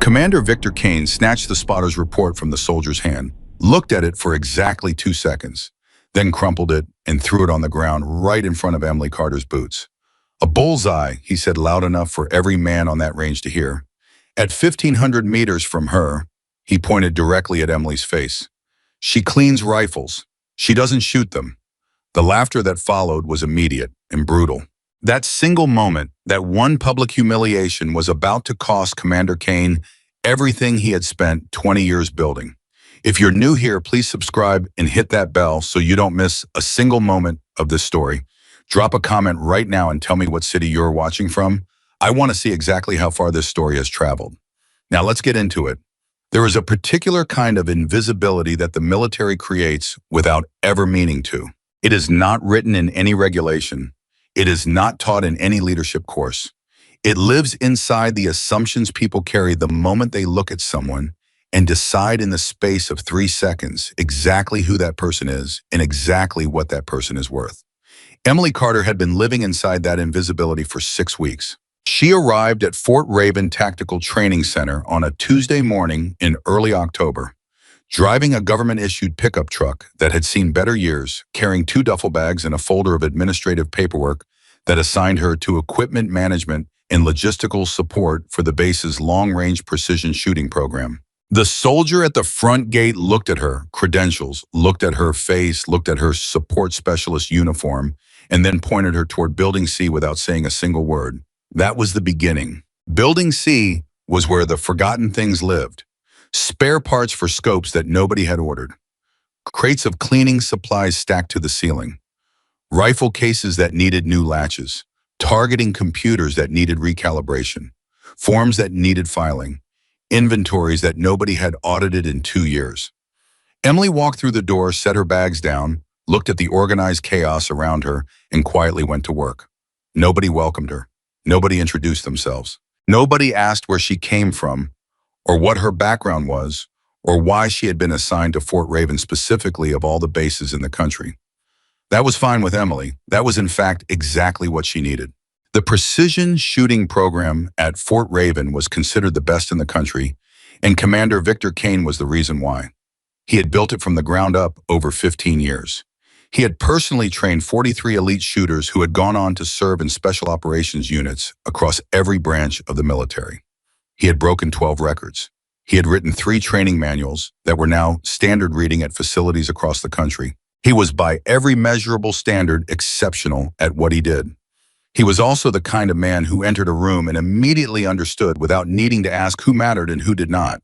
Commander Victor Kane snatched the spotter's report from the soldier's hand, looked at it for exactly 2 seconds, then crumpled it and threw it on the ground right in front of Emily Carter's boots. "A bullseye," he said loud enough for every man on that range to hear. At 1,500 meters from her, he pointed directly at Emily's face. "She cleans rifles. She doesn't shoot them." The laughter that followed was immediate and brutal. That single moment, that one public humiliation, was about to cost Commander Kane everything he had spent 20 years building. If you're new here, please subscribe and hit that bell so you don't miss a single moment of this story. Drop a comment right now and tell me what city you're watching from. I want to see exactly how far this story has traveled. Now let's get into it. There is a particular kind of invisibility that the military creates without ever meaning to. It is not written in any regulation. It is not taught in any leadership course. It lives inside the assumptions people carry the moment they look at someone and decide in the space of 3 seconds exactly who that person is and exactly what that person is worth. Emily Carter had been living inside that invisibility for 6 weeks. She arrived at Fort Raven Tactical Training Center on a Tuesday morning in early October, driving a government-issued pickup truck that had seen better years, carrying 2 duffel bags and a folder of administrative paperwork that assigned her to equipment management and logistical support for the base's long-range precision shooting program. The soldier at the front gate looked at her credentials, looked at her face, looked at her support specialist uniform, and then pointed her toward Building C without saying a single word. That was the beginning. Building C was where the forgotten things lived. Spare parts for scopes that nobody had ordered. Crates of cleaning supplies stacked to the ceiling. Rifle cases that needed new latches. Targeting computers that needed recalibration. Forms that needed filing. Inventories that nobody had audited in 2 years. Emily walked through the door, set her bags down, looked at the organized chaos around her, and quietly went to work. Nobody welcomed her. Nobody introduced themselves. Nobody asked where she came from, or what her background was, or why she had been assigned to Fort Raven specifically of all the bases in the country. That was fine with Emily. That was in fact exactly what she needed. The precision shooting program at Fort Raven was considered the best in the country, and Commander Victor Kane was the reason why. He had built it from the ground up over 15 years. He had personally trained 43 elite shooters who had gone on to serve in special operations units across every branch of the military. He had broken 12 records. He had written 3 training manuals that were now standard reading at facilities across the country. He was by every measurable standard exceptional at what he did. He was also the kind of man who entered a room and immediately understood without needing to ask who mattered and who did not.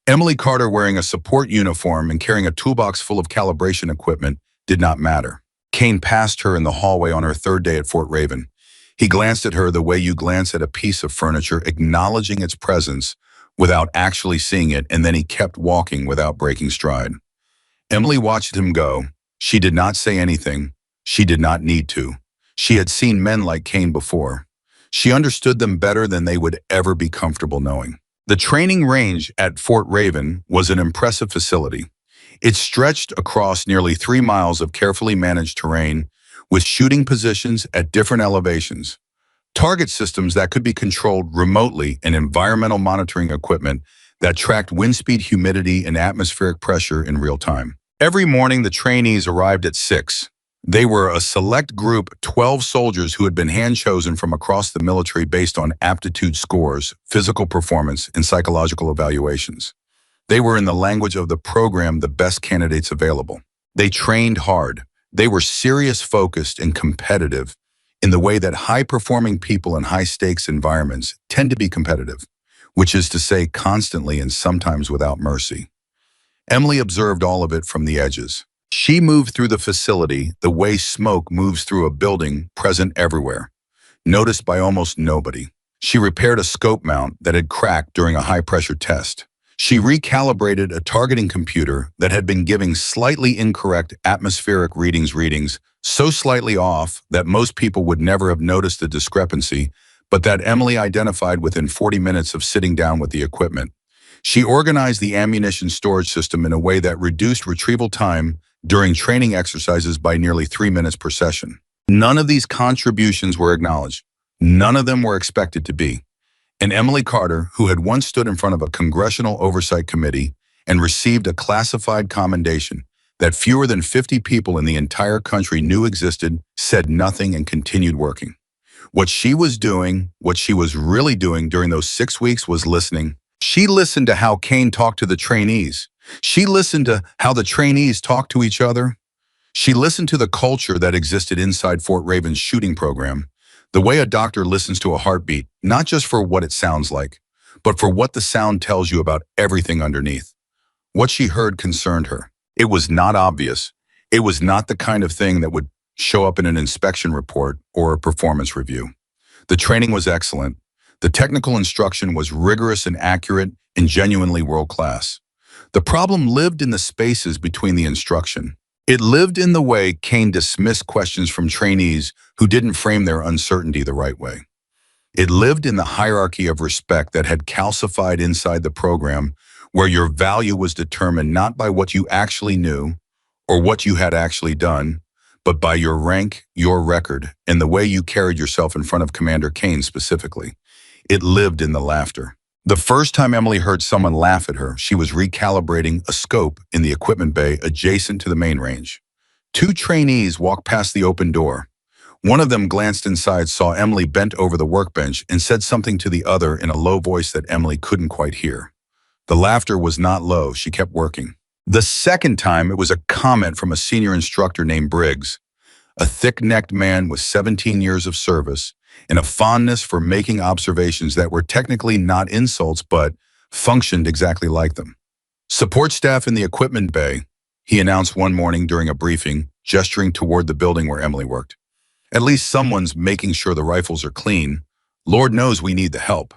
Emily Carter, wearing a support uniform and carrying a toolbox full of calibration equipment, did not matter. Kane passed her in the hallway on her 3rd day at Fort Raven. He glanced at her the way you glance at a piece of furniture, acknowledging its presence without actually seeing it, and then he kept walking without breaking stride. Emily watched him go. She did not say anything. She did not need to. She had seen men like Kane before. She understood them better than they would ever be comfortable knowing. The training range at Fort Raven was an impressive facility. It stretched across nearly 3 miles of carefully managed terrain with shooting positions at different elevations, target systems that could be controlled remotely, and environmental monitoring equipment that tracked wind speed, humidity, and atmospheric pressure in real time. Every morning, the trainees arrived at 6. They were a select group, 12 soldiers who had been hand-chosen from across the military based on aptitude scores, physical performance, and psychological evaluations. They were, in the language of the program, the best candidates available. They trained hard. They were serious, focused, and competitive in the way that high-performing people in high-stakes environments tend to be competitive, which is to say constantly and sometimes without mercy. Emily observed all of it from the edges. She moved through the facility the way smoke moves through a building, present everywhere, noticed by almost nobody. She repaired a scope mount that had cracked during a high-pressure test. She recalibrated a targeting computer that had been giving slightly incorrect atmospheric readings so slightly off that most people would never have noticed the discrepancy, but that Emily identified within 40 minutes of sitting down with the equipment. She organized the ammunition storage system in a way that reduced retrieval time during training exercises by nearly 3 minutes per session. None of these contributions were acknowledged. None of them were expected to be. And Emily Carter, who had once stood in front of a congressional oversight committee and received a classified commendation that fewer than 50 people in the entire country knew existed, said nothing and continued working. What she was doing, what she was really doing during those 6 weeks was listening. She listened to how Kane talked to the trainees. She listened to how the trainees talked to each other. She listened to the culture that existed inside Fort Raven's shooting program, the way a doctor listens to a heartbeat, not just for what it sounds like, but for what the sound tells you about everything underneath. What she heard concerned her. It was not obvious. It was not the kind of thing that would show up in an inspection report or a performance review. The training was excellent. The technical instruction was rigorous and accurate and genuinely world-class. The problem lived in the spaces between the instruction. It lived in the way Kane dismissed questions from trainees who didn't frame their uncertainty the right way. It lived in the hierarchy of respect that had calcified inside the program, where your value was determined not by what you actually knew or what you had actually done, but by your rank, your record, and the way you carried yourself in front of Commander Kane specifically. It lived in the laughter. The first time Emily heard someone laugh at her, she was recalibrating a scope in the equipment bay adjacent to the main range. Two trainees walked past the open door. One of them glanced inside, saw Emily bent over the workbench, and said something to the other in a low voice that Emily couldn't quite hear. The laughter was not low. She kept working. The second time, it was a comment from a senior instructor named Briggs, a thick-necked man with 17 years of service and a fondness for making observations that were technically not insults but functioned exactly like them. "Support staff in the equipment bay," he announced one morning during a briefing, gesturing toward the building where Emily worked. "At least someone's making sure the rifles are clean. Lord knows we need the help."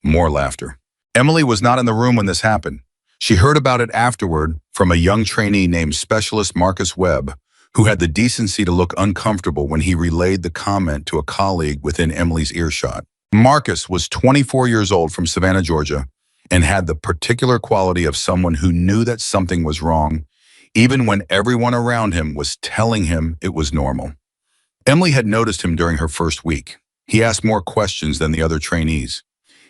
More laughter. Emily was not in the room when this happened. She heard about it afterward from a young trainee named Specialist Marcus Webb, who had the decency to look uncomfortable when he relayed the comment to a colleague within Emily's earshot. Marcus was 24 years old from Savannah, Georgia, and had the particular quality of someone who knew that something was wrong, even when everyone around him was telling him it was normal. Emily had noticed him during her first week. He asked more questions than the other trainees.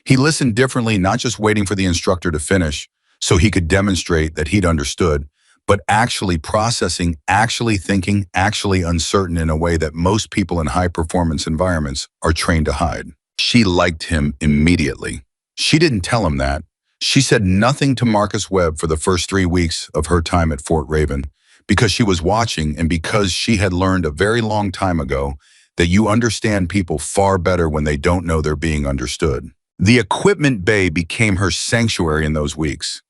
He listened differently, not just waiting for the instructor to finish so he could demonstrate that he'd understood, but actually processing, actually thinking, actually uncertain in a way that most people in high-performance environments are trained to hide. She liked him immediately. She didn't tell him that. She said nothing to Marcus Webb for the first 3 weeks of her time at Fort Raven because she was watching and because she had learned a very long time ago that you understand people far better when they don't know they're being understood. The equipment bay became her sanctuary in those weeks.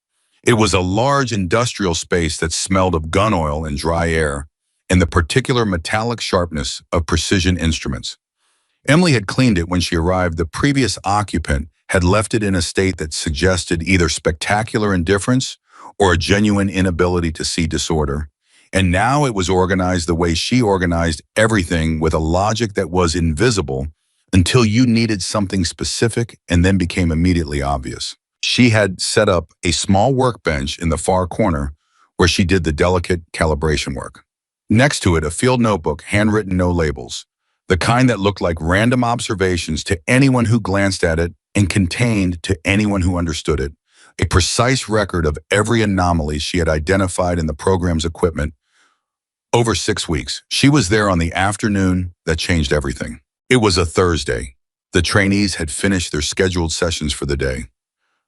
It was a large industrial space that smelled of gun oil and dry air, and the particular metallic sharpness of precision instruments. Emily had cleaned it when she arrived. The previous occupant had left it in a state that suggested either spectacular indifference or a genuine inability to see disorder. And now it was organized the way she organized everything, with a logic that was invisible until you needed something specific and then became immediately obvious. She had set up a small workbench in the far corner where she did the delicate calibration work. Next to it, a field notebook, handwritten, no labels, the kind that looked like random observations to anyone who glanced at it and contained, to anyone who understood it, a precise record of every anomaly she had identified in the program's equipment. Over 6 weeks, she was there on the afternoon that changed everything. It was a Thursday. The trainees had finished their scheduled sessions for the day.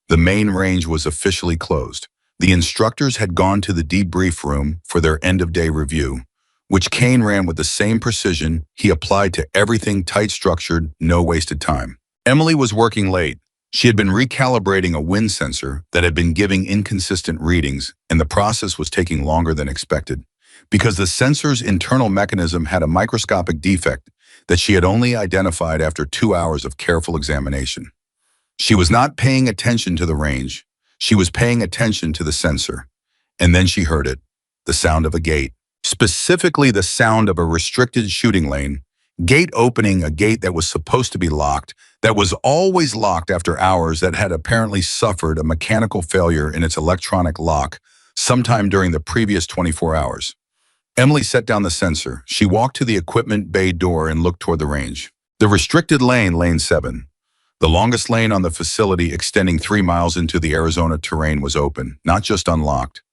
The main range was officially closed. The instructors had gone to the debrief room for their end-of-day review, which Kane ran with the same precision he applied to everything: tight structured, no wasted time. Emily was working late. She had been recalibrating a wind sensor that had been giving inconsistent readings, and the process was taking longer than expected, because the sensor's internal mechanism had a microscopic defect that she had only identified after 2 hours of careful examination. She was not paying attention to the range. She was paying attention to the sensor. And then she heard it, the sound of a gate, specifically the sound of a restricted shooting lane, gate opening, a gate that was supposed to be locked, that was always locked after hours, that had apparently suffered a mechanical failure in its electronic lock sometime during the previous 24 hours. Emily set down the sensor. She walked to the equipment bay door and looked toward the range. The restricted lane, lane 7. The longest lane on the facility, extending 3 miles into the Arizona terrain, was open, not just unlocked.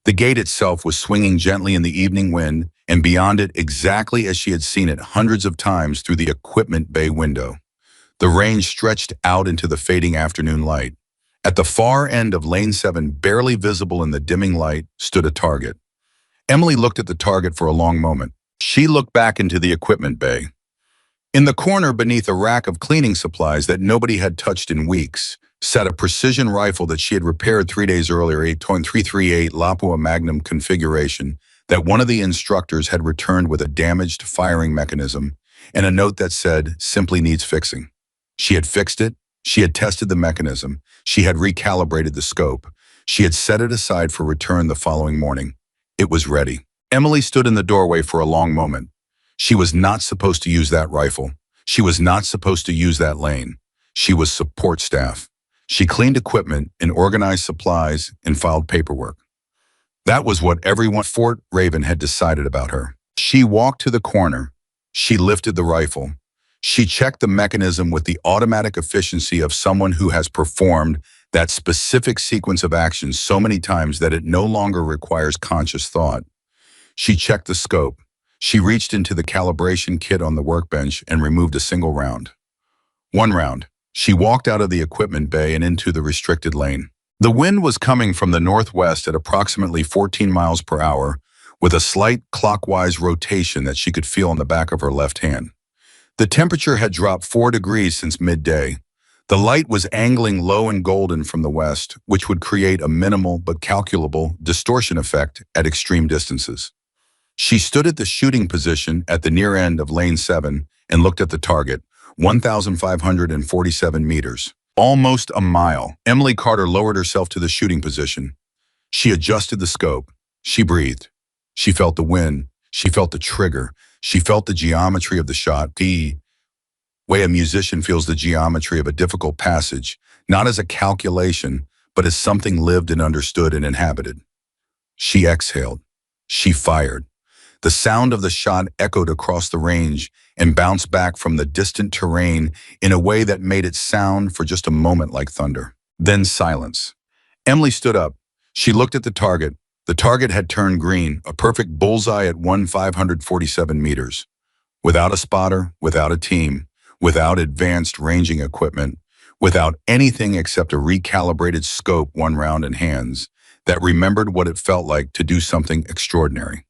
The gate itself was swinging gently in the evening wind, and beyond it, exactly as she had seen it hundreds of times through the equipment bay window. The range stretched out into the fading afternoon light. At the far end of Lane 7, barely visible in the dimming light, stood a target. Emily looked at the target for a long moment. She looked back into the equipment bay. In the corner beneath a rack of cleaning supplies that nobody had touched in weeks, sat a precision rifle that she had repaired 3 days earlier, a .338 Lapua Magnum configuration that one of the instructors had returned with a damaged firing mechanism and a note that said, "Simply needs fixing." She had fixed it, she had tested the mechanism, she had recalibrated the scope, she had set it aside for return the following morning. It was ready. Emily stood in the doorway for a long moment. She was not supposed to use that rifle. She was not supposed to use that lane. She was support staff. She cleaned equipment and organized supplies and filed paperwork. That was what everyone at Fort Raven had decided about her. She walked to the corner. She lifted the rifle. She checked the mechanism with the automatic efficiency of someone who has performed that specific sequence of actions so many times that it no longer requires conscious thought. She checked the scope. She reached into the calibration kit on the workbench and removed a single round. One round. She walked out of the equipment bay and into the restricted lane. The wind was coming from the northwest at approximately 14 miles per hour, with a slight clockwise rotation that she could feel on the back of her left hand. The temperature had dropped 4 degrees since midday. The light was angling low and golden from the west, which would create a minimal but calculable distortion effect at extreme distances. She stood at the shooting position at the near end of Lane 7 and looked at the target, 1,547 meters. Almost a mile. Emily Carter lowered herself to the shooting position. She adjusted the scope. She breathed. She felt the wind. She felt the trigger. She felt the geometry of the shot. The way a musician feels the geometry of a difficult passage, not as a calculation, but as something lived and understood and inhabited. She exhaled. She fired. The sound of the shot echoed across the range and bounced back from the distant terrain in a way that made it sound for just a moment like thunder. Then silence. Emily stood up. She looked at the target. The target had turned green, a perfect bullseye at 1,547 meters. Without a spotter, without a team, without advanced ranging equipment, without anything except a recalibrated scope, one round in hands, that remembered what it felt like to do something extraordinary.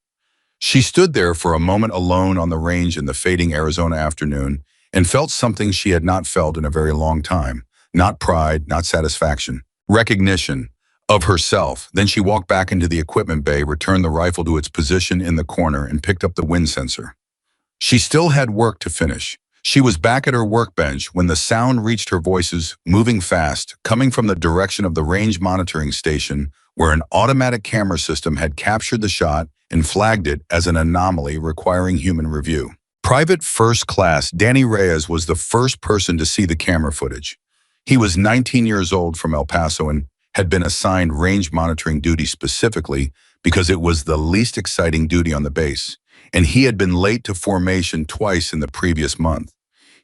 She stood there for a moment alone on the range in the fading Arizona afternoon and felt something she had not felt in a very long time. Not pride, not satisfaction. Recognition of herself. Then she walked back into the equipment bay, returned the rifle to its position in the corner, and picked up the wind sensor. She still had work to finish. She was back at her workbench when the sound reached her, voices moving fast, coming from the direction of the range monitoring station, where an automatic camera system had captured the shot and flagged it as an anomaly requiring human review. Private First Class Danny Reyes was the first person to see the camera footage. He was 19 years old, from El Paso, and had been assigned range monitoring duty specifically because it was the least exciting duty on the base, and he had been late to formation twice in the previous month.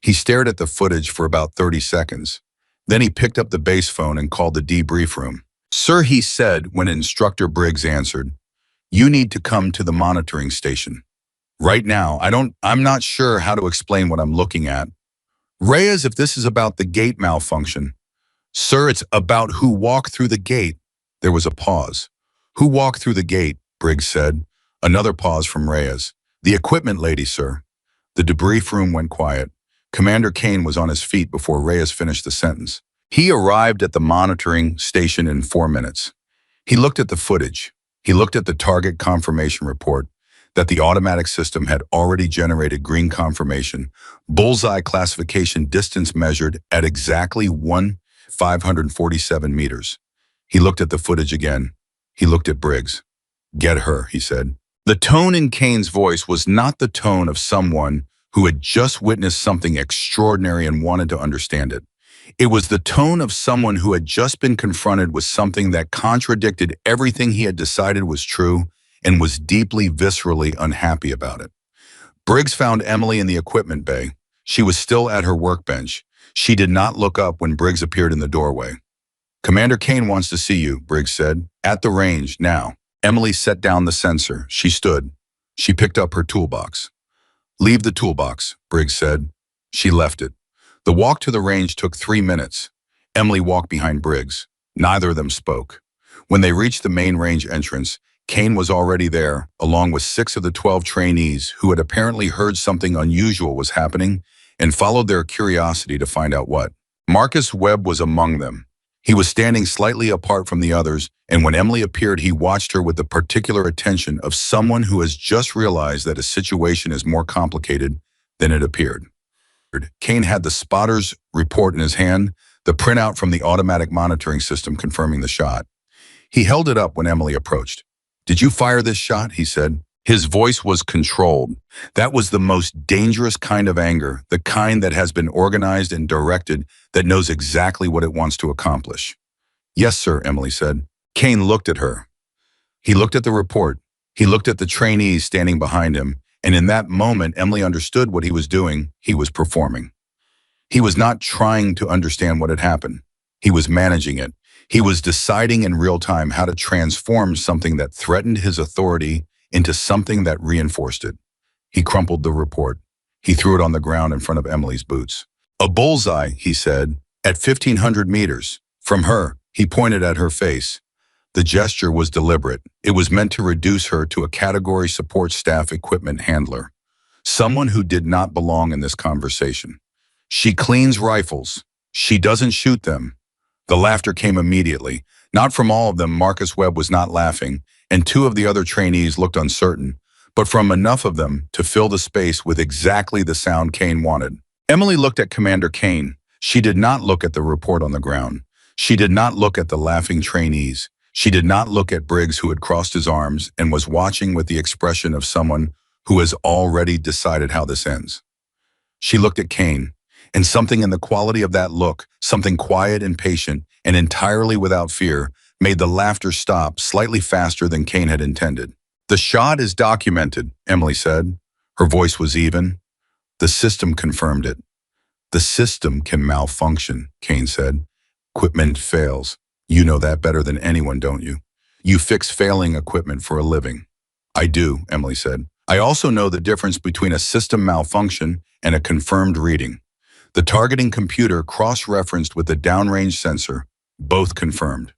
He stared at the footage for about 30 seconds. Then he picked up the base phone and called the debrief room. "Sir," he said when Instructor Briggs answered, "you need to come to the monitoring station. Right now, I'm not sure how to explain what I'm looking at. Reyes, if this is about the gate malfunction." "Sir, it's about who walked through the gate." There was a pause. "Who walked through the gate?" Briggs said. Another pause from Reyes. "The equipment lady, sir." The debrief room went quiet. Commander Kane was on his feet before Reyes finished the sentence. "He arrived at the monitoring station in 4 minutes. He looked at the footage. He looked at the target confirmation report, that the automatic system had already generated green confirmation, bullseye classification, distance measured at exactly 1,547 meters. He looked at the footage again. He looked at Briggs. "Get her," he said. The tone in Kane's voice was not the tone of someone who had just witnessed something extraordinary and wanted to understand it. It was the tone of someone who had just been confronted with something that contradicted everything he had decided was true and was deeply, viscerally unhappy about it. Briggs found Emily in the equipment bay. She was still at her workbench. She did not look up when Briggs appeared in the doorway. "Commander Kane wants to see you," Briggs said. "At the range, now." Emily set down the sensor. She stood. She picked up her toolbox. "Leave the toolbox," Briggs said. She left it. The walk to the range took 3 minutes. Emily walked behind Briggs. Neither of them spoke. When they reached the main range entrance, Kane was already there, along with 6 of the 12 trainees who had apparently heard something unusual was happening and followed their curiosity to find out what. Marcus Webb was among them. He was standing slightly apart from the others, and when Emily appeared, he watched her with the particular attention of someone who has just realized that a situation is more complicated than it appeared. Kane had the spotter's report in his hand, the printout from the automatic monitoring system confirming the shot. He held it up when Emily approached. "Did you fire this shot?" he said. His voice was controlled. That was the most dangerous kind of anger, the kind that has been organized and directed, that knows exactly what it wants to accomplish. "Yes, sir," Emily said. Kane looked at her. He looked at the report. He looked at the trainees standing behind him, and in that moment, Emily understood what he was doing. He was performing. He was not trying to understand what had happened. He was managing it. He was deciding in real time how to transform something that threatened his authority into something that reinforced it. He crumpled the report. He threw it on the ground in front of Emily's boots. "A bullseye," he said, "at 1,500 meters. From her." He pointed at her face. The gesture was deliberate. It was meant to reduce her to a category support staff equipment handler. Someone who did not belong in this conversation. "She cleans rifles. She doesn't shoot them." The laughter came immediately. Not from all of them. Marcus Webb was not laughing, and 2 of the other trainees looked uncertain, but from enough of them to fill the space with exactly the sound Kane wanted. Emily looked at Commander Kane. She did not look at the report on the ground. She did not look at the laughing trainees. She did not look at Briggs, who had crossed his arms and was watching with the expression of someone who has already decided how this ends. She looked at Kane, and something in the quality of that look, something quiet and patient and entirely without fear, made the laughter stop slightly faster than Kane had intended. "The shot is documented," Emily said. Her voice was even. "The system confirmed it." "The system can malfunction," Kane said. "Equipment fails. You know that better than anyone, don't you? You fix failing equipment for a living." "I do," Emily said. "I also know the difference between a system malfunction and a confirmed reading. The targeting computer cross-referenced with the downrange sensor, both confirmed."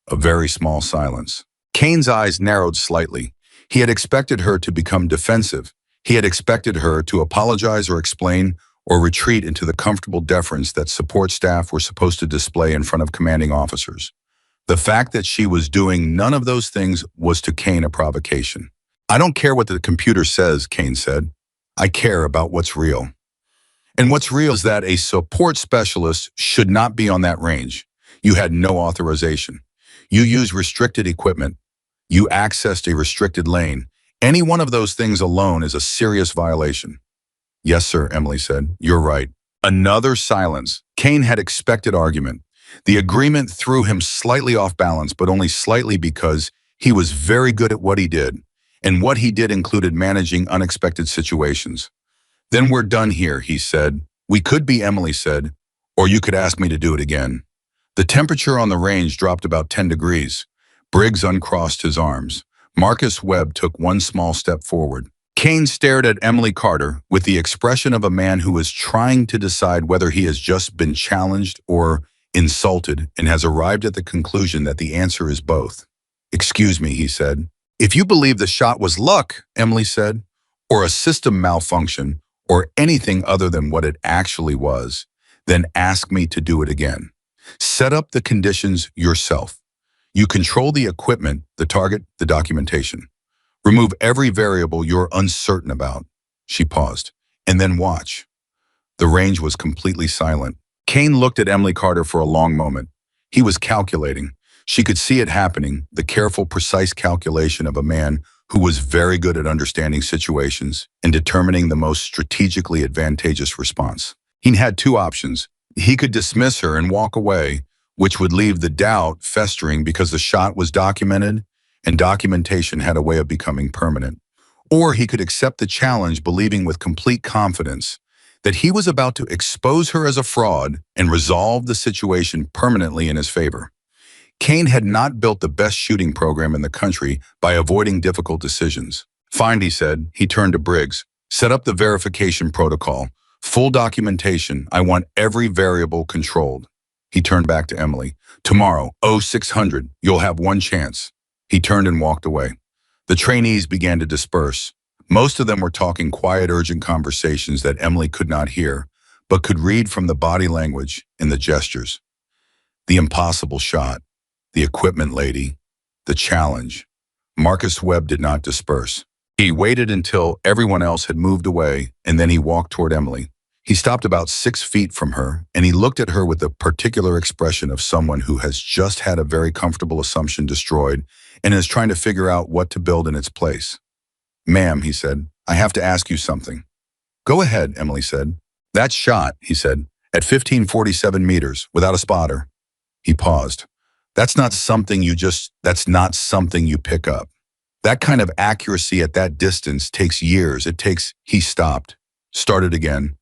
A very small silence. Kane's eyes narrowed slightly. He had expected her to become defensive. He had expected her to apologize or explain or retreat into the comfortable deference that support staff were supposed to display in front of commanding officers. The fact that she was doing none of those things was to Kane a provocation. "I don't care what the computer says," Kane said. "I care about what's real. And what's real is that a support specialist should not be on that range. You had no authorization. You used restricted equipment. You accessed a restricted lane. Any one of those things alone is a serious violation." "Yes, sir," Emily said. "You're right." Another silence. Kane had expected argument. The agreement threw him slightly off balance, but only slightly, because he was very good at what he did. And what he did included managing unexpected situations. "Then we're done here," he said. "We could be," Emily said, "or you could ask me to do it again." The temperature on the range dropped about 10 degrees. Briggs uncrossed his arms. Marcus Webb took one small step forward. Kane stared at Emily Carter with the expression of a man who is trying to decide whether he has just been challenged or insulted, and has arrived at the conclusion that the answer is both. "Excuse me," he said. "If you believe the shot was luck," Emily said, "or a system malfunction, or anything other than what it actually was, then ask me to do it again. Set up the conditions yourself. You control the equipment, the target, the documentation. Remove every variable you're uncertain about." She paused. "And then watch." The range was completely silent. Kane looked at Emily Carter for a long moment. He was calculating. She could see it happening, the careful, precise calculation of a man who was very good at understanding situations and determining the most strategically advantageous response. He had 2 options. He could dismiss her and walk away, which would leave the doubt festering because the shot was documented, and documentation had a way of becoming permanent. Or he could accept the challenge, believing with complete confidence that he was about to expose her as a fraud and resolve the situation permanently in his favor. Kane had not built the best shooting program in the country by avoiding difficult decisions. Fine, he said. He turned to Briggs. Set up the verification protocol. Full documentation. I want every variable controlled. He turned back to Emily. Tomorrow, 0600, you'll have one chance. He turned and walked away. The trainees began to disperse. Most of them were talking quiet, urgent conversations that Emily could not hear, but could read from the body language and the gestures. The impossible shot, the equipment lady, the challenge. Marcus Webb did not disperse. He waited until everyone else had moved away, and then he walked toward Emily. He stopped about 6 feet from her, and he looked at her with the particular expression of someone who has just had a very comfortable assumption destroyed and is trying to figure out what to build in its place. Ma'am, he said, I have to ask you something. Go ahead, Emily said. That shot, he said, at 1547 meters, without a spotter. He paused. That's not something you pick up. That kind of accuracy at that distance takes years. He stopped, started again.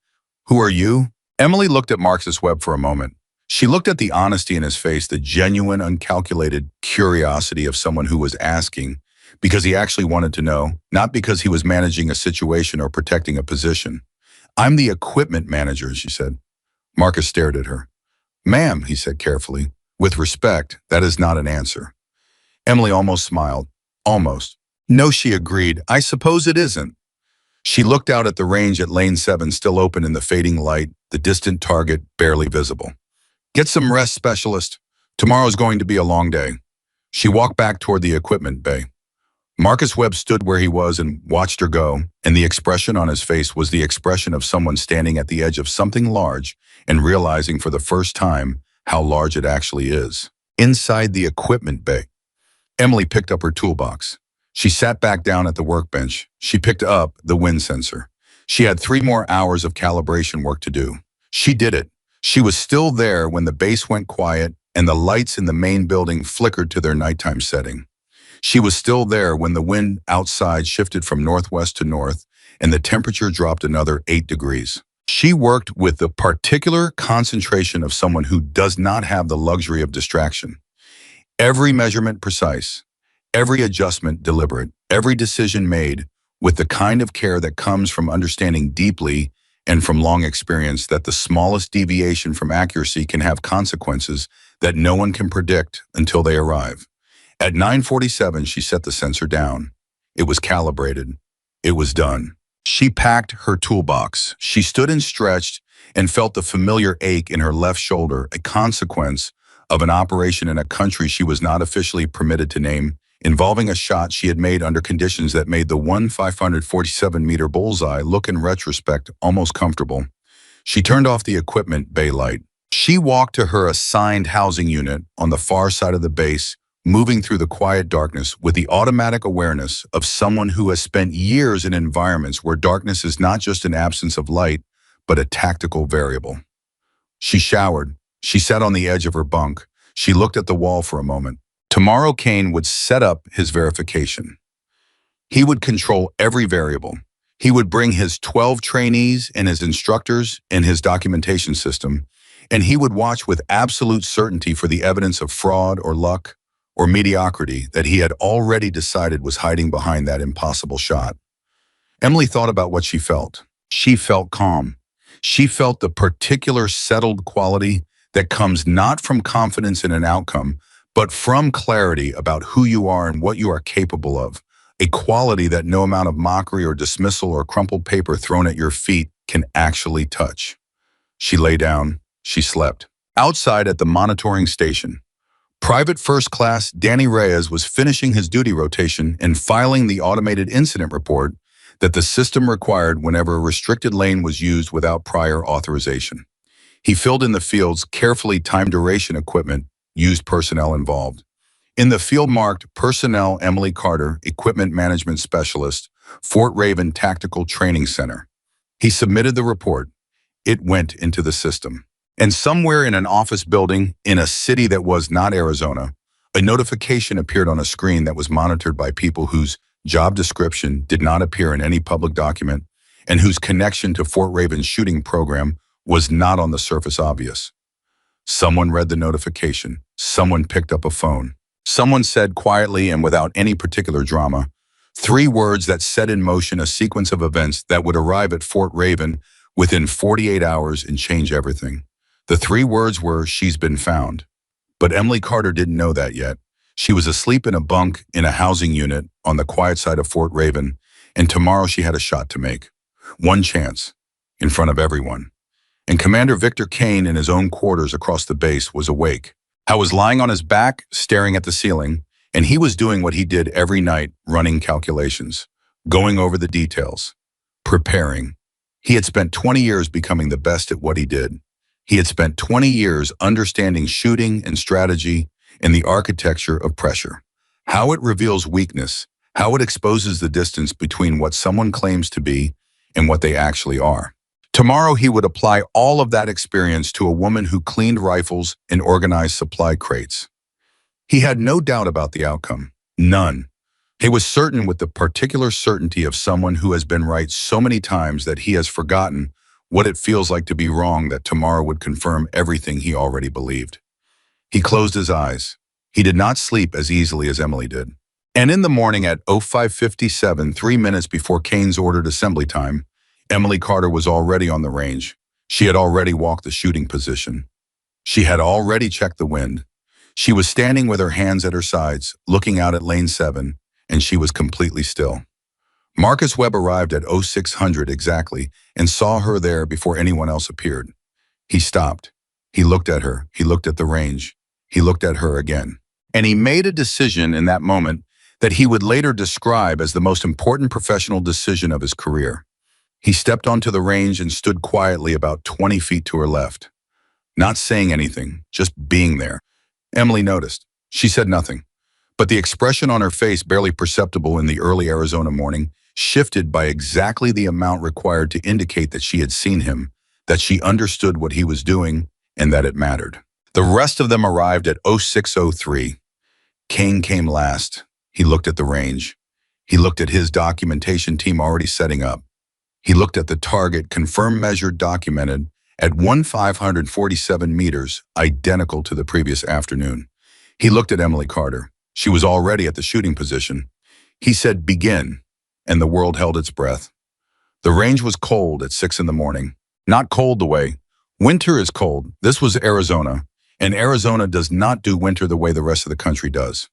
Who are you? Emily looked at Marcus Webb for a moment. She looked at the honesty in his face, the genuine, uncalculated curiosity of someone who was asking because he actually wanted to know, not because he was managing a situation or protecting a position. I'm the equipment manager, she said. Marcus stared at her. Ma'am, he said carefully, with respect, that is not an answer. Emily almost smiled. Almost. No, she agreed. I suppose it isn't. She looked out at the range at Lane 7 still open in the fading light, the distant target barely visible. Get some rest, specialist. Tomorrow's going to be a long day. She walked back toward the equipment bay. Marcus Webb stood where he was and watched her go, and the expression on his face was the expression of someone standing at the edge of something large and realizing for the first time how large it actually is. Inside the equipment bay, Emily picked up her toolbox. She sat back down at the workbench. She picked up the wind sensor. She had 3 more hours of calibration work to do. She did it. She was still there when the base went quiet and the lights in the main building flickered to their nighttime setting. She was still there when the wind outside shifted from northwest to north and the temperature dropped another 8 degrees. She worked with the particular concentration of someone who does not have the luxury of distraction. Every measurement precise, every adjustment deliberate, every decision made with the kind of care that comes from understanding deeply and from long experience that the smallest deviation from accuracy can have consequences that no one can predict until they arrive. At 9:47, she set the sensor down. It was calibrated. It was done. She packed her toolbox. She stood and stretched and felt the familiar ache in her left shoulder, a consequence of an operation in a country she was not officially permitted to name, involving a shot she had made under conditions that made the 547-meter bullseye look in retrospect almost comfortable. She turned off the equipment bay light. She walked to her assigned housing unit on the far side of the base, moving through the quiet darkness with the automatic awareness of someone who has spent years in environments where darkness is not just an absence of light, but a tactical variable. She showered. She sat on the edge of her bunk. She looked at the wall for a moment. Tomorrow, Kane would set up his verification. He would control every variable. He would bring his 12 trainees and his instructors and his documentation system, and he would watch with absolute certainty for the evidence of fraud or luck or mediocrity that he had already decided was hiding behind that impossible shot. Emily thought about what she felt. She felt calm. She felt the particular settled quality that comes not from confidence in an outcome, but from clarity about who you are and what you are capable of, a quality that no amount of mockery or dismissal or crumpled paper thrown at your feet can actually touch. She lay down. She slept. Outside at the monitoring station, Private First Class Danny Reyes was finishing his duty rotation and filing the automated incident report that the system required whenever a restricted lane was used without prior authorization. He filled in the fields, carefully timed duration equipment, used personnel involved. In the field marked Personnel Emily Carter, Equipment Management Specialist, Fort Raven Tactical Training Center. He submitted the report. It went into the system. And somewhere in an office building in a city that was not Arizona, a notification appeared on a screen that was monitored by people whose job description did not appear in any public document and whose connection to Fort Raven's shooting program was not on the surface obvious. Someone read the notification. Someone picked up a phone. Someone said quietly and without any particular drama, 3 words that set in motion a sequence of events that would arrive at Fort Raven within 48 hours and change everything. The 3 words were, "She's been found." But Emily Carter didn't know that yet. She was asleep in a bunk in a housing unit on the quiet side of Fort Raven, and tomorrow she had a shot to make. One chance, in front of everyone. And Commander Victor Kane in his own quarters across the base was awake. I was lying on his back, staring at the ceiling, and he was doing what he did every night, running calculations, going over the details, preparing. He had spent 20 years becoming the best at what he did. He had spent 20 years understanding shooting and strategy and the architecture of pressure, how it reveals weakness, how it exposes the distance between what someone claims to be and what they actually are. Tomorrow he would apply all of that experience to a woman who cleaned rifles and organized supply crates. He had no doubt about the outcome. None. He was certain with the particular certainty of someone who has been right so many times that he has forgotten what it feels like to be wrong, that tomorrow would confirm everything he already believed. He closed his eyes. He did not sleep as easily as Emily did. And in the morning at 05:57, 3 minutes before Kane's ordered assembly time, Emily Carter was already on the range. She had already walked the shooting position. She had already checked the wind. She was standing with her hands at her sides, looking out at lane 7, and she was completely still. Marcus Webb arrived at 0600 exactly and saw her there before anyone else appeared. He stopped. He looked at her. He looked at the range. He looked at her again. And he made a decision in that moment that he would later describe as the most important professional decision of his career. He stepped onto the range and stood quietly about 20 feet to her left, not saying anything, just being there. Emily noticed. She said nothing, but the expression on her face, barely perceptible in the early Arizona morning, shifted by exactly the amount required to indicate that she had seen him, that she understood what he was doing, and that it mattered. The rest of them arrived at 0603. Kane came last. He looked at the range. He looked at his documentation team already setting up. He looked at the target, confirmed, measured, documented, at 1,547 meters, identical to the previous afternoon. He looked at Emily Carter. She was already at the shooting position. He said, "Begin," and the world held its breath. The range was cold at 6 in the morning. Not cold the way winter is cold. This was Arizona, and Arizona does not do winter the way the rest of the country does.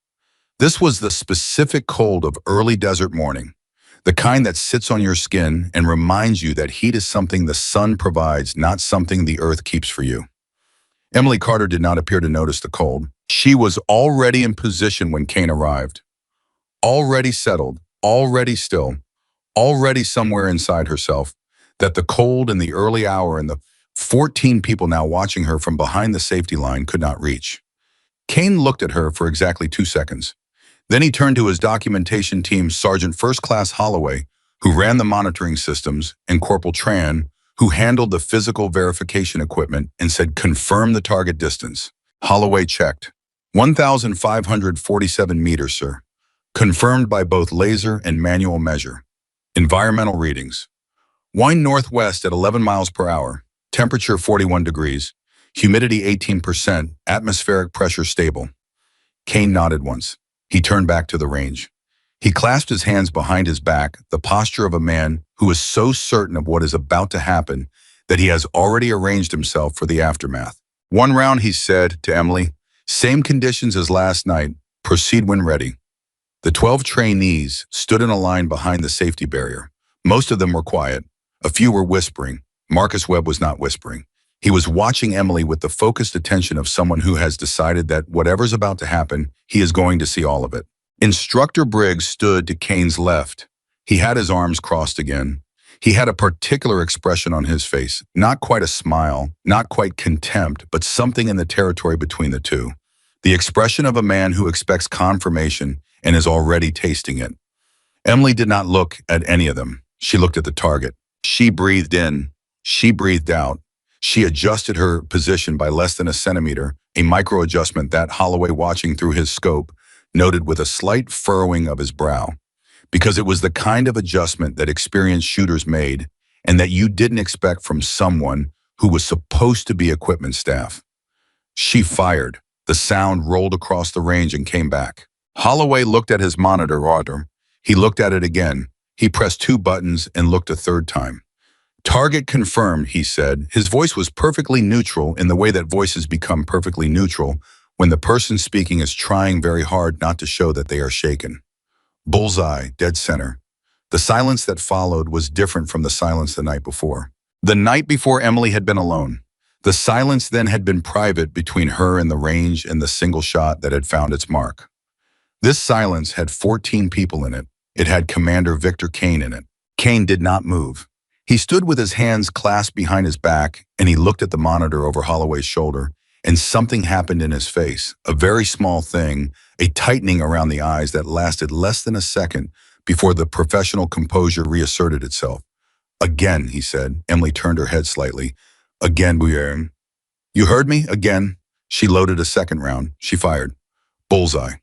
This was the specific cold of early desert morning, the kind that sits on your skin and reminds you that heat is something the sun provides, not something the earth keeps for you. Emily Carter did not appear to notice the cold. She was already in position when Kane arrived, already settled, already still, already somewhere inside herself, that the cold and the early hour and the 14 people now watching her from behind the safety line could not reach. Kane looked at her for exactly 2 seconds. Then he turned to his documentation team, Sergeant First Class Holloway, who ran the monitoring systems, and Corporal Tran, who handled the physical verification equipment, and said, "Confirm the target distance." Holloway checked. 1,547 meters, sir. Confirmed by both laser and manual measure. Environmental readings. Wind northwest at 11 miles per hour. Temperature 41 degrees. Humidity 18%. Atmospheric pressure stable. Kane nodded once. He turned back to the range. He clasped his hands behind his back, the posture of a man who is so certain of what is about to happen that he has already arranged himself for the aftermath. "One round," he said to Emily. "Same conditions as last night. Proceed when ready." The 12 trainees stood in a line behind the safety barrier. Most of them were quiet. A few were whispering. Marcus Webb was not whispering. He was watching Emily with the focused attention of someone who has decided that whatever's about to happen, he is going to see all of it. Instructor Briggs stood to Kane's left. He had his arms crossed again. He had a particular expression on his face, not quite a smile, not quite contempt, but something in the territory between the two. The expression of a man who expects confirmation and is already tasting it. Emily did not look at any of them. She looked at the target. She breathed in. She breathed out. She adjusted her position by less than a centimeter, a micro adjustment that Holloway, watching through his scope, noted with a slight furrowing of his brow, because it was the kind of adjustment that experienced shooters made, and that you didn't expect from someone who was supposed to be equipment staff. She fired. The sound rolled across the range and came back. Holloway looked at his monitor. He looked at it again. He pressed 2 buttons and looked a third time. Target confirmed, he said. His voice was perfectly neutral in the way that voices become perfectly neutral when the person speaking is trying very hard not to show that they are shaken. Bullseye, dead center. The silence that followed was different from the silence the night before. The night before, Emily had been alone. The silence then had been private between her and the range and the single shot that had found its mark. This silence had 14 people in it. It had Commander Victor Kane in it. Kane did not move. He stood with his hands clasped behind his back, and he looked at the monitor over Holloway's shoulder, and something happened in his face, a very small thing, a tightening around the eyes that lasted less than a second before the professional composure reasserted itself. Again, he said. Emily turned her head slightly. Again, Bouillon. You heard me? Again. She loaded a second round. She fired. Bullseye.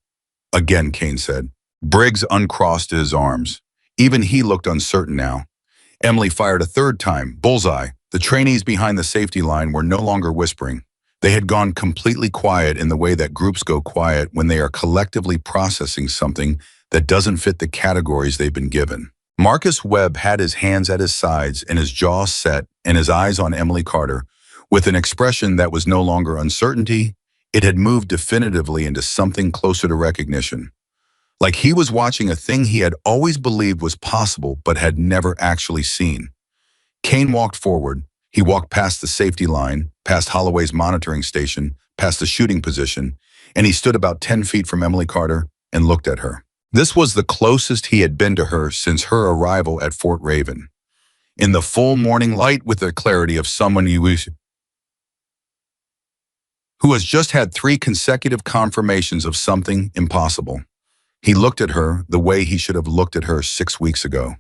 Again, Kane said. Briggs uncrossed his arms. Even he looked uncertain now. Emily fired a third time. Bullseye. The trainees behind the safety line were no longer whispering. They had gone completely quiet in the way that groups go quiet when they are collectively processing something that doesn't fit the categories they've been given. Marcus Webb had his hands at his sides and his jaw set and his eyes on Emily Carter with an expression that was no longer uncertainty. It had moved definitively into something closer to recognition. Like he was watching a thing he had always believed was possible but had never actually seen. Kane walked forward. He walked past the safety line, past Holloway's monitoring station, past the shooting position, and he stood about 10 feet from Emily Carter and looked at her. This was the closest he had been to her since her arrival at Fort Raven. In the full morning light, with the clarity of someone who has just had 3 consecutive confirmations of something impossible. He looked at her the way he should have looked at her 6 weeks ago.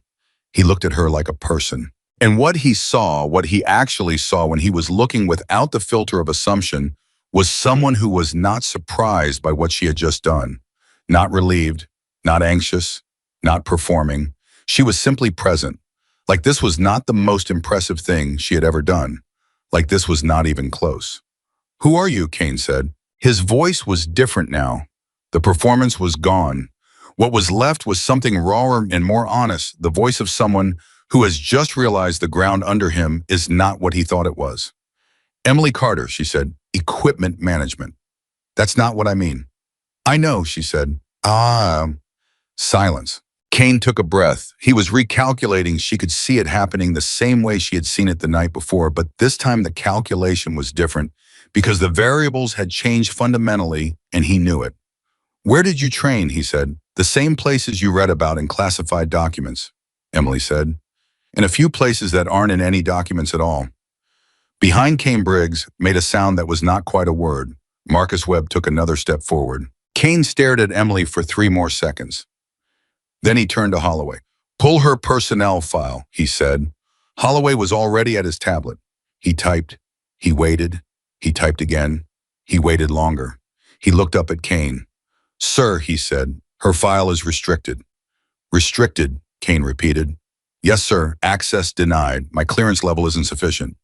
He looked at her like a person. And what he actually saw when he was looking without the filter of assumption, was someone who was not surprised by what she had just done, not relieved, not anxious, not performing. She was simply present. Like this was not the most impressive thing she had ever done. Like this was not even close. Who are you? Kane said. His voice was different now. The performance was gone. What was left was something rawer and more honest, the voice of someone who has just realized the ground under him is not what he thought it was. Emily Carter, she said, equipment management. That's not what I mean. I know, she said. Silence. Kane took a breath. He was recalculating. She could see it happening the same way she had seen it the night before, but this time the calculation was different because the variables had changed fundamentally and he knew it. Where did you train? He said. The same places you read about in classified documents, Emily said. In a few places that aren't in any documents at all. Behind Kane, Briggs made a sound that was not quite a word. Marcus Webb took another step forward. Kane stared at Emily for 3 more seconds. Then he turned to Holloway. Pull her personnel file, he said. Holloway was already at his tablet. He typed. He waited. He typed again. He waited longer. He looked up at Kane. Sir, he said, her file is restricted. Restricted, Kane repeated. Yes, sir. Access denied. My clearance level isn't sufficient.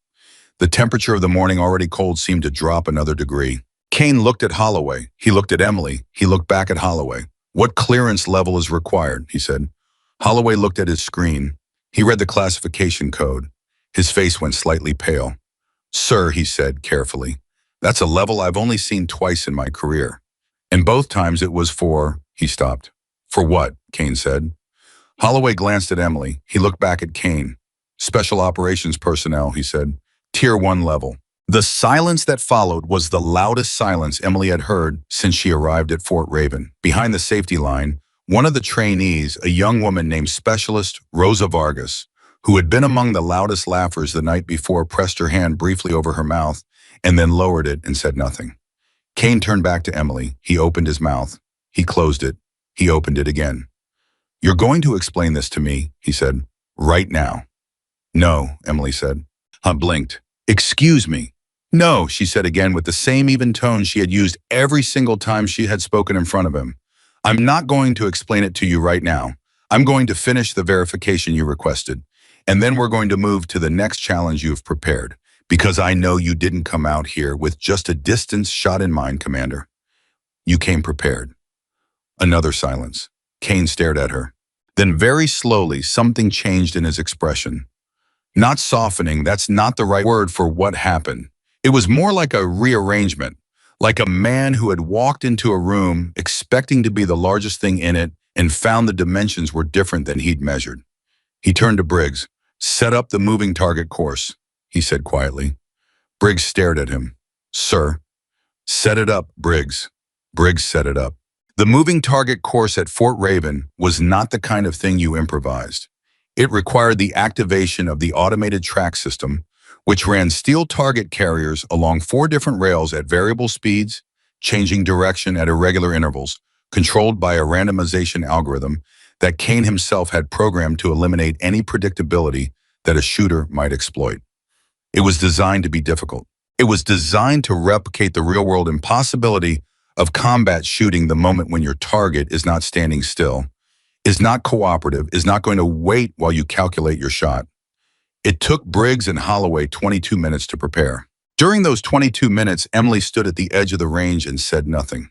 The temperature of the morning, already cold, seemed to drop another degree. Kane looked at Holloway. He looked at Emily. He looked back at Holloway. What clearance level is required? He said. Holloway looked at his screen. He read the classification code. His face went slightly pale. Sir, he said carefully, that's a level I've only seen twice in my career. And both times it was for, he stopped. For what? Kane said. Holloway glanced at Emily. He looked back at Kane. Special operations personnel, he said. Tier 1 level. The silence that followed was the loudest silence Emily had heard since she arrived at Fort Raven. Behind the safety line, one of the trainees, a young woman named Specialist Rosa Vargas, who had been among the loudest laughers the night before, pressed her hand briefly over her mouth and then lowered it and said nothing. Kane turned back to Emily. He opened his mouth. He closed it. He opened it again. You're going to explain this to me, he said, right now. No, Emily said. I blinked. Excuse me. No, she said again with the same even tone she had used every single time she had spoken in front of him. I'm not going to explain it to you right now. I'm going to finish the verification you requested. And then we're going to move to the next challenge you've prepared, because I know you didn't come out here with just a distance shot in mind, Commander. You came prepared. Another silence. Kane stared at her. Then very slowly, something changed in his expression. Not softening, that's not the right word for what happened. It was more like a rearrangement, like a man who had walked into a room expecting to be the largest thing in it and found the dimensions were different than he'd measured. He turned to Briggs. "Set up the moving target course," he said quietly. Briggs stared at him. "Sir." "Set it up, Briggs." Briggs set it up. The moving target course at Fort Raven was not the kind of thing you improvised. It required the activation of the automated track system, which ran steel target carriers along 4 different rails at variable speeds, changing direction at irregular intervals, controlled by a randomization algorithm that Kane himself had programmed to eliminate any predictability that a shooter might exploit. It was designed to be difficult. It was designed to replicate the real-world impossibility of combat shooting the moment when your target is not standing still, is not cooperative, is not going to wait while you calculate your shot. It took Briggs and Holloway 22 minutes to prepare. During those 22 minutes, Emily stood at the edge of the range and said nothing.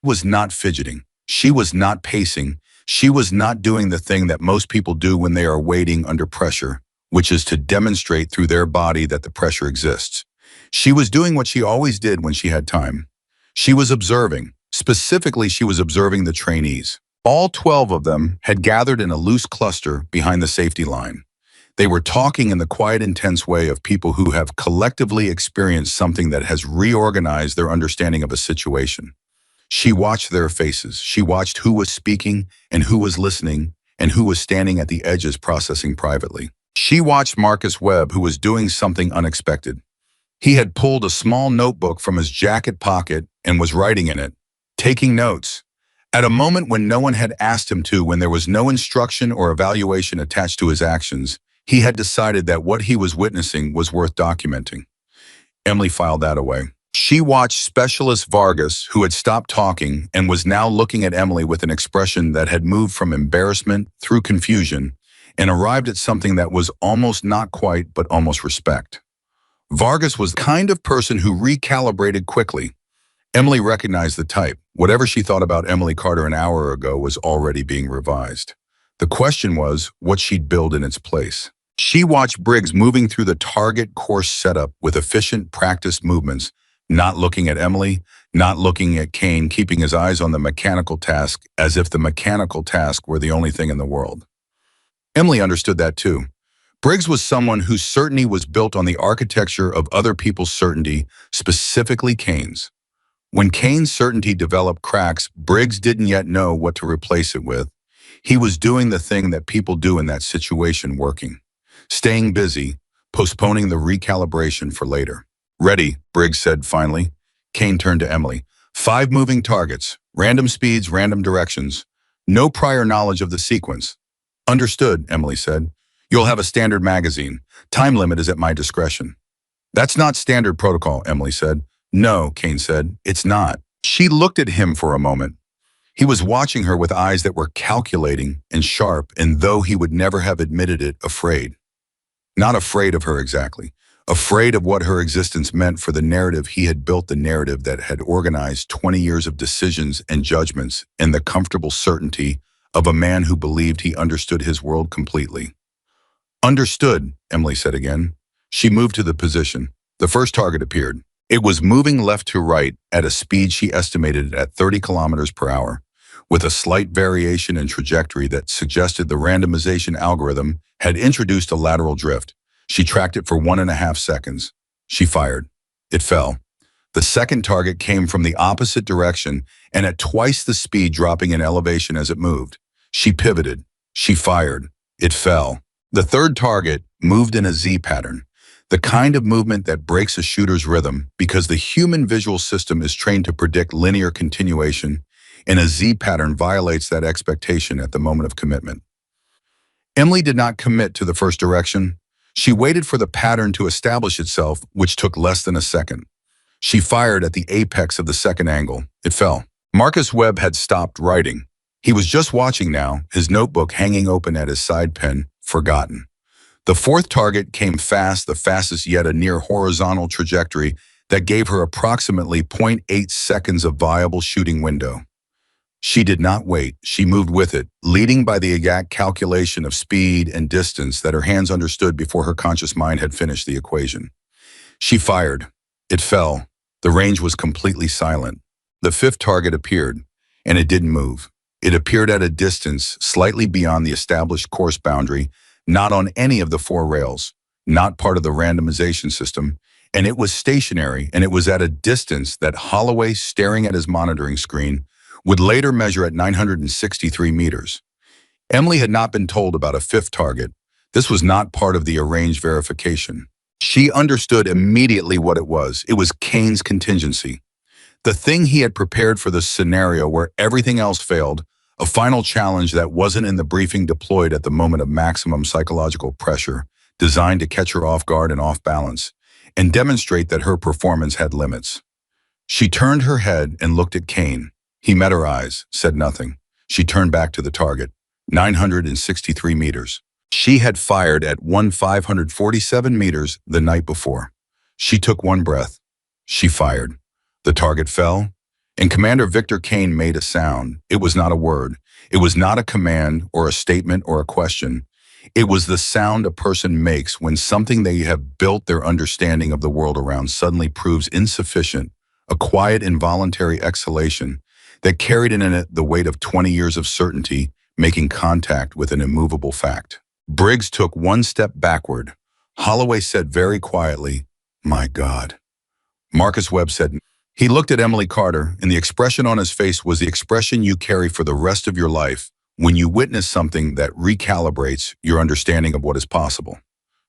She was not fidgeting. She was not pacing. She was not doing the thing that most people do when they are waiting under pressure, which is to demonstrate through their body that the pressure exists. She was doing what she always did when she had time. She was observing. Specifically, she was observing the trainees. All 12 of them had gathered in a loose cluster behind the safety line. They were talking in the quiet, intense way of people who have collectively experienced something that has reorganized their understanding of a situation. She watched their faces. She watched who was speaking and who was listening and who was standing at the edges processing privately. She watched Marcus Webb, who was doing something unexpected. He had pulled a small notebook from his jacket pocket and was writing in it, taking notes. At a moment when no one had asked him to, when there was no instruction or evaluation attached to his actions, he had decided that what he was witnessing was worth documenting. Emily filed that away. She watched Specialist Vargas, who had stopped talking and was now looking at Emily with an expression that had moved from embarrassment through confusion and arrived at something that was almost not quite, but almost respect. Vargas was the kind of person who recalibrated quickly. Emily recognized the type. Whatever she thought about Emily Carter an hour ago was already being revised. The question was what she'd build in its place. She watched Briggs moving through the target course setup with efficient practice movements, not looking at Emily, not looking at Kane, keeping his eyes on the mechanical task as if the mechanical task were the only thing in the world. Emily understood that too. Briggs was someone whose certainty was built on the architecture of other people's certainty, specifically Kane's. When Kane's certainty developed cracks, Briggs didn't yet know what to replace it with. He was doing the thing that people do in that situation, working. Staying busy, postponing the recalibration for later. "Ready," Briggs said finally. Kane turned to Emily. 5 moving targets, random speeds, random directions. No prior knowledge of the sequence. "Understood," Emily said. "You'll have a standard magazine. Time limit is at my discretion." "That's not standard protocol," Emily said. "No," Kane said, "it's not." She looked at him for a moment. He was watching her with eyes that were calculating and sharp, and though he would never have admitted it, afraid. Not afraid of her exactly. Afraid of what her existence meant for the narrative he had built, the narrative that had organized 20 years of decisions and judgments and the comfortable certainty of a man who believed he understood his world completely. "Understood," Emily said again. She moved to the position. The first target appeared. It was moving left to right at a speed she estimated at 30 kilometers per hour, with a slight variation in trajectory that suggested the randomization algorithm had introduced a lateral drift. She tracked it for 1.5 seconds. She fired. It fell. The second target came from the opposite direction and at twice the speed, dropping in elevation as it moved. She pivoted. She fired. It fell. The third target moved in a Z pattern, the kind of movement that breaks a shooter's rhythm because the human visual system is trained to predict linear continuation, and a Z pattern violates that expectation at the moment of commitment. Emily did not commit to the first direction. She waited for the pattern to establish itself, which took less than a second. She fired at the apex of the second angle. It fell. Marcus Webb had stopped writing. He was just watching now, his notebook hanging open at his side pen, forgotten. The fourth target came fast, the fastest yet, a near horizontal trajectory that gave her approximately zero point 0.8 seconds of viable shooting window. She did not wait. She moved with it, leading by the exact calculation of speed and distance that her hands understood before her conscious mind had finished the equation. She fired. It fell. The range was completely silent. The fifth target appeared, and it didn't move. It appeared at a distance slightly beyond the established course boundary, not on any of the four rails, not part of the randomization system, and it was stationary, and it was at a distance that Holloway, staring at his monitoring screen, would later measure at 963 meters. Emily had not been told about a fifth target. This was not part of the arranged verification. She understood immediately what it was. It was Kane's contingency. The thing he had prepared for the scenario where everything else failed, a final challenge that wasn't in the briefing deployed at the moment of maximum psychological pressure, designed to catch her off guard and off balance, and demonstrate that her performance had limits. She turned her head and looked at Kane. He met her eyes, said nothing. She turned back to the target, 963 meters. She had fired at 547 meters the night before. She took one breath. She fired. The target fell, and Commander Victor Kane made a sound. It was not a word. It was not a command or a statement or a question. It was the sound a person makes when something they have built their understanding of the world around suddenly proves insufficient, a quiet, involuntary exhalation that carried in it the weight of 20 years of certainty, making contact with an immovable fact. Briggs took one step backward. Holloway said very quietly, "My God." Marcus Webb said, he looked at Emily Carter, and the expression on his face was the expression you carry for the rest of your life when you witness something that recalibrates your understanding of what is possible.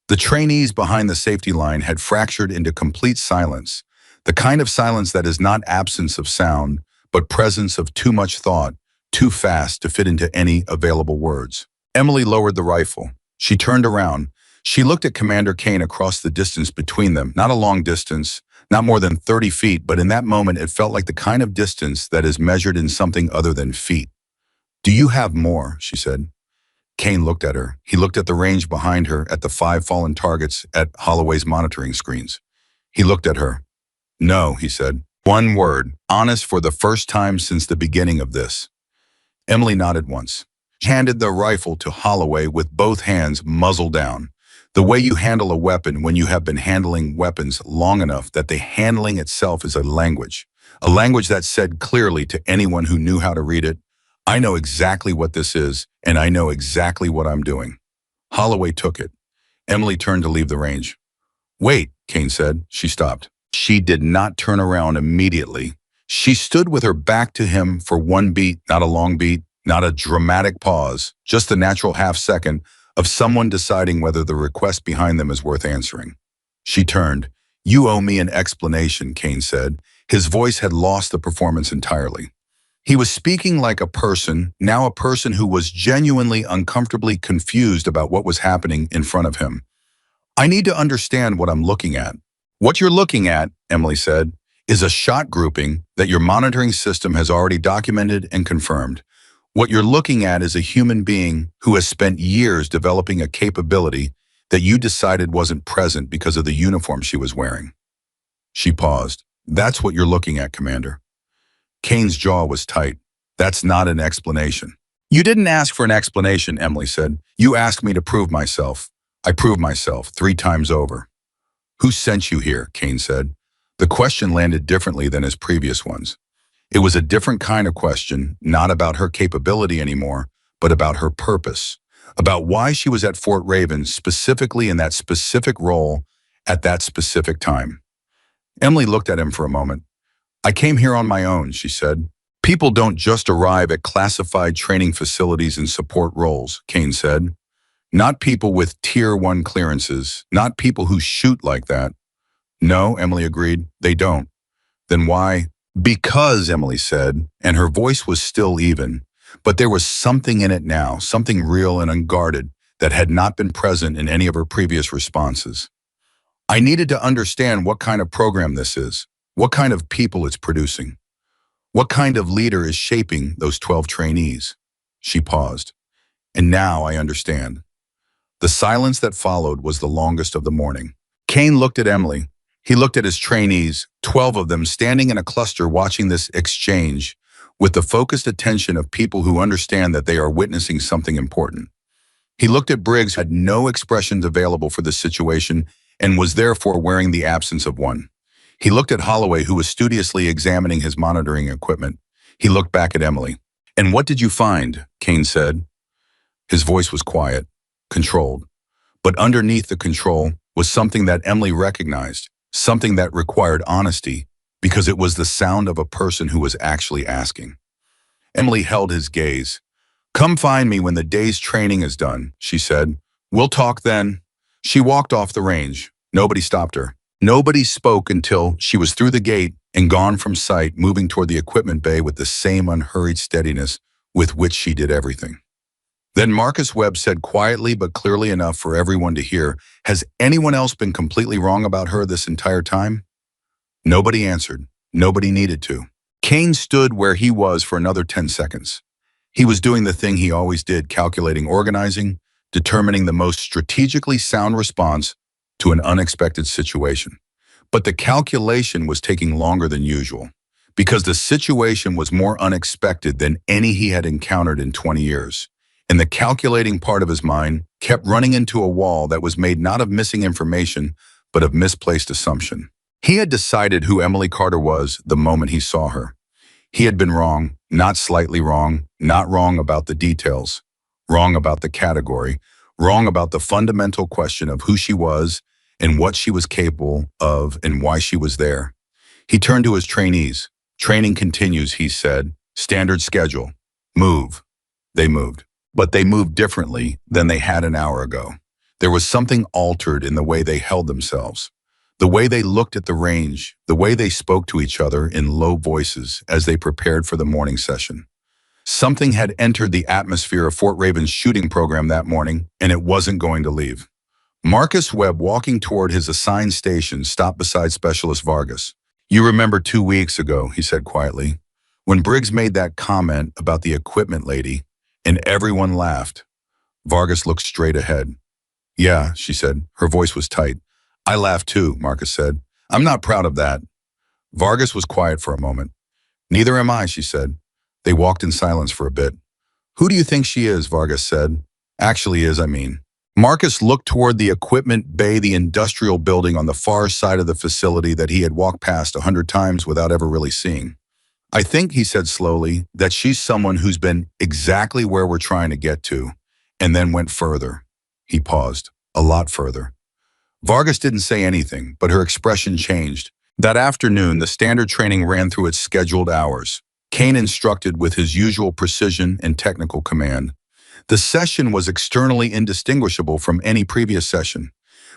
The trainees behind the safety line had fractured into complete silence, the kind of silence that is not absence of sound, but presence of too much thought, too fast to fit into any available words. Emily lowered the rifle. She turned around. She looked at Commander Kane across the distance between them, not a long distance, not more than 30 feet, but in that moment it felt like the kind of distance that is measured in something other than feet. "Do you have more?" she said. Kane looked at her. He looked at the range behind her, at the 5 fallen targets, at Holloway's monitoring screens. He looked at her. "No," he said. One word, honest for the first time since the beginning of this. Emily nodded once. She handed the rifle to Holloway with both hands muzzle down. The way you handle a weapon when you have been handling weapons long enough that the handling itself is a language that said clearly to anyone who knew how to read it, "I know exactly what this is, and I know exactly what I'm doing." Holloway took it. Emily turned to leave the range. "Wait," Kane said. She stopped. She did not turn around immediately. She stood with her back to him for one beat, not a long beat, not a dramatic pause, just the natural half-second of someone deciding whether the request behind them is worth answering. She turned. "You owe me an explanation," Kane said. His voice had lost the performance entirely. He was speaking like a person, now a person who was genuinely uncomfortably confused about what was happening in front of him. "I need to understand what I'm looking at." "What you're looking at," Emily said, "is a shot grouping that your monitoring system has already documented and confirmed. What you're looking at is a human being who has spent years developing a capability that you decided wasn't present because of the uniform she was wearing." She paused. "That's what you're looking at, Commander." Kane's jaw was tight. "That's not an explanation." "You didn't ask for an explanation," Emily said. "You asked me to prove myself. I proved myself 3 times over." "Who sent you here?" Kane said. The question landed differently than his previous ones. It was a different kind of question, not about her capability anymore, but about her purpose, about why she was at Fort Raven specifically in that specific role at that specific time. Emily looked at him for a moment. "I came here on my own," she said. "People don't just arrive at classified training facilities and support roles," Kane said. "Not people with Tier 1 clearances, not people who shoot like that." "No," Emily agreed, "they don't." "Then why?" "Because," Emily said, and her voice was still even, but there was something in it now, something real and unguarded that had not been present in any of her previous responses. "I needed to understand what kind of program this is, what kind of people it's producing, what kind of leader is shaping those 12 trainees." She paused. "And now I understand." The silence that followed was the longest of the morning. Kane looked at Emily. He looked at his trainees, 12 of them standing in a cluster watching this exchange with the focused attention of people who understand that they are witnessing something important. He looked at Briggs, who had no expressions available for this situation and was therefore wearing the absence of one. He looked at Holloway, who was studiously examining his monitoring equipment. He looked back at Emily. "And what did you find?" Kane said. His voice was quiet, controlled. But underneath the control was something that Emily recognized, something that required honesty, because it was the sound of a person who was actually asking. Emily held his gaze. "Come find me when the day's training is done," she said. "We'll talk then." She walked off the range. Nobody stopped her. Nobody spoke until she was through the gate and gone from sight, moving toward the equipment bay with the same unhurried steadiness with which she did everything. Then Marcus Webb said quietly but clearly enough for everyone to hear, "Has anyone else been completely wrong about her this entire time?" Nobody answered. Nobody needed to. Kane stood where he was for another 10 seconds. He was doing the thing he always did, calculating, organizing, determining the most strategically sound response to an unexpected situation. But the calculation was taking longer than usual, because the situation was more unexpected than any he had encountered in 20 years. And the calculating part of his mind kept running into a wall that was made not of missing information, but of misplaced assumption. He had decided who Emily Carter was the moment he saw her. He had been wrong, not slightly wrong, not wrong about the details, wrong about the category, wrong about the fundamental question of who she was and what she was capable of and why she was there. He turned to his trainees. "Training continues," he said. "Standard schedule. Move." They moved. But they moved differently than they had an hour ago. There was something altered in the way they held themselves, the way they looked at the range, the way they spoke to each other in low voices as they prepared for the morning session. Something had entered the atmosphere of Fort Raven's shooting program that morning, and it wasn't going to leave. Marcus Webb, walking toward his assigned station, stopped beside Specialist Vargas. "You remember 2 weeks ago," he said quietly, "when Briggs made that comment about the equipment lady, and everyone laughed." Vargas looked straight ahead. "Yeah," she said. Her voice was tight. "I laughed too," Marcus said. "I'm not proud of that." Vargas was quiet for a moment. "Neither am I," she said. They walked in silence for a bit. "Who do you think she is?" Vargas said. "Actually is, I mean." Marcus looked toward the equipment bay, the industrial building on the far side of the facility that he had walked past 100 times without ever really seeing. "I think," he said slowly, "that she's someone who's been exactly where we're trying to get to, and then went further." He paused. "A lot further." Vargas didn't say anything, but her expression changed. That afternoon, the standard training ran through its scheduled hours. Kane instructed with his usual precision and technical command. The session was externally indistinguishable from any previous session,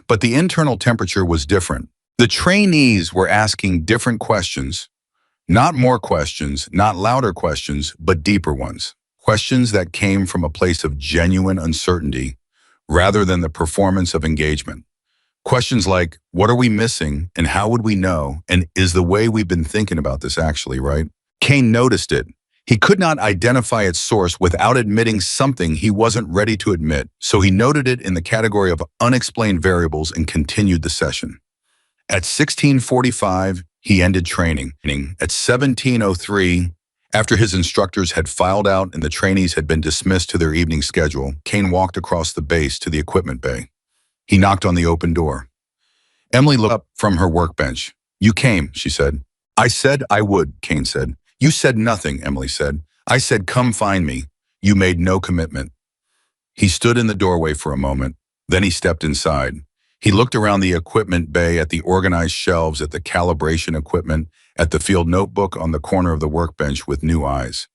but the internal temperature was different. The trainees were asking different questions. Not more questions, not louder questions, but deeper ones. Questions that came from a place of genuine uncertainty rather than the performance of engagement. Questions like, what are we missing and how would we know, and is the way we've been thinking about this actually right? Kane noticed it. He could not identify its source without admitting something he wasn't ready to admit, so he noted it in the category of unexplained variables and continued the session. At 16:45, he ended training. At 17:03, after his instructors had filed out and the trainees had been dismissed to their evening schedule, Kane walked across the base to the equipment bay. He knocked on the open door. Emily looked up from her workbench. "You came," she said. "I said I would," Kane said. "You said nothing," Emily said. "I said come find me. You made no commitment." He stood in the doorway for a moment. Then he stepped inside. He looked around the equipment bay at the organized shelves, at the calibration equipment, at the field notebook on the corner of the workbench with new eyes.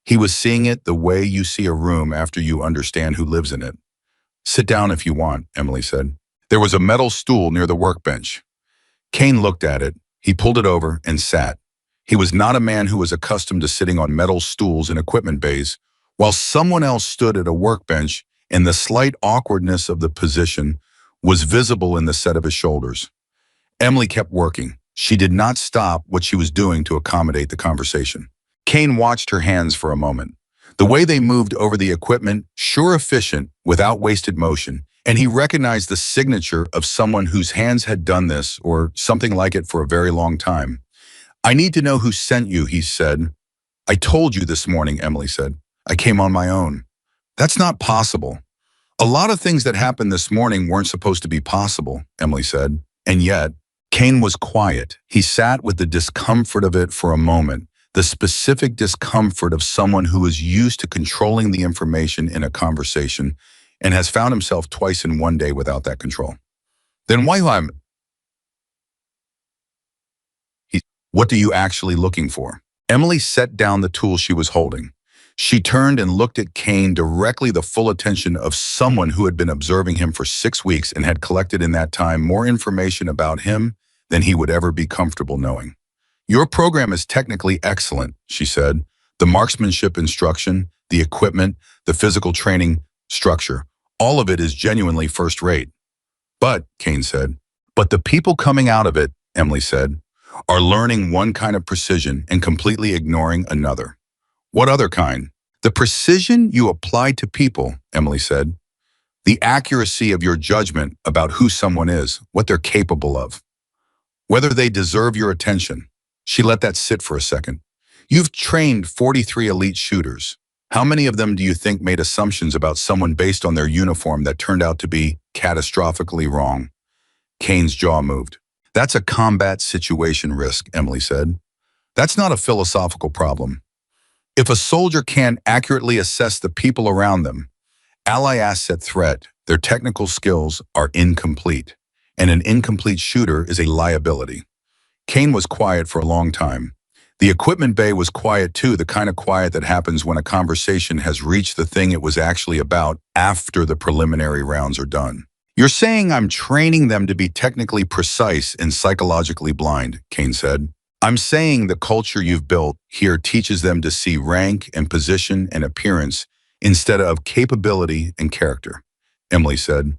He was seeing it the way you see a room after you understand who lives in it. "Sit down if you want," Emily said. There was a metal stool near the workbench. Kane looked at it. He pulled it over and sat. He was not a man who was accustomed to sitting on metal stools in equipment bays, while someone else stood at a workbench, and the slight awkwardness of the position was visible in the set of his shoulders. Emily kept working. She did not stop what she was doing to accommodate the conversation. Kane watched her hands for a moment. The way they moved over the equipment, sure efficient, without wasted motion, and he recognized the signature of someone whose hands had done this or something like it for a very long time. "I need to know who sent you," he said. "I told you this morning," Emily said. "I came on my own." "That's not possible." "A lot of things that happened this morning weren't supposed to be possible," Emily said. And yet, Kane was quiet. He sat with the discomfort of it for a moment, the specific discomfort of someone who is used to controlling the information in a conversation and has found himself twice in one day without that control. "Then why am he? What are you actually looking for?" Emily set down the tool she was holding. She turned and looked at Kane directly, the full attention of someone who had been observing him for 6 weeks and had collected in that time more information about him than he would ever be comfortable knowing. "Your program is technically excellent," she said. "The marksmanship instruction, the equipment, the physical training structure, all of it is genuinely first rate." "But," Kane said, "but the people coming out of it," Emily said, "are learning one kind of precision and completely ignoring another." "What other kind?" "The precision you apply to people," Emily said. "The accuracy of your judgment about who someone is, what they're capable of, whether they deserve your attention." She let that sit for a second. "You've trained 43 elite shooters. How many of them do you think made assumptions about someone based on their uniform that turned out to be catastrophically wrong?" Kane's jaw moved. "That's a combat situation risk," Emily said. "That's not a philosophical problem. If a soldier can't accurately assess the people around them, ally asset threat, their technical skills are incomplete, and an incomplete shooter is a liability." Kane was quiet for a long time. The equipment bay was quiet too, the kind of quiet that happens when a conversation has reached the thing it was actually about after the preliminary rounds are done. "You're saying I'm training them to be technically precise and psychologically blind," Kane said. "I'm saying the culture you've built here teaches them to see rank and position and appearance instead of capability and character," Emily said.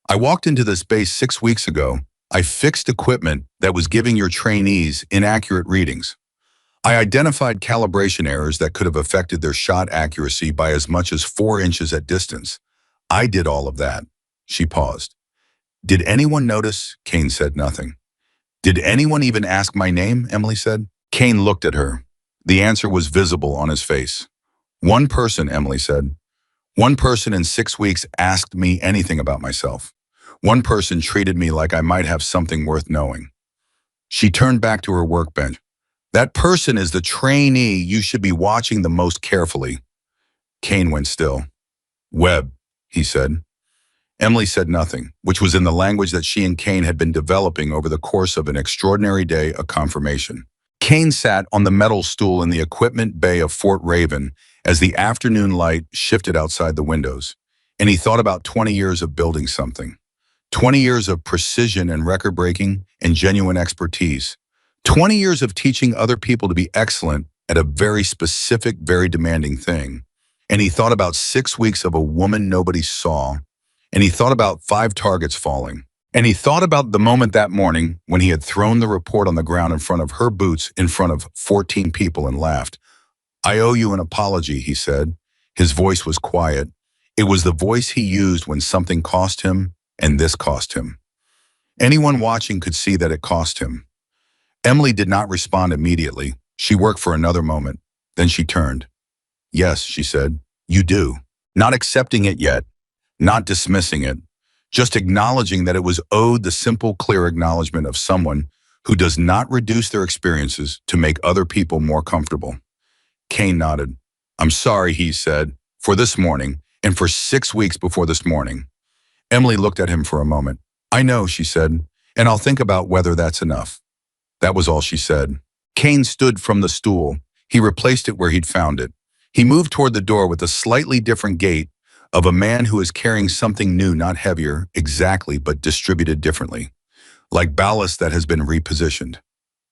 "I walked into this base 6 weeks ago. I fixed equipment that was giving your trainees inaccurate readings. I identified calibration errors that could have affected their shot accuracy by as much as 4 inches at distance. I did all of that." She paused. "Did anyone notice?" Kane said nothing. "Did anyone even ask my name?" Emily said. Kane looked at her. The answer was visible on his face. "One person," Emily said. "One person in 6 weeks asked me anything about myself. One person treated me like I might have something worth knowing." She turned back to her workbench. "That person is the trainee you should be watching the most carefully." Kane went still. "Webb," he said. Emily said nothing, which was in the language that she and Kane had been developing over the course of an extraordinary day of confirmation. Kane sat on the metal stool in the equipment bay of Fort Raven as the afternoon light shifted outside the windows, and he thought about 20 years of building something. 20 years of precision and record-breaking and genuine expertise. 20 years of teaching other people to be excellent at a very specific, very demanding thing. And he thought about 6 weeks of a woman nobody saw, and he thought about 5 targets falling. And he thought about the moment that morning when he had thrown the report on the ground in front of her boots in front of 14 people and laughed. "I owe you an apology," he said. His voice was quiet. It was the voice he used when something cost him, and this cost him. Anyone watching could see that it cost him. Emily did not respond immediately. She worked for another moment. Then she turned. "Yes," she said, "you do." Not accepting it yet. Not dismissing it, just acknowledging that it was owed, the simple, clear acknowledgement of someone who does not reduce their experiences to make other people more comfortable. Kane nodded. "I'm sorry," he said, "for this morning, and for 6 weeks before this morning." Emily looked at him for a moment. "I know," she said, "and I'll think about whether that's enough." That was all she said. Kane stood from the stool. He replaced it where he'd found it. He moved toward the door with a slightly different gait of a man who is carrying something new, not heavier, exactly, but distributed differently, like ballast that has been repositioned.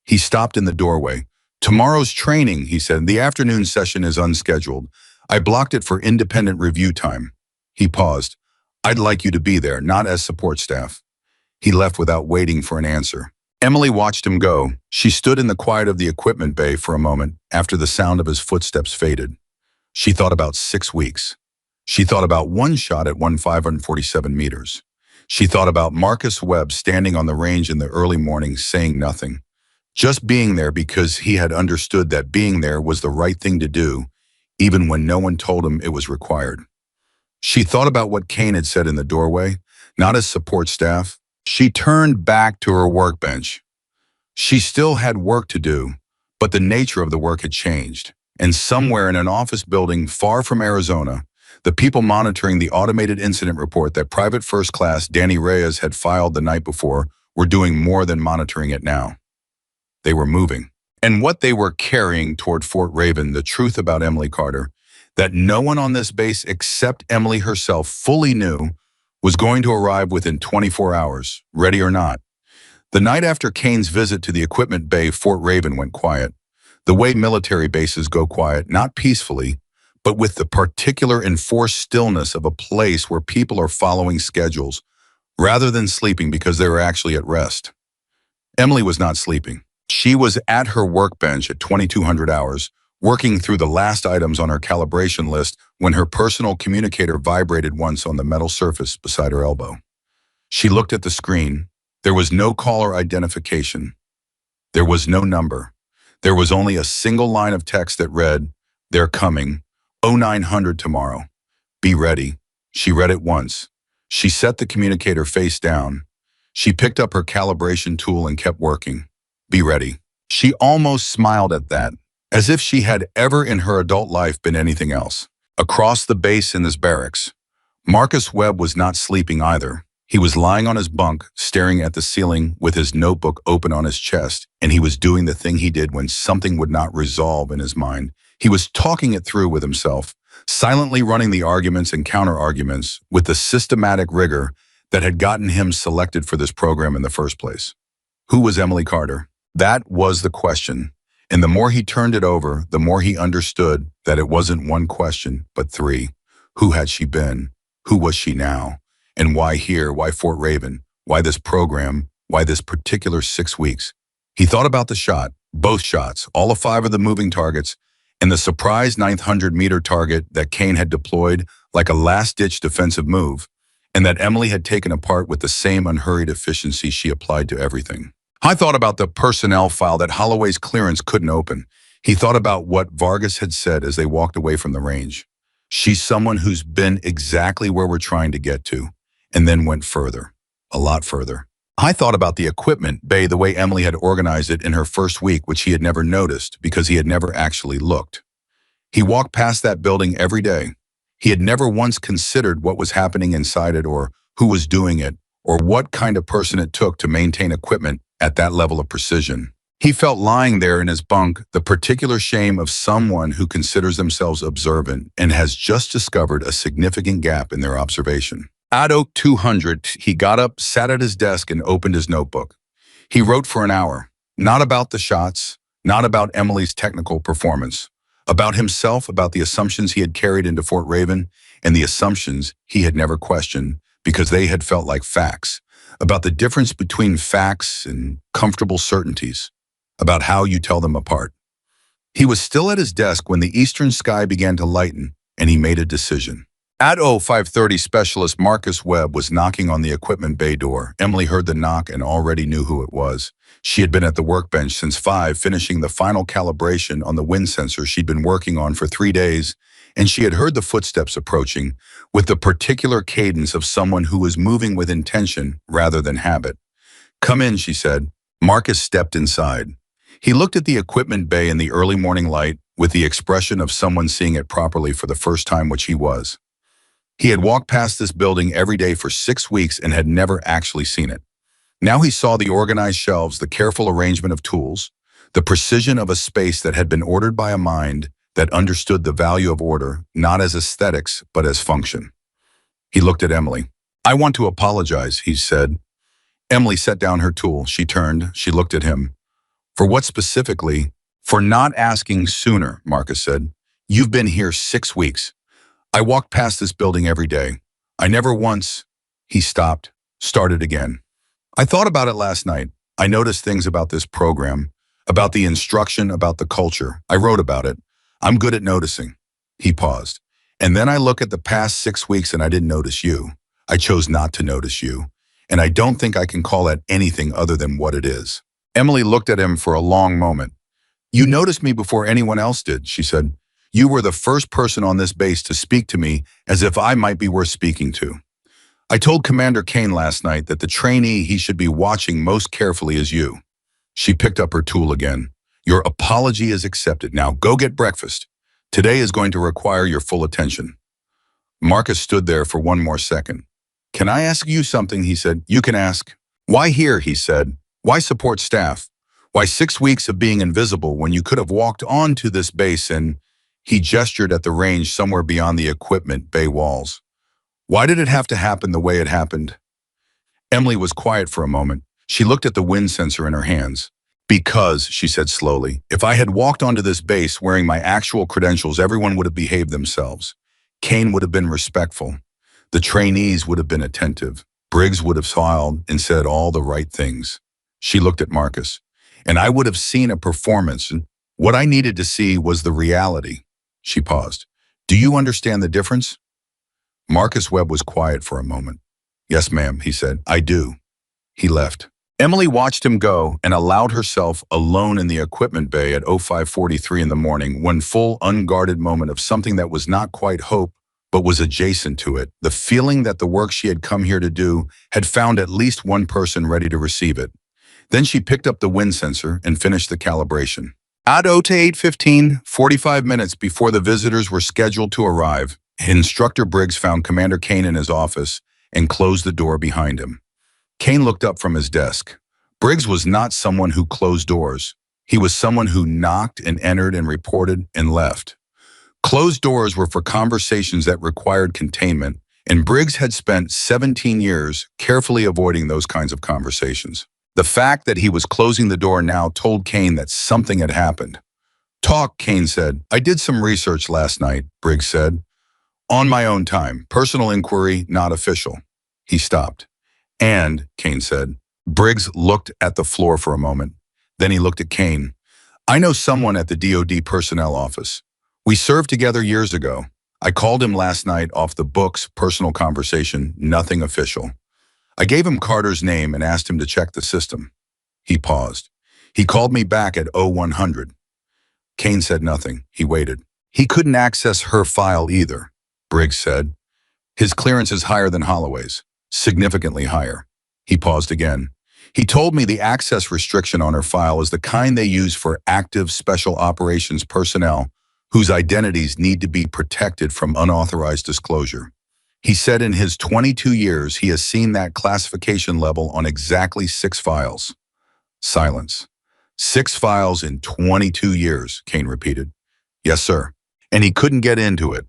He stopped in the doorway. "Tomorrow's training," he said. "The afternoon session is unscheduled. I blocked it for independent review time." He paused. "I'd like you to be there, not as support staff." He left without waiting for an answer. Emily watched him go. She stood in the quiet of the equipment bay for a moment after the sound of his footsteps faded. She thought about 6 weeks. She thought about one shot at 1,547 meters. She thought about Marcus Webb standing on the range in the early morning saying nothing, just being there because he had understood that being there was the right thing to do, even when no one told him it was required. She thought about what Kane had said in the doorway, not as support staff. She turned back to her workbench. She still had work to do, but the nature of the work had changed. And somewhere in an office building far from Arizona, the people monitoring the automated incident report that Private First Class Danny Reyes had filed the night before were doing more than monitoring it now. They were moving. And what they were carrying toward Fort Raven, the truth about Emily Carter, that no one on this base except Emily herself fully knew was going to arrive within 24 hours, ready or not. The night after Kane's visit to the equipment bay, Fort Raven went quiet. The way military bases go quiet, not peacefully, but with the particular enforced stillness of a place where people are following schedules, rather than sleeping because they were actually at rest. Emily was not sleeping. She was at her workbench at 2200 hours, working through the last items on her calibration list when her personal communicator vibrated once on the metal surface beside her elbow. She looked at the screen. There was no caller identification. There was no number. There was only a single line of text that read, "They're coming, 0900 tomorrow. Be ready." She read it once. She set the communicator face down. She picked up her calibration tool and kept working. Be ready. She almost smiled at that, as if she had ever in her adult life been anything else. Across the base in this barracks, Marcus Webb was not sleeping either. He was lying on his bunk, staring at the ceiling with his notebook open on his chest, and he was doing the thing he did when something would not resolve in his mind. He was talking it through with himself, silently running the arguments and counter-arguments with the systematic rigor that had gotten him selected for this program in the first place. Who was Emily Carter? That was the question. And the more he turned it over, the more he understood that it wasn't one question, but three. Who had she been? Who was she now? And why here? Why Fort Raven? Why this program? Why this particular 6 weeks? He thought about the shot, both shots, all 5 of the moving targets, and the surprise 900-meter target that Kane had deployed like a last-ditch defensive move, and that Emily had taken apart with the same unhurried efficiency she applied to everything. I thought about the personnel file that Holloway's clearance couldn't open. He thought about what Vargas had said as they walked away from the range. She's someone who's been exactly where we're trying to get to, and then went further, a lot further. I thought about the equipment bay, the way Emily had organized it in her first week, which he had never noticed because he had never actually looked. He walked past that building every day. He had never once considered what was happening inside it or who was doing it or what kind of person it took to maintain equipment at that level of precision. He felt lying there in his bunk the particular shame of someone who considers themselves observant and has just discovered a significant gap in their observation. At 0200, he got up, sat at his desk, and opened his notebook. He wrote for an hour, not about the shots, not about Emily's technical performance, about himself, about the assumptions he had carried into Fort Raven, and the assumptions he had never questioned because they had felt like facts, about the difference between facts and comfortable certainties, about how you tell them apart. He was still at his desk when the eastern sky began to lighten, and he made a decision. At 0530, Specialist Marcus Webb was knocking on the equipment bay door. Emily heard the knock and already knew who it was. She had been at the workbench since 5, finishing the final calibration on the wind sensor she'd been working on for 3 days, and she had heard the footsteps approaching with the particular cadence of someone who was moving with intention rather than habit. "Come in," she said. Marcus stepped inside. He looked at the equipment bay in the early morning light with the expression of someone seeing it properly for the first time, which he was. He had walked past this building every day for 6 weeks and had never actually seen it. Now he saw the organized shelves, the careful arrangement of tools, the precision of a space that had been ordered by a mind that understood the value of order, not as aesthetics, but as function. He looked at Emily. "I want to apologize," he said. Emily set down her tool. She turned. She looked at him. "For what specifically?" "For not asking sooner," Marcus said. "You've been here 6 weeks. I walked past this building every day. I never once—" He stopped, started again. "I thought about it last night. I noticed things about this program, about the instruction, about the culture. I wrote about it. I'm good at noticing." He paused. And then I look at the past 6 weeks and I didn't notice you. I chose not to notice you. And I don't think I can call that anything other than what it is. Emily looked at him for a long moment. You noticed me before anyone else did, she said. You were the first person on this base to speak to me as if I might be worth speaking to. I told Commander Kane last night that the trainee he should be watching most carefully is you. She picked up her tool again. Your apology is accepted. Now go get breakfast. Today is going to require your full attention. Marcus stood there for one more second. Can I ask you something, he said. You can ask. Why here, he said. Why support staff? Why 6 weeks of being invisible when you could have walked onto this base and he gestured at the range somewhere beyond the equipment bay walls. Why did it have to happen the way it happened? Emily was quiet for a moment. She looked at the wind sensor in her hands. Because, she said slowly, if I had walked onto this base wearing my actual credentials, everyone would have behaved themselves. Kane would have been respectful. The trainees would have been attentive. Briggs would have smiled and said all the right things. She looked at Marcus. And I would have seen a performance. And what I needed to see was the reality. She paused. Do you understand the difference? Marcus Webb was quiet for a moment. Yes, ma'am, he said. I do. He left. Emily watched him go and allowed herself alone in the equipment bay at 05:43 in the morning, one full, unguarded moment of something that was not quite hope, but was adjacent to it, the feeling that the work she had come here to do had found at least one person ready to receive it. Then she picked up the wind sensor and finished the calibration. At 08:15, 45 minutes before the visitors were scheduled to arrive, Instructor Briggs found Commander Kane in his office and closed the door behind him. Kane looked up from his desk. Briggs was not someone who closed doors. He was someone who knocked and entered and reported and left. Closed doors were for conversations that required containment, and Briggs had spent 17 years carefully avoiding those kinds of conversations. The fact that he was closing the door now told Kane that something had happened. Talk, Kane said. I did some research last night, Briggs said. On my own time. Personal inquiry, not official. He stopped. And, Kane said. Briggs looked at the floor for a moment. Then he looked at Kane. I know someone at the DoD personnel office. We served together years ago. I called him last night off the books, personal conversation, nothing official. I gave him Carter's name and asked him to check the system. He paused. He called me back at 0100. Kane said nothing. He waited. He couldn't access her file either, Briggs said. His clearance is higher than Holloway's, significantly higher. He paused again. He told me the access restriction on her file is the kind they use for active special operations personnel whose identities need to be protected from unauthorized disclosure. He said in his 22 years he has seen that classification level on exactly 6 files. Silence. 6 files in 22 years, Kane repeated. Yes, sir. And he couldn't get into it.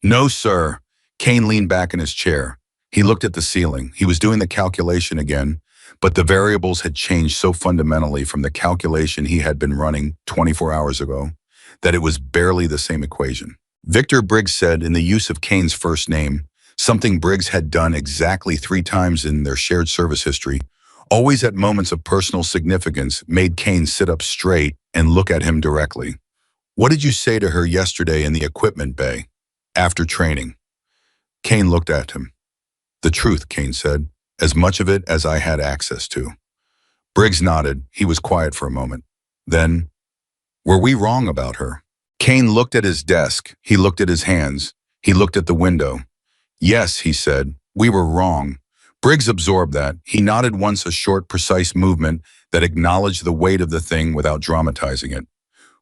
No, sir. Kane leaned back in his chair. He looked at the ceiling. He was doing the calculation again, but the variables had changed so fundamentally from the calculation he had been running 24 hours ago that it was barely the same equation. Victor, Briggs said in the use of Kane's first name, something Briggs had done exactly 3 times in their shared service history, always at moments of personal significance, made Kane sit up straight and look at him directly. What did you say to her yesterday in the equipment bay, after training? Kane looked at him. The truth, Kane said, as much of it as I had access to. Briggs nodded. He was quiet for a moment. Then, were we wrong about her? Kane looked at his desk. He looked at his hands. He looked at the window. Yes, he said, we were wrong. Briggs absorbed that. He nodded once, a short, precise movement that acknowledged the weight of the thing without dramatizing it.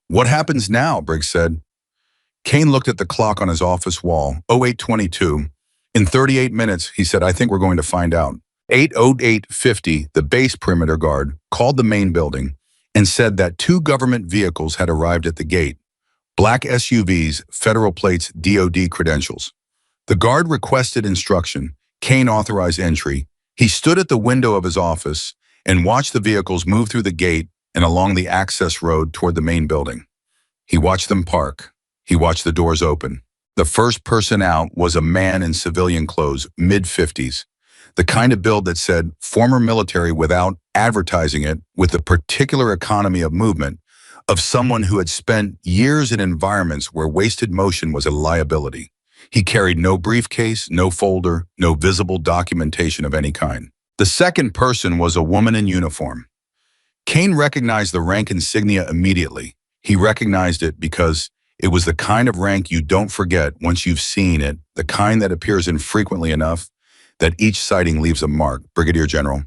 What happens now? Briggs said. Kane looked at the clock on his office wall, 0822. In 38 minutes, he said, I think we're going to find out. 8:08:50, the base perimeter guard called the main building and said that 2 government vehicles had arrived at the gate. Black SUVs, federal plates, DoD credentials. The guard requested instruction. Kane authorized entry. He stood at the window of his office and watched the vehicles move through the gate and along the access road toward the main building. He watched them park. He watched the doors open. The first person out was a man in civilian clothes, mid-50s, the kind of build that said former military without advertising it, with the particular economy of movement of someone who had spent years in environments where wasted motion was a liability. He carried no briefcase, no folder, no visible documentation of any kind. The second person was a woman in uniform. Kane recognized the rank insignia immediately. He recognized it because it was the kind of rank you don't forget once you've seen it, the kind that appears infrequently enough that each sighting leaves a mark. Brigadier General.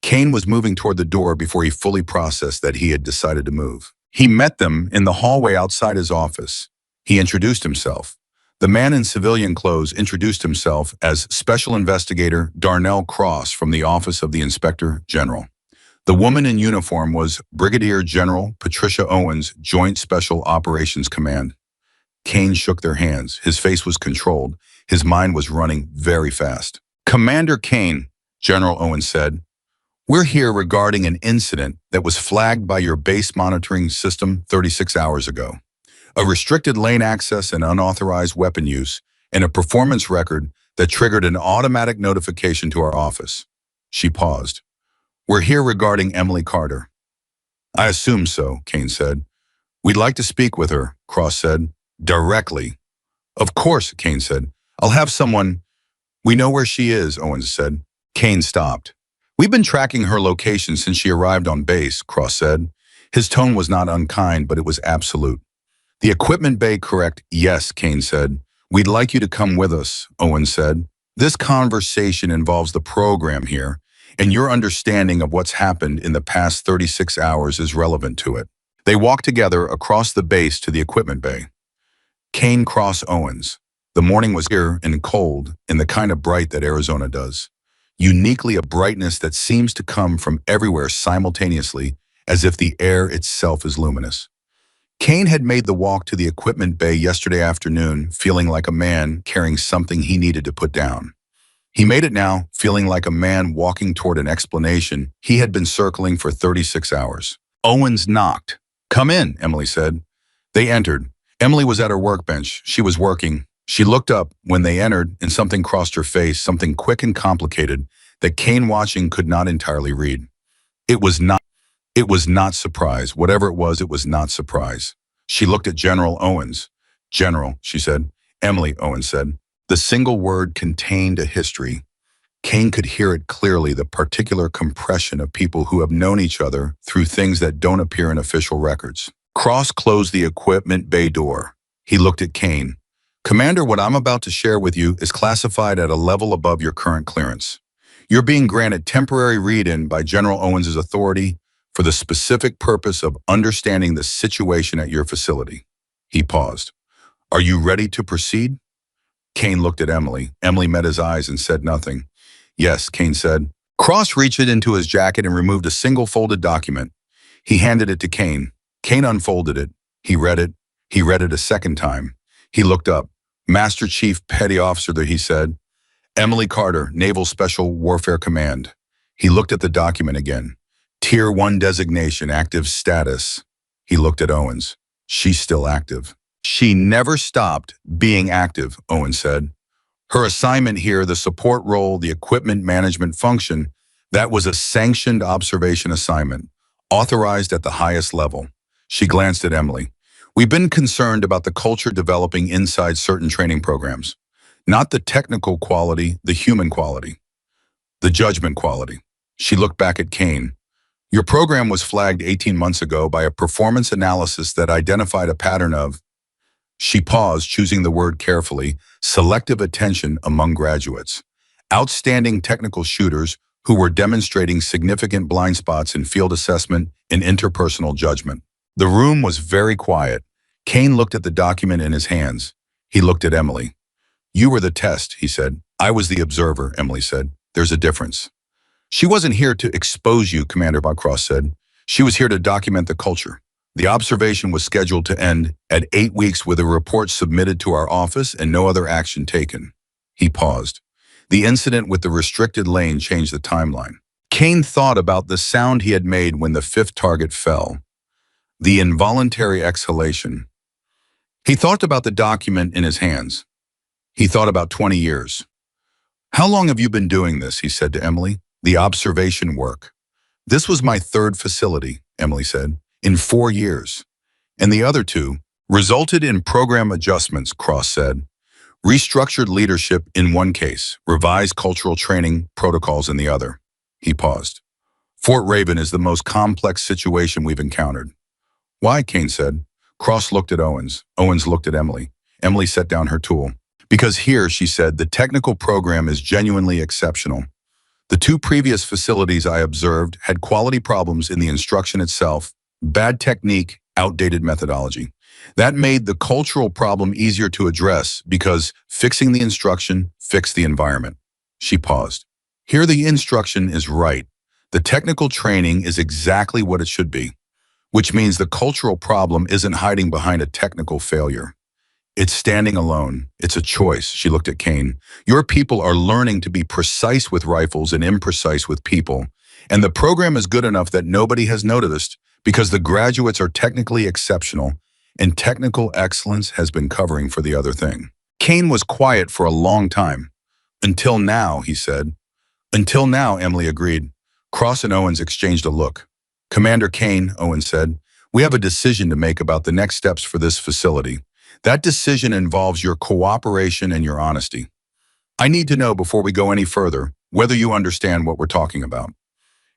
Kane was moving toward the door before he fully processed that he had decided to move. He met them in the hallway outside his office. He introduced himself. The man in civilian clothes introduced himself as Special Investigator Darnell Cross from the Office of the Inspector General. The woman in uniform was Brigadier General Patricia Owens, Joint Special Operations Command. Kane shook their hands. His face was controlled. His mind was running very fast. Commander Kane, General Owens said, we're here regarding an incident that was flagged by your base monitoring system 36 hours ago. A restricted lane access and unauthorized weapon use, and a performance record that triggered an automatic notification to our office. She paused. We're here regarding Emily Carter. I assume so, Kane said. We'd like to speak with her, Cross said. Directly. Of course, Kane said. I'll have someone. We know where she is, Owens said. Kane stopped. We've been tracking her location since she arrived on base, Cross said. His tone was not unkind, but it was absolute. The equipment bay, correct? Yes, Kane said. We'd like you to come with us, Owens said. This conversation involves the program here, and your understanding of what's happened in the past 36 hours is relevant to it. They walked together across the base to the equipment bay. Kane, Cross, Owens. The morning was clear and cold, and the kind of bright that Arizona does. Uniquely a brightness that seems to come from everywhere simultaneously, as if the air itself is luminous. Kane had made the walk to the equipment bay yesterday afternoon, feeling like a man carrying something he needed to put down. He made it now, feeling like a man walking toward an explanation he had been circling for 36 hours. Owens knocked. Come in, Emily said. They entered. Emily was at her workbench. She was working. She looked up when they entered, and something crossed her face, something quick and complicated that Kane, watching, could not entirely read. It was not surprise. Whatever it was not surprise. She looked at General Owens. General, she said. Emily, Owens said. The single word contained a history. Kane could hear it clearly, the particular compression of people who have known each other through things that don't appear in official records. Cross closed the equipment bay door. He looked at Kane. Commander, what I'm about to share with you is classified at a level above your current clearance. You're being granted temporary read-in by General Owens' authority for the specific purpose of understanding the situation at your facility. He paused. Are you ready to proceed? Kane looked at Emily. Emily met his eyes and said nothing. Yes, Kane said. Cross reached into his jacket and removed a single folded document. He handed it to Kane. Kane unfolded it. He read it. He read it a second time. He looked up. Master Chief Petty Officer, he said. Emily Carter, Naval Special Warfare Command. He looked at the document again. Tier 1 designation, active status. He looked at Owens. She's still active. She never stopped being active, Owens said. Her assignment here, the support role, the equipment management function, that was a sanctioned observation assignment, authorized at the highest level. She glanced at Emily. We've been concerned about the culture developing inside certain training programs. Not the technical quality, the human quality. The judgment quality. She looked back at Kane. Your program was flagged 18 months ago by a performance analysis that identified a pattern of, she paused, choosing the word carefully, selective attention among graduates. Outstanding technical shooters who were demonstrating significant blind spots in field assessment and interpersonal judgment. The room was very quiet. Kane looked at the document in his hands. He looked at Emily. You were the test, he said. I was the observer, Emily said. There's a difference. She wasn't here to expose you, Commander Cross said. She was here to document the culture. The observation was scheduled to end at 8 weeks with a report submitted to our office and no other action taken. He paused. The incident with the restricted lane changed the timeline. Kane thought about the sound he had made when the fifth target fell. The involuntary exhalation. He thought about the document in his hands. He thought about 20 years. How long have you been doing this, he said to Emily. The observation work. This was my third facility, Emily said, in 4 years. And the other two resulted in program adjustments, Cross said. Restructured leadership in one case, revised cultural training protocols in the other. He paused. Fort Raven is the most complex situation we've encountered. Why? Kane said. Cross looked at Owens. Owens looked at Emily. Emily set down her tool. Because here, she said, the technical program is genuinely exceptional. The two previous facilities I observed had quality problems in the instruction itself, bad technique, outdated methodology. That made the cultural problem easier to address because fixing the instruction fixed the environment. She paused. Here the instruction is right. The technical training is exactly what it should be, which means the cultural problem isn't hiding behind a technical failure. It's standing alone. It's a choice. She looked at Kane. Your people are learning to be precise with rifles and imprecise with people. And the program is good enough that nobody has noticed because the graduates are technically exceptional and technical excellence has been covering for the other thing. Kane was quiet for a long time. Until now, he said. Until now, Emily agreed. Cross and Owens exchanged a look. Commander Kane, Owens said, we have a decision to make about the next steps for this facility. That decision involves your cooperation and your honesty. I need to know before we go any further whether you understand what we're talking about.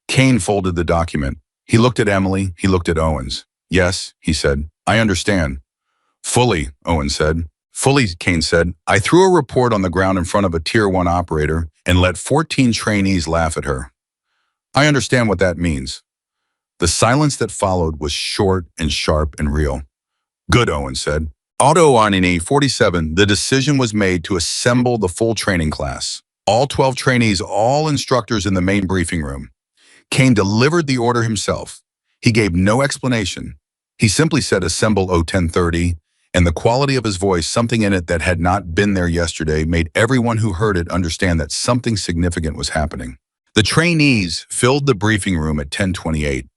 Kane folded the document. He looked at Emily. He looked at Owens. Yes, he said. I understand. Fully, Owens said. Fully, Kane said. I threw a report on the ground in front of a Tier 1 operator and let 14 trainees laugh at her. I understand what that means. The silence that followed was short and sharp and real. Good, Owens said. Auto on in 47, the decision was made to assemble the full training class. All 12 trainees, all instructors in the main briefing room. Kane delivered the order himself. He gave no explanation. He simply said assemble 10:30, and the quality of his voice, something in it that had not been there yesterday, made everyone who heard it understand that something significant was happening. The trainees filled the briefing room at 10:28.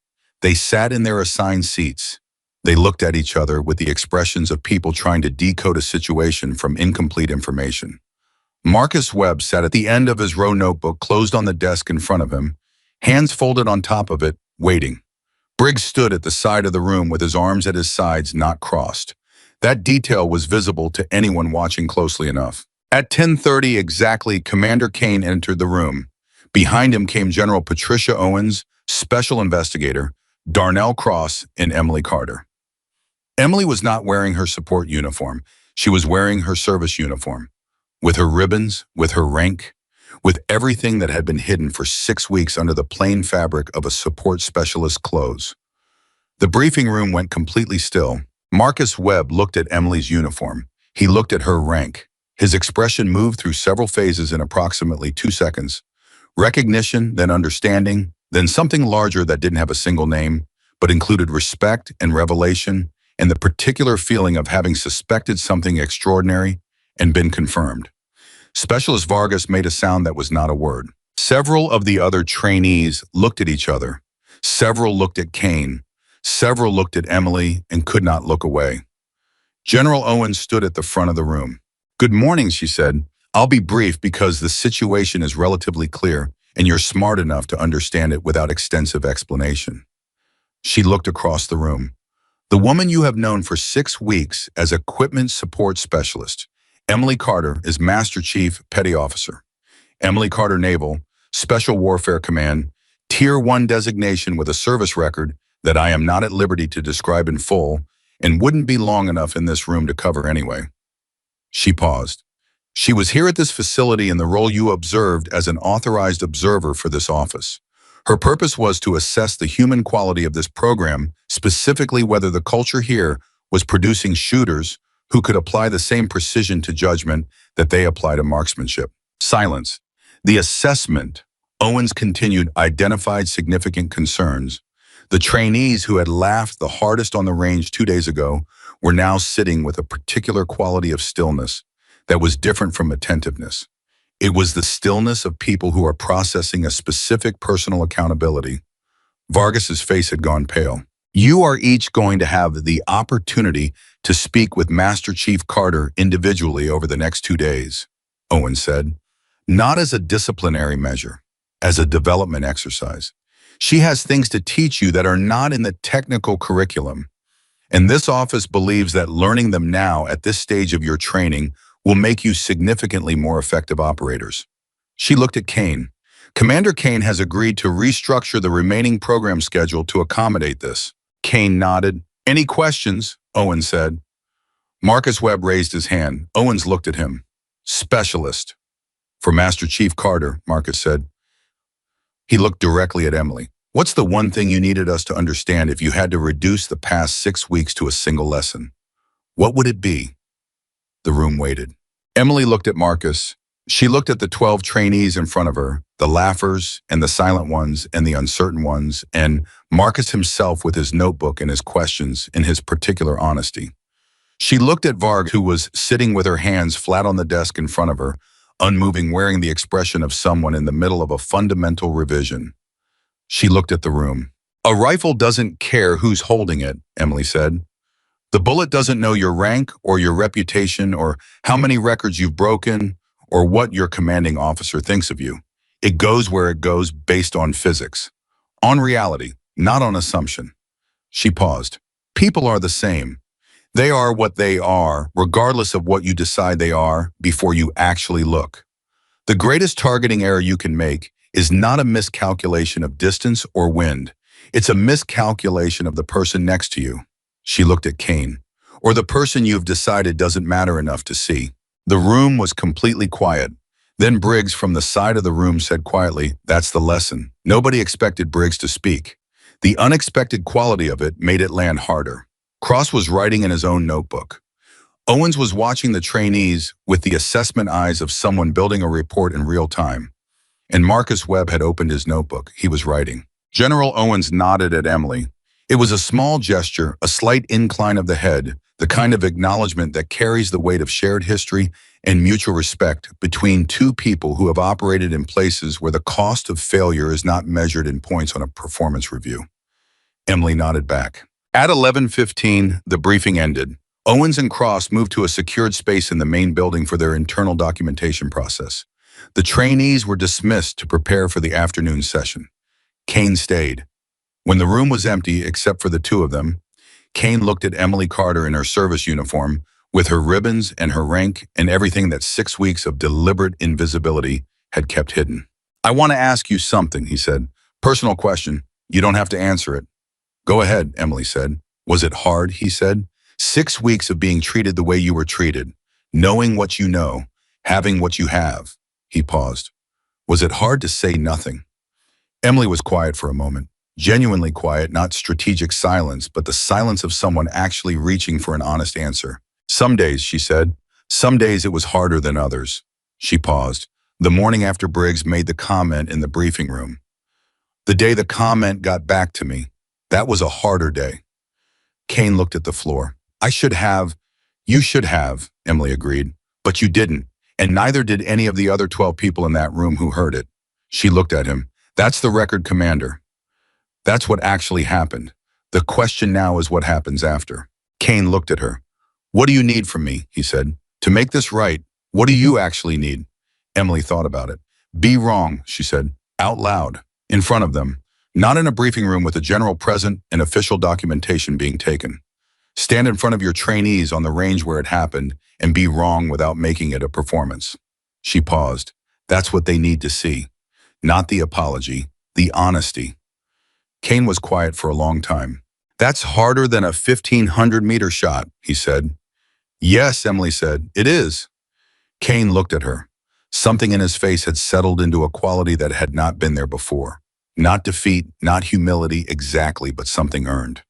They sat in their assigned seats. They looked at each other with the expressions of people trying to decode a situation from incomplete information. Marcus Webb sat at the end of his row notebook closed on the desk in front of him, hands folded on top of it, waiting. Briggs stood at the side of the room with his arms at his sides, not crossed. That detail was visible to anyone watching closely enough. At 10:30 exactly, Commander Kane entered the room. Behind him came General Patricia Owens, Special Investigator, Darnell Cross, and Emily Carter. Emily was not wearing her support uniform. She was wearing her service uniform, with her ribbons, with her rank, with everything that had been hidden for 6 weeks under the plain fabric of a support specialist's clothes. The briefing room went completely still. Marcus Webb looked at Emily's uniform. He looked at her rank. His expression moved through several phases in approximately 2 seconds. Recognition, then understanding, then something larger that didn't have a single name, but included respect and revelation, and the particular feeling of having suspected something extraordinary and been confirmed. Specialist Vargas made a sound that was not a word. Several of the other trainees looked at each other. Several looked at Kane. Several looked at Emily and could not look away. General Owens stood at the front of the room. Good morning, she said. I'll be brief because the situation is relatively clear and you're smart enough to understand it without extensive explanation. She looked across the room. The woman you have known for 6 weeks as Equipment Support Specialist, Emily Carter, is Master Chief Petty Officer. Emily Carter Naval, Special Warfare Command, Tier 1 designation with a service record that I am not at liberty to describe in full and wouldn't be long enough in this room to cover anyway. She paused. She was here at this facility in the role you observed as an authorized observer for this office. Her purpose was to assess the human quality of this program, specifically whether the culture here was producing shooters who could apply the same precision to judgment that they apply to marksmanship. Silence. The assessment, Owens continued, identified significant concerns. The trainees who had laughed the hardest on the range 2 days ago were now sitting with a particular quality of stillness that was different from attentiveness. It was the stillness of people who are processing a specific personal accountability. Vargas's face had gone pale. You are each going to have the opportunity to speak with Master Chief Carter individually over the next 2 days, Owens said. Not as a disciplinary measure, as a development exercise. She has things to teach you that are not in the technical curriculum. And this office believes that learning them now at this stage of your training will make you significantly more effective operators. She looked at Kane. Commander Kane has agreed to restructure the remaining program schedule to accommodate this. Kane nodded. Any questions? Owens said. Marcus Webb raised his hand. Owens looked at him. Specialist. For Master Chief Carter, Marcus said. He looked directly at Emily. What's the one thing you needed us to understand if you had to reduce the past 6 weeks to a single lesson? What would it be? The room waited. Emily looked at Marcus. She looked at the 12 trainees in front of her, the laughers and the silent ones and the uncertain ones, and Marcus himself with his notebook and his questions and his particular honesty. She looked at Varg, who was sitting with her hands flat on the desk in front of her, unmoving, wearing the expression of someone in the middle of a fundamental revision. She looked at the room. A rifle doesn't care who's holding it, Emily said. The bullet doesn't know your rank or your reputation or how many records you've broken or what your commanding officer thinks of you. It goes where it goes based on physics, on reality, not on assumption. She paused. People are the same. They are what they are, regardless of what you decide they are before you actually look. The greatest targeting error you can make is not a miscalculation of distance or wind. It's a miscalculation of the person next to you. She looked at Kane. Or the person you've decided doesn't matter enough to see. The room was completely quiet. Then Briggs from the side of the room said quietly, "That's the lesson." Nobody expected Briggs to speak. The unexpected quality of it made it land harder. Cross was writing in his own notebook. Owens was watching the trainees with the assessment eyes of someone building a report in real time. And Marcus Webb had opened his notebook. He was writing. General Owens nodded at Emily. It was a small gesture, a slight incline of the head, the kind of acknowledgement that carries the weight of shared history and mutual respect between two people who have operated in places where the cost of failure is not measured in points on a performance review. Emily nodded back. At 11:15, the briefing ended. Owens and Cross moved to a secured space in the main building for their internal documentation process. The trainees were dismissed to prepare for the afternoon session. Kane stayed. When the room was empty, except for the two of them, Kane looked at Emily Carter in her service uniform, with her ribbons and her rank and everything that 6 weeks of deliberate invisibility had kept hidden. "I want to ask you something," he said. "Personal question. You don't have to answer it." "Go ahead," Emily said. "Was it hard?" he said. 6 weeks of being treated the way you were treated, knowing what you know, having what you have." He paused. "Was it hard to say nothing?" Emily was quiet for a moment. Genuinely quiet, not strategic silence, but the silence of someone actually reaching for an honest answer. "Some days," she said. "Some days it was harder than others." She paused. The morning after Briggs made the comment in the briefing room. The day the comment got back to me. That was a harder day. Kane looked at the floor. You should have, Emily agreed. "But you didn't, and neither did any of the other 12 people in that room who heard it." She looked at him. "That's the record, Commander. That's what actually happened. The question now is what happens after." Kane looked at her. "What do you need from me?" he said. "To make this right, what do you actually need?" Emily thought about it. "Be wrong," she said, out loud, in front of them. Not in a briefing room with a general present and official documentation being taken. Stand in front of your trainees on the range where it happened and be wrong without making it a performance. She paused. That's what they need to see. Not the apology, the honesty. Kane was quiet for a long time. "That's harder than a 1,500-meter shot," he said. "Yes," Emily said, "it is." Kane looked at her. Something in his face had settled into a quality that had not been there before. Not defeat, not humility exactly, but something earned.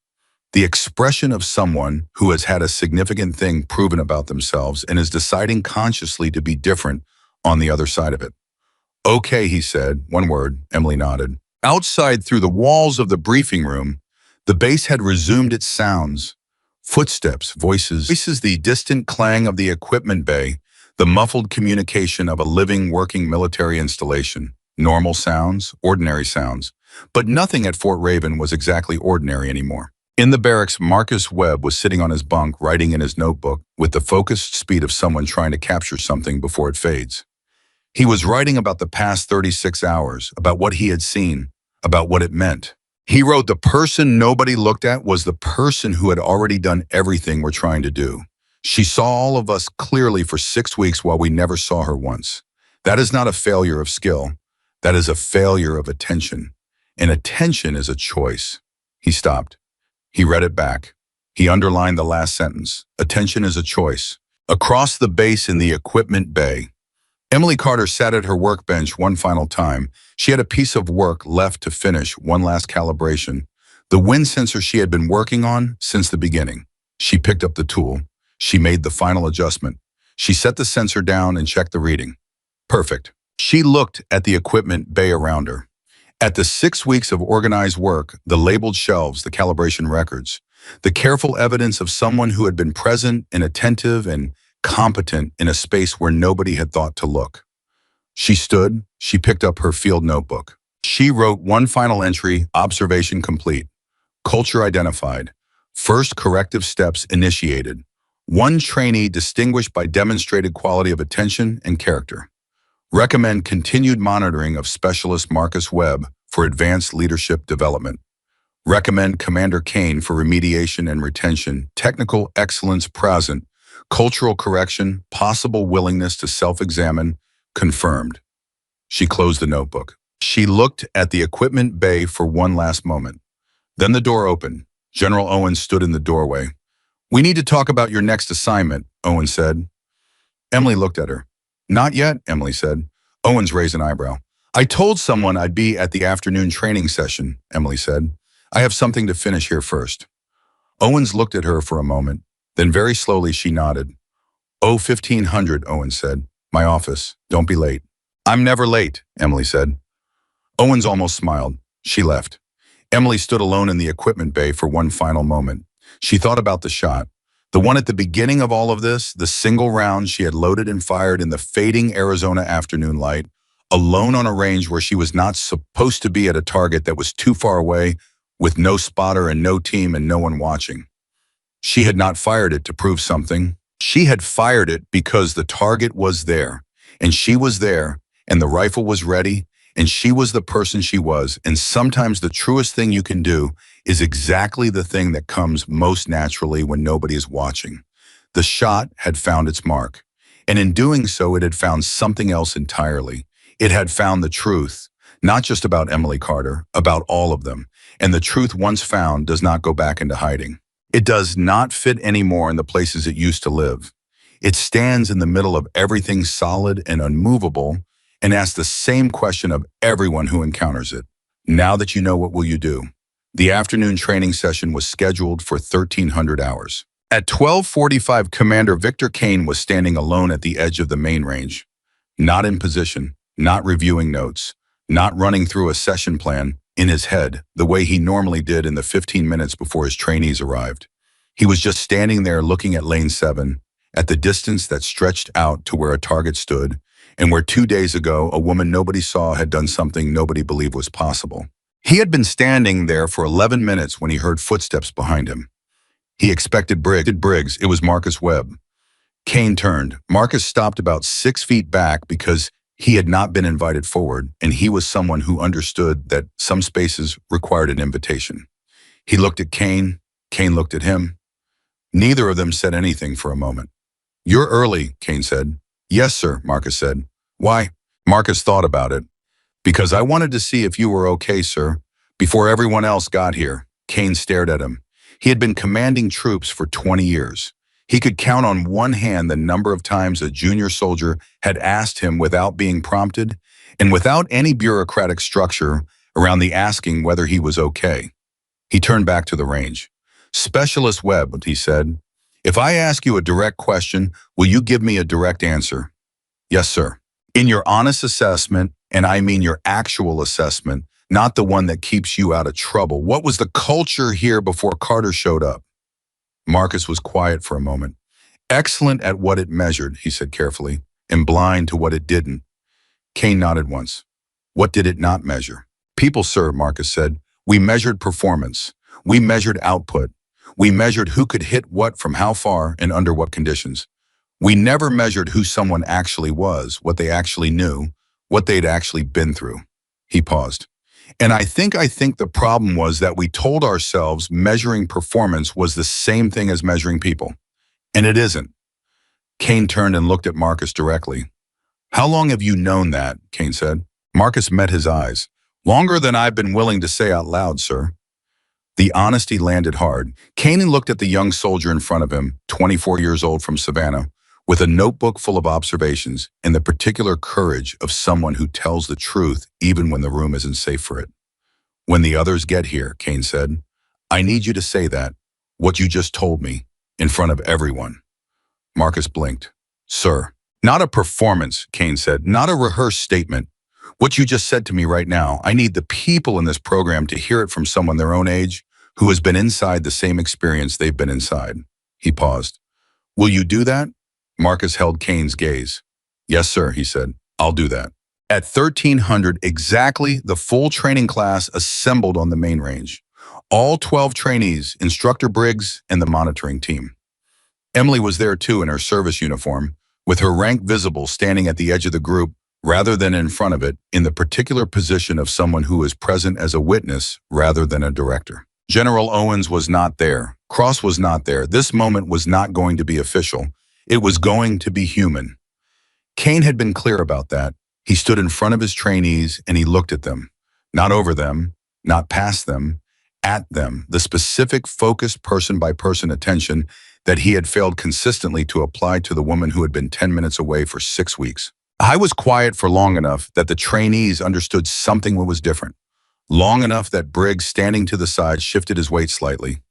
The expression of someone who has had a significant thing proven about themselves and is deciding consciously to be different on the other side of it. "Okay," he said, one word. Emily nodded. Outside, through the walls of the briefing room, the base had resumed its sounds. Footsteps, voices, the distant clang of the equipment bay, the muffled communication of a living, working military installation. Normal sounds, ordinary sounds. But nothing at Fort Raven was exactly ordinary anymore. In the barracks, Marcus Webb was sitting on his bunk, writing in his notebook with the focused speed of someone trying to capture something before it fades. He was writing about the past 36 hours, about what he had seen, about what it meant. He wrote, "The person nobody looked at was the person who had already done everything we're trying to do." She saw all of us clearly for 6 weeks while we never saw her once. That is not a failure of skill. That is a failure of attention. And attention is a choice. He stopped. He read it back. He underlined the last sentence. Attention is a choice. Across the base in the equipment bay, Emily Carter sat at her workbench one final time. She had a piece of work left to finish, one last calibration. The wind sensor she had been working on since the beginning. She picked up the tool. She made the final adjustment. She set the sensor down and checked the reading. Perfect. She looked at the equipment bay around her. At the 6 weeks of organized work, the labeled shelves, the calibration records, the careful evidence of someone who had been present and attentive and competent in a space where nobody had thought to look. She stood, she picked up her field notebook. She wrote one final entry, observation complete. Culture identified. First corrective steps initiated. One trainee distinguished by demonstrated quality of attention and character. Recommend continued monitoring of Specialist Marcus Webb for advanced leadership development. Recommend Commander Kane for remediation and retention, technical excellence present, cultural correction, possible willingness to self-examine, confirmed. She closed the notebook. She looked at the equipment bay for one last moment. Then the door opened. General Owens stood in the doorway. "We need to talk about your next assignment," Owens said. Emily looked at her. "Not yet," Emily said. Owens raised an eyebrow. "I told someone I'd be at the afternoon training session," Emily said. "I have something to finish here first." Owens looked at her for a moment. Then very slowly she nodded. "Oh, 1500, Owens said. "My office. Don't be late." "I'm never late," Emily said. Owens almost smiled. She left. Emily stood alone in the equipment bay for one final moment. She thought about the shot. The one at the beginning of all of this, the single round she had loaded and fired in the fading Arizona afternoon light, alone on a range where she was not supposed to be at a target that was too far away, with no spotter and no team and no one watching. She had not fired it to prove something. She had fired it because the target was there, and she was there, and the rifle was ready, and she was the person she was. And sometimes the truest thing you can do is exactly the thing that comes most naturally when nobody is watching. The shot had found its mark, and in doing so, it had found something else entirely. It had found the truth, not just about Emily Carter, about all of them. And the truth once found does not go back into hiding. It does not fit anymore in the places it used to live. It stands in the middle of everything solid and unmovable and asks the same question of everyone who encounters it. Now that you know, what will you do? The afternoon training session was scheduled for 1300 hours. At 12:45, Commander Victor Kane was standing alone at the edge of the main range. Not in position, not reviewing notes, not running through a session plan in his head the way he normally did in the 15 minutes before his trainees arrived. He was just standing there looking at Lane 7, at the distance that stretched out to where a target stood, and where 2 days ago a woman nobody saw had done something nobody believed was possible. He had been standing there for 11 minutes when he heard footsteps behind him. He expected Briggs. It was Marcus Webb. Kane turned. Marcus stopped about 6 feet back because he had not been invited forward, and he was someone who understood that some spaces required an invitation. He looked at Kane. Kane looked at him. Neither of them said anything for a moment. "You're early," Kane said. "Yes, sir," Marcus said. "Why?" Marcus thought about it. "Because I wanted to see if you were okay, sir, before everyone else got here." Kane stared at him. He had been commanding troops for 20 years. He could count on one hand the number of times a junior soldier had asked him without being prompted and without any bureaucratic structure around the asking whether he was okay. He turned back to the range. "Specialist Webb," he said, "if I ask you a direct question, will you give me a direct answer?" "Yes, sir." "In your honest assessment, and I mean your actual assessment, not the one that keeps you out of trouble, what was the culture here before Carter showed up?" Marcus was quiet for a moment. "Excellent at what it measured," he said carefully, "and blind to what it didn't." Kane nodded once. "What did it not measure?" "People, sir," Marcus said. "We measured performance. We measured output. We measured who could hit what from how far and under what conditions. We never measured who someone actually was, what they actually knew, what they'd actually been through." He paused. "And I think the problem was that we told ourselves measuring performance was the same thing as measuring people. And it isn't. Kane turned and looked at Marcus directly. How long have you known that? Kane said. Marcus met his eyes. Longer than I've been willing to say out loud, sir. The honesty landed hard. Kane looked at the young soldier in front of him, 24 years old from Savannah, with a notebook full of observations and the particular courage of someone who tells the truth even when the room isn't safe for it. When the others get here, Kane said, I need you to say that, what you just told me, in front of everyone. Marcus blinked. Sir. Not a performance, Kane said, not a rehearsed statement. What you just said to me right now, I need the people in this program to hear it from someone their own age who has been inside the same experience they've been inside. He paused. Will you do that? Marcus held Kane's gaze. Yes, sir, he said. I'll do that. At 1300 exactly, the full training class assembled on the main range. All 12 trainees, Instructor Briggs, and the monitoring team. Emily was there too in her service uniform, with her rank visible standing at the edge of the group rather than in front of it, in the particular position of someone who is present as a witness rather than a director. General Owens was not there. Cross was not there. This moment was not going to be official. It was going to be human. Kane had been clear about that. He stood in front of his trainees and he looked at them. Not over them, not past them, at them, the specific focused person-by-person attention that he had failed consistently to apply to the woman who had been 10 minutes away for 6 weeks. I was quiet for long enough that the trainees understood something was different. Long enough that Briggs, standing to the side, shifted his weight slightly.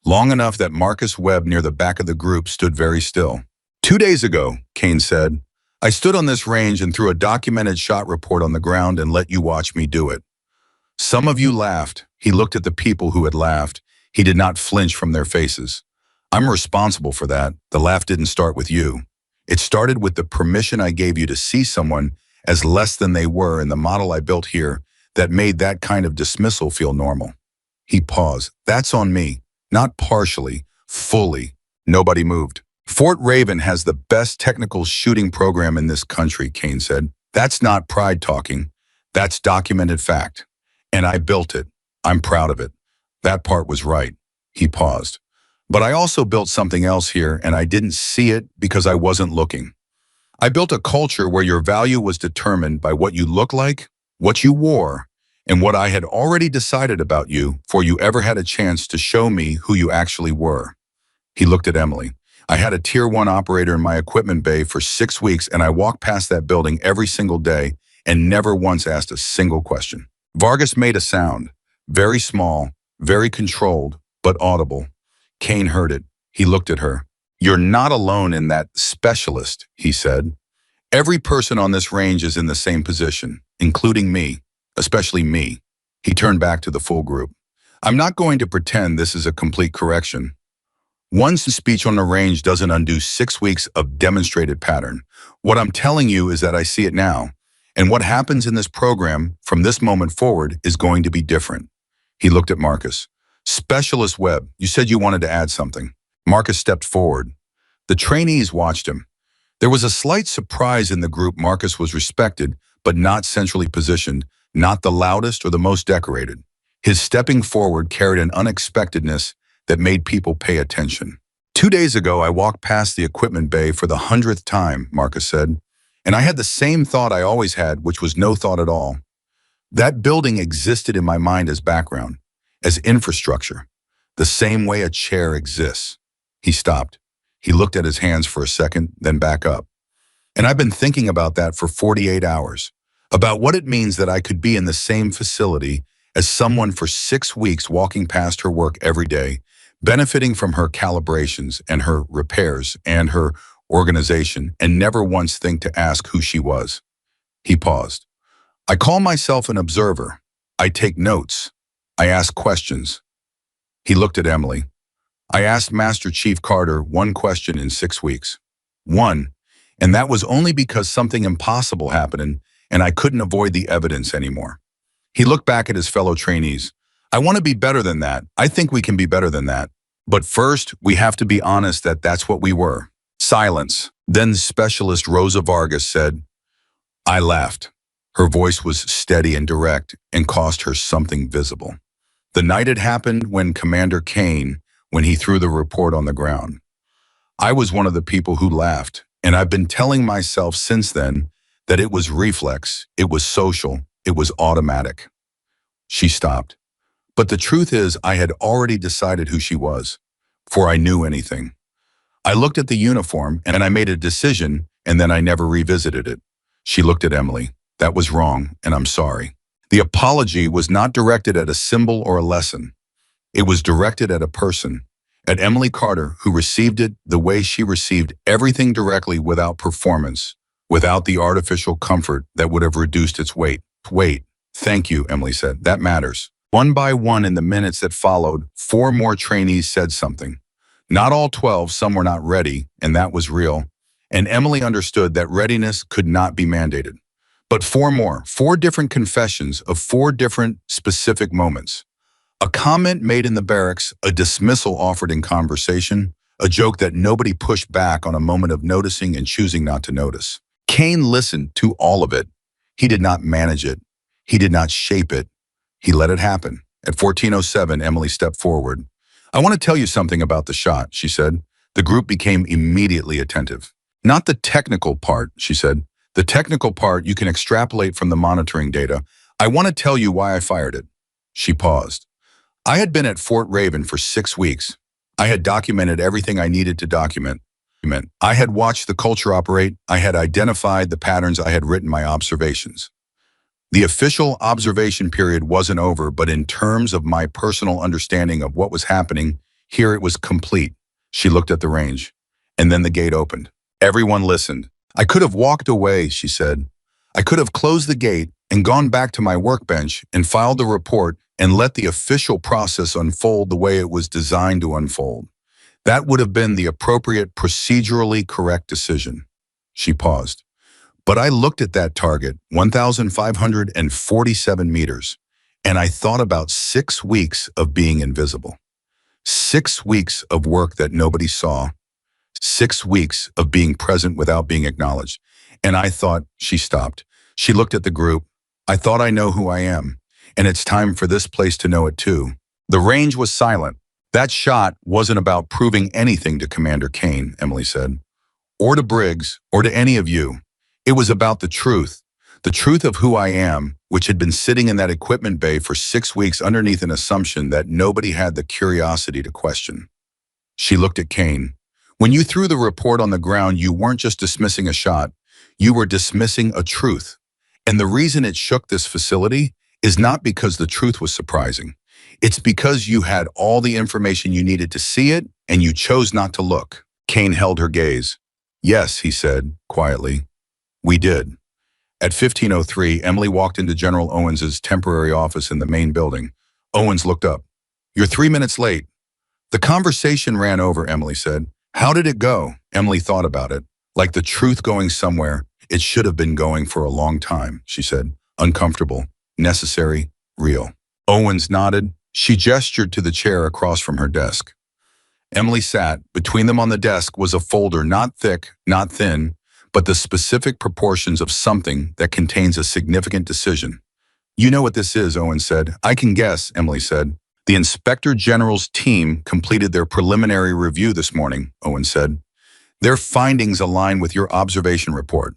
Long enough that Marcus Webb near the back of the group stood very still. 2 days ago, Kane said, I stood on this range and threw a documented shot report on the ground and let you watch me do it. Some of you laughed. He looked at the people who had laughed. He did not flinch from their faces. I'm responsible for that. The laugh didn't start with you. It started with the permission I gave you to see someone as less than they were in the model I built here that made that kind of dismissal feel normal. He paused. That's on me. Not partially, fully. Nobody moved. Fort Raven has the best technical shooting program in this country, Kane said. That's not pride talking. That's documented fact. And I built it. I'm proud of it. That part was right. He paused. But I also built something else here, and I didn't see it because I wasn't looking. I built a culture where your value was determined by what you look like, what you wore, and what I had already decided about you before you ever had a chance to show me who you actually were. He looked at Emily. I had a Tier 1 operator in my equipment bay for 6 weeks, and I walked past that building every single day and never once asked a single question. Vargas made a sound, very small, very controlled, but audible. Kane heard it. He looked at her. You're not alone in that, specialist, he said. Every person on this range is in the same position, including me, especially me. He turned back to the full group. I'm not going to pretend this is a complete correction. One speech on the range doesn't undo 6 weeks of demonstrated pattern. What I'm telling you is that I see it now, and what happens in this program from this moment forward is going to be different. He looked at Marcus. Specialist Webb, you said you wanted to add something. Marcus stepped forward. The trainees watched him. There was a slight surprise in the group. Marcus was respected, but not centrally positioned, not the loudest or the most decorated. His stepping forward carried an unexpectedness that made people pay attention. 2 days ago, I walked past the equipment bay for the 100th time, Marcus said, and I had the same thought I always had, which was no thought at all. That building existed in my mind as background, as infrastructure, the same way a chair exists. He stopped. He looked at his hands for a second, then back up. And I've been thinking about that for 48 hours, about what it means that I could be in the same facility as someone for 6 weeks walking past her work every day, benefiting from her calibrations and her repairs and her organization, and never once think to ask who she was. He paused. I call myself an observer. I take notes. I ask questions. He looked at Emily. I asked Master Chief Carter one question in 6 weeks. One, and that was only because something impossible happened and I couldn't avoid the evidence anymore. He looked back at his fellow trainees. I want to be better than that. I think we can be better than that. But first, we have to be honest that that's what we were. Silence. Then Specialist Rosa Vargas said, I laughed. Her voice was steady and direct and cost her something visible. The night it happened when Commander Kane, when he threw the report on the ground. I was one of the people who laughed, And I've been telling myself since then that it was reflex, it was social, it was automatic. She stopped. But the truth is, I had already decided who she was, before I knew anything. I looked at the uniform and I made a decision, and then I never revisited it. She looked at Emily. That was wrong, and I'm sorry. The apology was not directed at a symbol or a lesson. It was directed at a person, at Emily Carter, who received it the way she received everything directly without performance, without the artificial comfort that would have reduced its weight. Wait, thank you, Emily said. That matters. One by one in the minutes that followed, 4 more trainees said something. Not all 12, some were not ready, and that was real. And Emily understood that readiness could not be mandated. But 4 more, 4 different confessions of 4 different specific moments. A comment made in the barracks, a dismissal offered in conversation, a joke that nobody pushed back on a moment of noticing and choosing not to notice. Kane listened to all of it. He did not manage it. He did not shape it. He let it happen. At 14:07, Emily stepped forward. I want to tell you something about the shot, she said. The group became immediately attentive. Not the technical part, she said. The technical part you can extrapolate from the monitoring data. I want to tell you why I fired it. She paused. I had been at Fort Raven for 6 weeks. I had documented everything I needed to document. I had watched the culture operate. I had identified the patterns. I had written my observations. The official observation period wasn't over, but in terms of my personal understanding of what was happening, here it was complete. She looked at the range, and then the gate opened. Everyone listened. I could have walked away, she said. I could have closed the gate and gone back to my workbench and filed the report and let the official process unfold the way it was designed to unfold. That would have been the appropriate, procedurally correct decision. She paused. But I looked at that target, 1,547 meters, and I thought about 6 weeks of being invisible. 6 weeks of work that nobody saw. 6 weeks of being present without being acknowledged. And I thought, she stopped. She looked at the group. I thought, I know who I am, and it's time for this place to know it too. The range was silent. That shot wasn't about proving anything to Commander Kane, Emily said, or to Briggs, or to any of you. It was about the truth of who I am, which had been sitting in that equipment bay for 6 weeks underneath an assumption that nobody had the curiosity to question. She looked at Kane. When you threw the report on the ground, you weren't just dismissing a shot, you were dismissing a truth. And the reason it shook this facility is not because the truth was surprising. It's because you had all the information you needed to see it, and you chose not to look. Kane held her gaze. Yes, he said, quietly. We did. At 15:03, Emily walked into General Owens's temporary office in the main building. Owens looked up. You're 3 minutes late. The conversation ran over, Emily said. How did it go? Emily thought about it. Like the truth going somewhere, it should have been going for a long time, she said. Uncomfortable, necessary, real. Owens nodded. She gestured to the chair across from her desk. Emily sat. Between them on the desk was a folder, not thick, not thin, but the specific proportions of something that contains a significant decision. You know what this is, Owens said. I can guess, Emily said. The Inspector General's team completed their preliminary review this morning, Owens said. Their findings align with your observation report.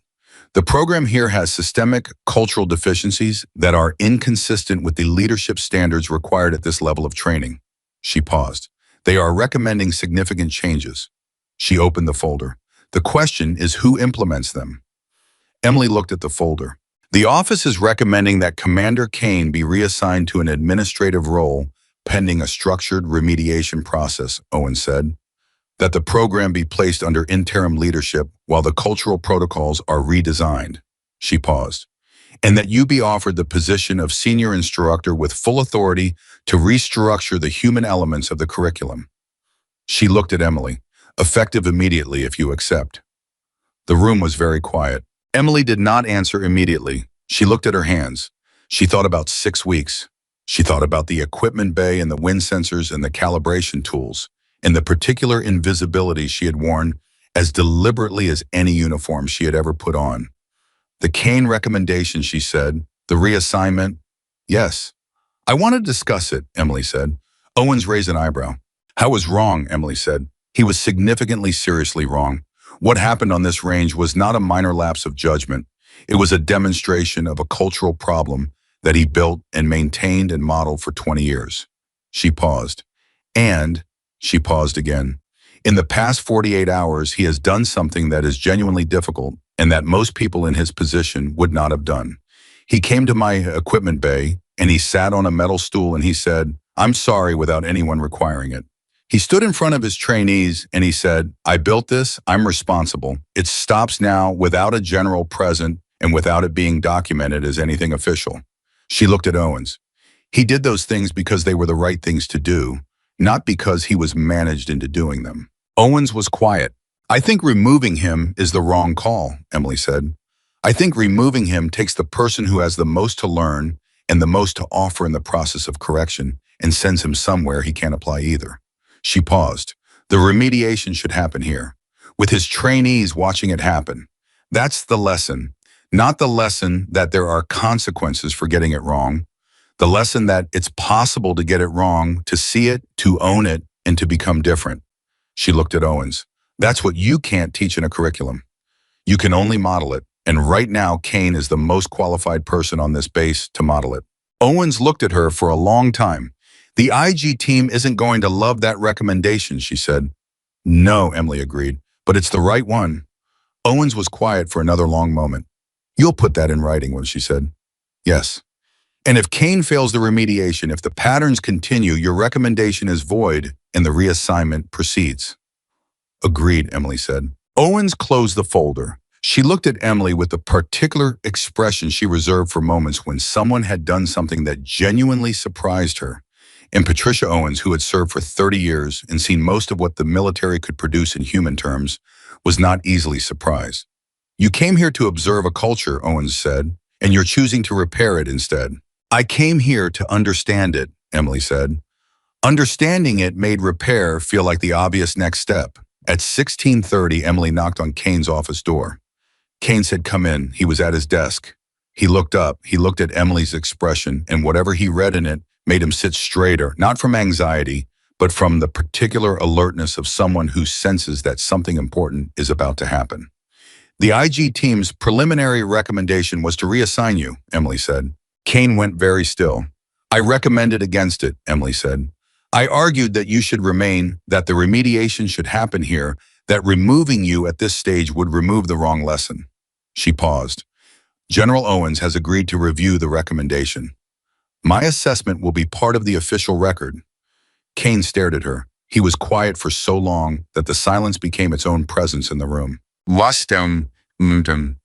The program here has systemic cultural deficiencies that are inconsistent with the leadership standards required at this level of training. She paused. They are recommending significant changes. She opened the folder. The question is who implements them? Emily looked at the folder. The office is recommending that Commander Kane be reassigned to an administrative role pending a structured remediation process, Owens said. That the program be placed under interim leadership while the cultural protocols are redesigned. She paused. And that you be offered the position of senior instructor with full authority to restructure the human elements of the curriculum. She looked at Emily. Effective immediately if you accept. The room was very quiet. Emily did not answer immediately. She looked at her hands. She thought about 6 weeks. She thought about the equipment bay and the wind sensors and the calibration tools and the particular invisibility she had worn as deliberately as any uniform she had ever put on. The Kane recommendation, she said. The reassignment. Yes. I want to discuss it, Emily said. Owens raised an eyebrow. How was wrong, Emily said. He was significantly, seriously wrong. What happened on this range was not a minor lapse of judgment. It was a demonstration of a cultural problem that he built and maintained and modeled for 20 years. She paused. And she paused again. In the past 48 hours, he has done something that is genuinely difficult and that most people in his position would not have done. He came to my equipment bay and he sat on a metal stool and he said, "I'm sorry," without anyone requiring it. He stood in front of his trainees and he said, "I built this, I'm responsible. It stops now without a general present and without it being documented as anything official." She looked at Owens. He did those things because they were the right things to do, not because he was managed into doing them. Owens was quiet. "I think removing him is the wrong call," Emily said. "I think removing him takes the person who has the most to learn and the most to offer in the process of correction and sends him somewhere he can't apply either." She paused. "The remediation should happen here, with his trainees watching it happen. That's the lesson, not the lesson that there are consequences for getting it wrong, the lesson that it's possible to get it wrong, to see it, to own it, and to become different." She looked at Owens. "That's what you can't teach in a curriculum. You can only model it, and right now Kane is the most qualified person on this base to model it." Owens looked at her for a long time. "The IG team isn't going to love that recommendation," she said. "No," Emily agreed, "but it's the right one." Owens was quiet for another long moment. "You'll put that in writing," she said. "Yes." "And if Kane fails the remediation, if the patterns continue, your recommendation is void and the reassignment proceeds." "Agreed," Emily said. Owens closed the folder. She looked at Emily with the particular expression she reserved for moments when someone had done something that genuinely surprised her. And Patricia Owens, who had served for 30 years and seen most of what the military could produce in human terms, was not easily surprised. "You came here to observe a culture," Owens said, "and you're choosing to repair it instead." "I came here to understand it," Emily said. Understanding it made repair feel like the obvious next step. At 16:30, Emily knocked on Kane's office door. Kane said, "Come in." He was at his desk. He looked up. He looked at Emily's expression, and whatever he read in it made him sit straighter, not from anxiety, but from the particular alertness of someone who senses that something important is about to happen. "The IG team's preliminary recommendation was to reassign you," Emily said. Kane went very still. "I recommended against it," Emily said. "I argued that you should remain, that the remediation should happen here, that removing you at this stage would remove the wrong lesson." She paused. "General Owens has agreed to review the recommendation. My assessment will be part of the official record." Kane stared at her. He was quiet for so long that the silence became its own presence in the room. "Wasdom, he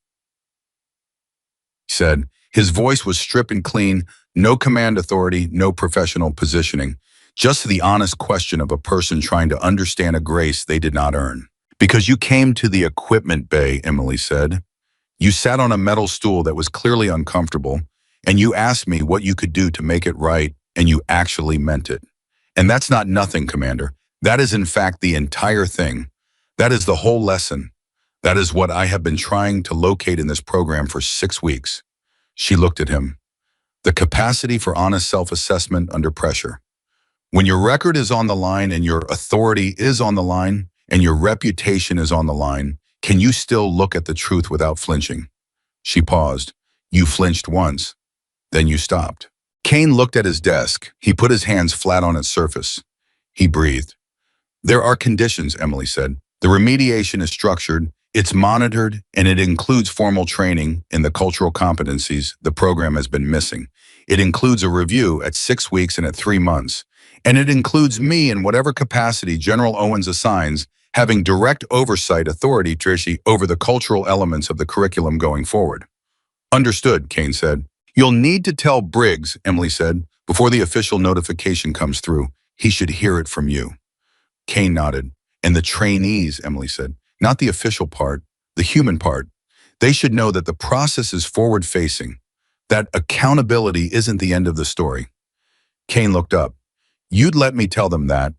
said. His voice was stripped and clean, no command authority, no professional positioning, just the honest question of a person trying to understand a grace they did not earn. "Because you came to the equipment bay," Emily said. "You sat on a metal stool that was clearly uncomfortable, and you asked me what you could do to make it right, and you actually meant it. And that's not nothing, Commander. That is in fact the entire thing. That is the whole lesson. That is what I have been trying to locate in this program for 6 weeks." She looked at him. "The capacity for honest self-assessment under pressure. When your record is on the line and your authority is on the line and your reputation is on the line, can you still look at the truth without flinching?" She paused. "You flinched once. Then you stopped." Kane looked at his desk. He put his hands flat on its surface. He breathed. "There are conditions," Emily said. "The remediation is structured, it's monitored, and it includes formal training in the cultural competencies the program has been missing. It includes a review at 6 weeks and at 3 months. And it includes me in whatever capacity General Owens assigns, having direct oversight authority, Trishi, over the cultural elements of the curriculum going forward." "Understood," Kane said. "You'll need to tell Briggs," Emily said, "before the official notification comes through. He should hear it from you." Kane nodded. "And the trainees," Emily said. "Not the official part, the human part. They should know that the process is forward-facing, that accountability isn't the end of the story." Kane looked up. "You'd let me tell them that."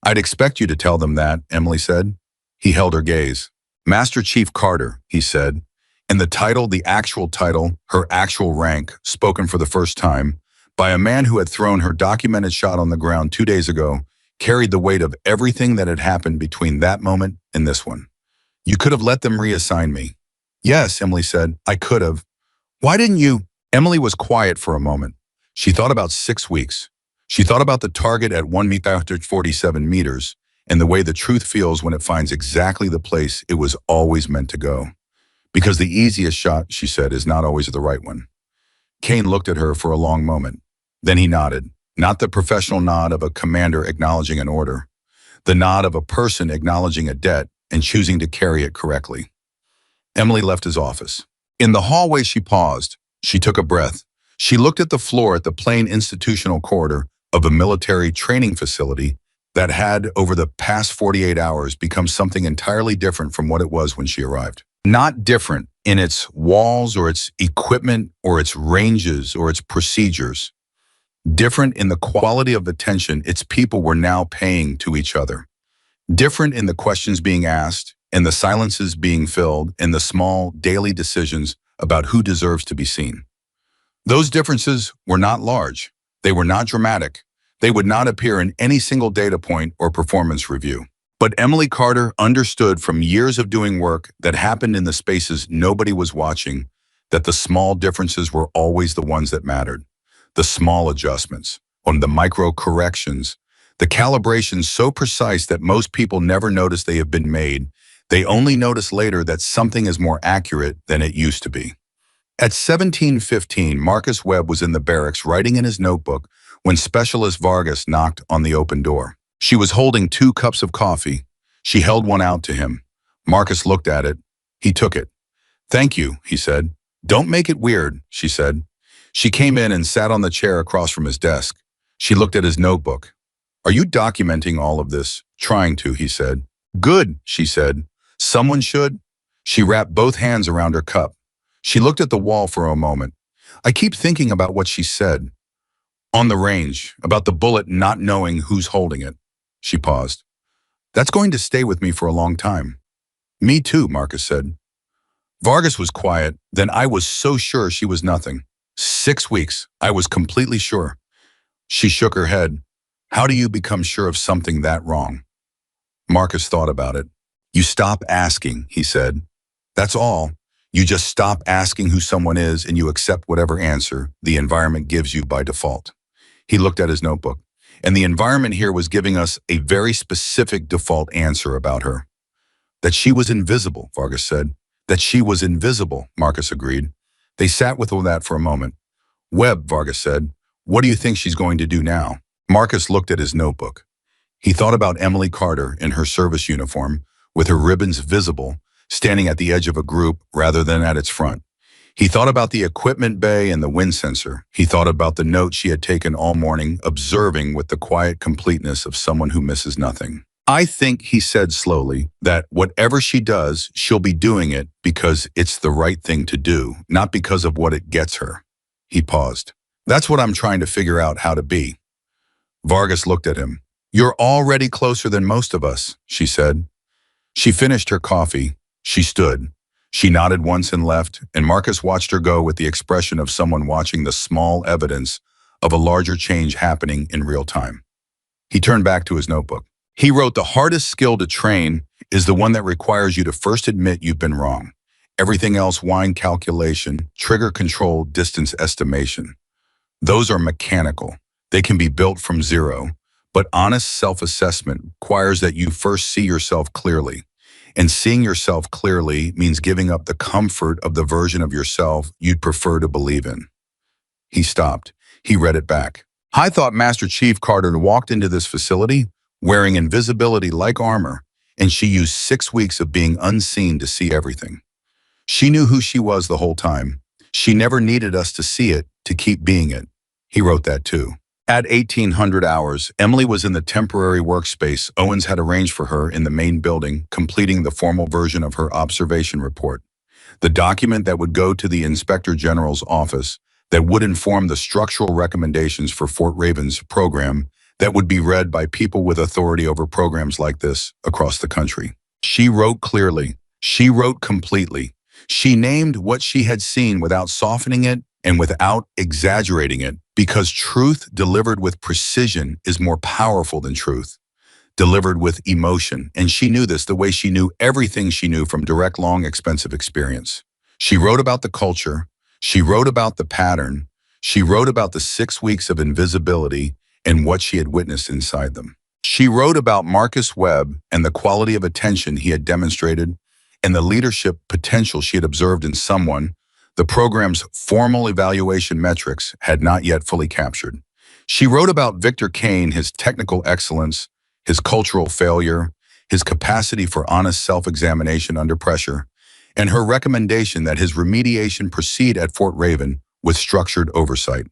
"I'd expect you to tell them that," Emily said. He held her gaze. "Master Chief Carter," he said, and the title, the actual title, her actual rank, spoken for the first time, by a man who had thrown her documented shot on the ground 2 days ago, carried the weight of everything that had happened between that moment and this one. You could have let them reassign me. Yes, Emily said, I could have. Why didn't you? Emily was quiet for a moment. She thought about 6 weeks. She thought about the target at 1,47 meters and the way the truth feels when it finds exactly the place it was always meant to go. Because the easiest shot, she said, is not always the right one. Kane looked at her for a long moment. Then he nodded, not the professional nod of a commander acknowledging an order, the nod of a person acknowledging a debt and choosing to carry it correctly. Emily left his office. In the hallway, she paused. She took a breath. She looked at the floor at the plain institutional corridor of a military training facility that had, over the past 48 hours, become something entirely different from what it was when she arrived. Not different in its walls or its equipment or its ranges or its procedures. Different in the quality of attention its people were now paying to each other. Different in the questions being asked and the silences being filled and the small daily decisions about who deserves to be seen. Those differences were not large. They were not dramatic. They would not appear in any single data point or performance review. But Emily Carter understood from years of doing work that happened in the spaces nobody was watching that the small differences were always the ones that mattered. The small adjustments, on the micro corrections, the calibrations so precise that most people never notice they have been made. They only notice later that something is more accurate than it used to be. At 17:15, Marcus Webb was in the barracks writing in his notebook when Specialist Vargas knocked on the open door. She was holding 2 cups of coffee. She held one out to him. Marcus looked at it. He took it. Thank you, he said. Don't make it weird, she said. She came in and sat on the chair across from his desk. She looked at his notebook. Are you documenting all of this? Trying to, he said. Good, she said. Someone should. She wrapped both hands around her cup. She looked at the wall for a moment. I keep thinking about what she said. On the range, about the bullet not knowing who's holding it. She paused. That's going to stay with me for a long time. Me too, Marcus said. Vargas was quiet. Then I was so sure she was nothing. 6 weeks. I was completely sure. She shook her head. How do you become sure of something that wrong? Marcus thought about it. You stop asking, he said. That's all. You just stop asking who someone is and you accept whatever answer the environment gives you by default. He looked at his notebook. And the environment here was giving us a very specific default answer about her. That she was invisible, Vargas said. That she was invisible, Marcus agreed. They sat with all that for a moment. Webb, Vargas said, what do you think she's going to do now? Marcus looked at his notebook. He thought about Emily Carter in her service uniform, with her ribbons visible, standing at the edge of a group rather than at its front. He thought about the equipment bay and the wind sensor. He thought about the note she had taken all morning, observing with the quiet completeness of someone who misses nothing. I think, he said slowly, that whatever she does, she'll be doing it because it's the right thing to do, not because of what it gets her. He paused. That's what I'm trying to figure out how to be. Vargas looked at him. You're already closer than most of us, she said. She finished her coffee. She stood. She nodded once and left, and Marcus watched her go with the expression of someone watching the small evidence of a larger change happening in real time. He turned back to his notebook. He wrote, the hardest skill to train is the one that requires you to first admit you've been wrong. Everything else, wind calculation, trigger control, distance estimation. Those are mechanical. They can be built from zero, but honest self-assessment requires that you first see yourself clearly. And seeing yourself clearly means giving up the comfort of the version of yourself you'd prefer to believe in. He stopped. He read it back. I thought Master Chief Carter walked into this facility wearing invisibility like armor, and she used 6 weeks of being unseen to see everything. She knew who she was the whole time. She never needed us to see it to keep being it. He wrote that too. At 1800 hours, Emily was in the temporary workspace Owens had arranged for her in the main building, completing the formal version of her observation report. The document that would go to the Inspector General's office that would inform the structural recommendations for Fort Ravens program that would be read by people with authority over programs like this across the country. She wrote clearly. She wrote completely. She named what she had seen without softening it and without exaggerating it, because truth delivered with precision is more powerful than truth. delivered with emotion, and she knew this the way she knew everything she knew from direct, long, expensive experience. She wrote about the culture, she wrote about the pattern, she wrote about the 6 weeks of invisibility and what she had witnessed inside them. She wrote about Marcus Webb and the quality of attention he had demonstrated and the leadership potential she had observed in someone the program's formal evaluation metrics had not yet fully captured. She wrote about Victor Kane, his technical excellence, his cultural failure, his capacity for honest self-examination under pressure, and her recommendation that his remediation proceed at Fort Raven with structured oversight.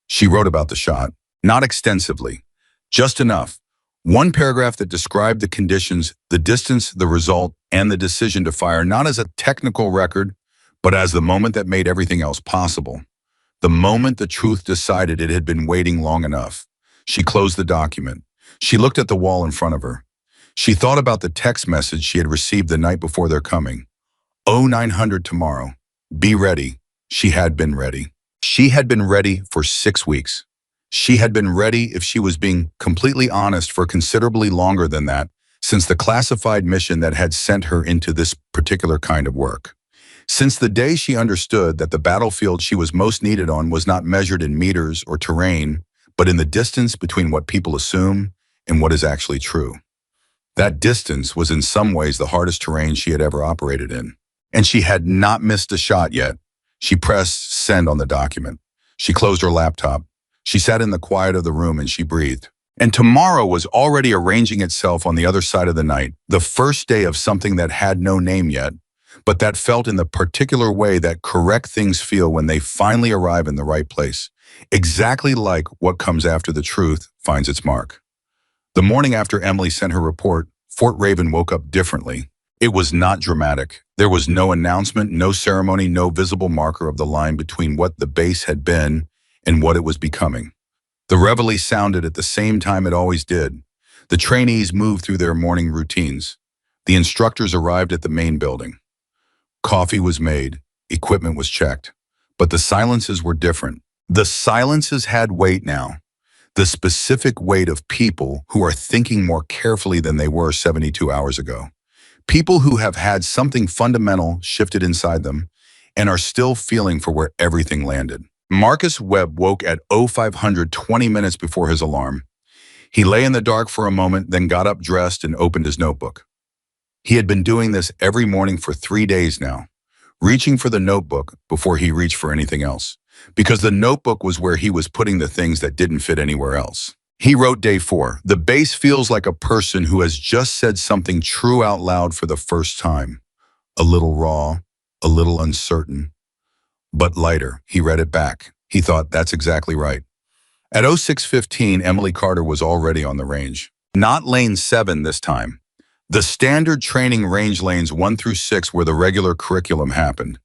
She wrote about the shot, not extensively, just enough. One paragraph that described the conditions, the distance, the result, and the decision to fire not as a technical record, but as the moment that made everything else possible. The moment the truth decided it had been waiting long enough. She closed the document. She looked at the wall in front of her. She thought about the text message she had received the night before their coming. 0900 tomorrow. Be ready. She had been ready. She had been ready for 6 weeks. She had been ready, if she was being completely honest, for considerably longer than that, since the classified mission that had sent her into this particular kind of work. Since the day she understood that the battlefield she was most needed on was not measured in meters or terrain, but in the distance between what people assume and what is actually true. That distance was in some ways the hardest terrain she had ever operated in. And she had not missed a shot yet. She pressed send on the document. She closed her laptop. She sat in the quiet of the room and she breathed. And tomorrow was already arranging itself on the other side of the night, the first day of something that had no name yet, but that felt in the particular way that correct things feel when they finally arrive in the right place, exactly like what comes after the truth finds its mark. The morning after Emily sent her report, Fort Raven woke up differently. It was not dramatic. There was no announcement, no ceremony, no visible marker of the line between what the base had been and what it was becoming. The reveille sounded at the same time it always did. The trainees moved through their morning routines. The instructors arrived at the main building. Coffee was made, equipment was checked, but the silences were different. The silences had weight now, the specific weight of people who are thinking more carefully than they were 72 hours ago. People who have had something fundamental shifted inside them and are still feeling for where everything landed. Marcus Webb woke at 0500, 20 minutes before his alarm. He lay in the dark for a moment, then got up dressed and opened his notebook. He had been doing this every morning for 3 days now, reaching for the notebook before he reached for anything else, because the notebook was where he was putting the things that didn't fit anywhere else. He wrote day 4, the base feels like a person who has just said something true out loud for the first time. A little raw, a little uncertain, but lighter. He read it back. He thought, that's exactly right. At 06:15, Emily Carter was already on the range. Not lane 7 this time. The standard training range lanes 1 through 6 where the regular curriculum happened.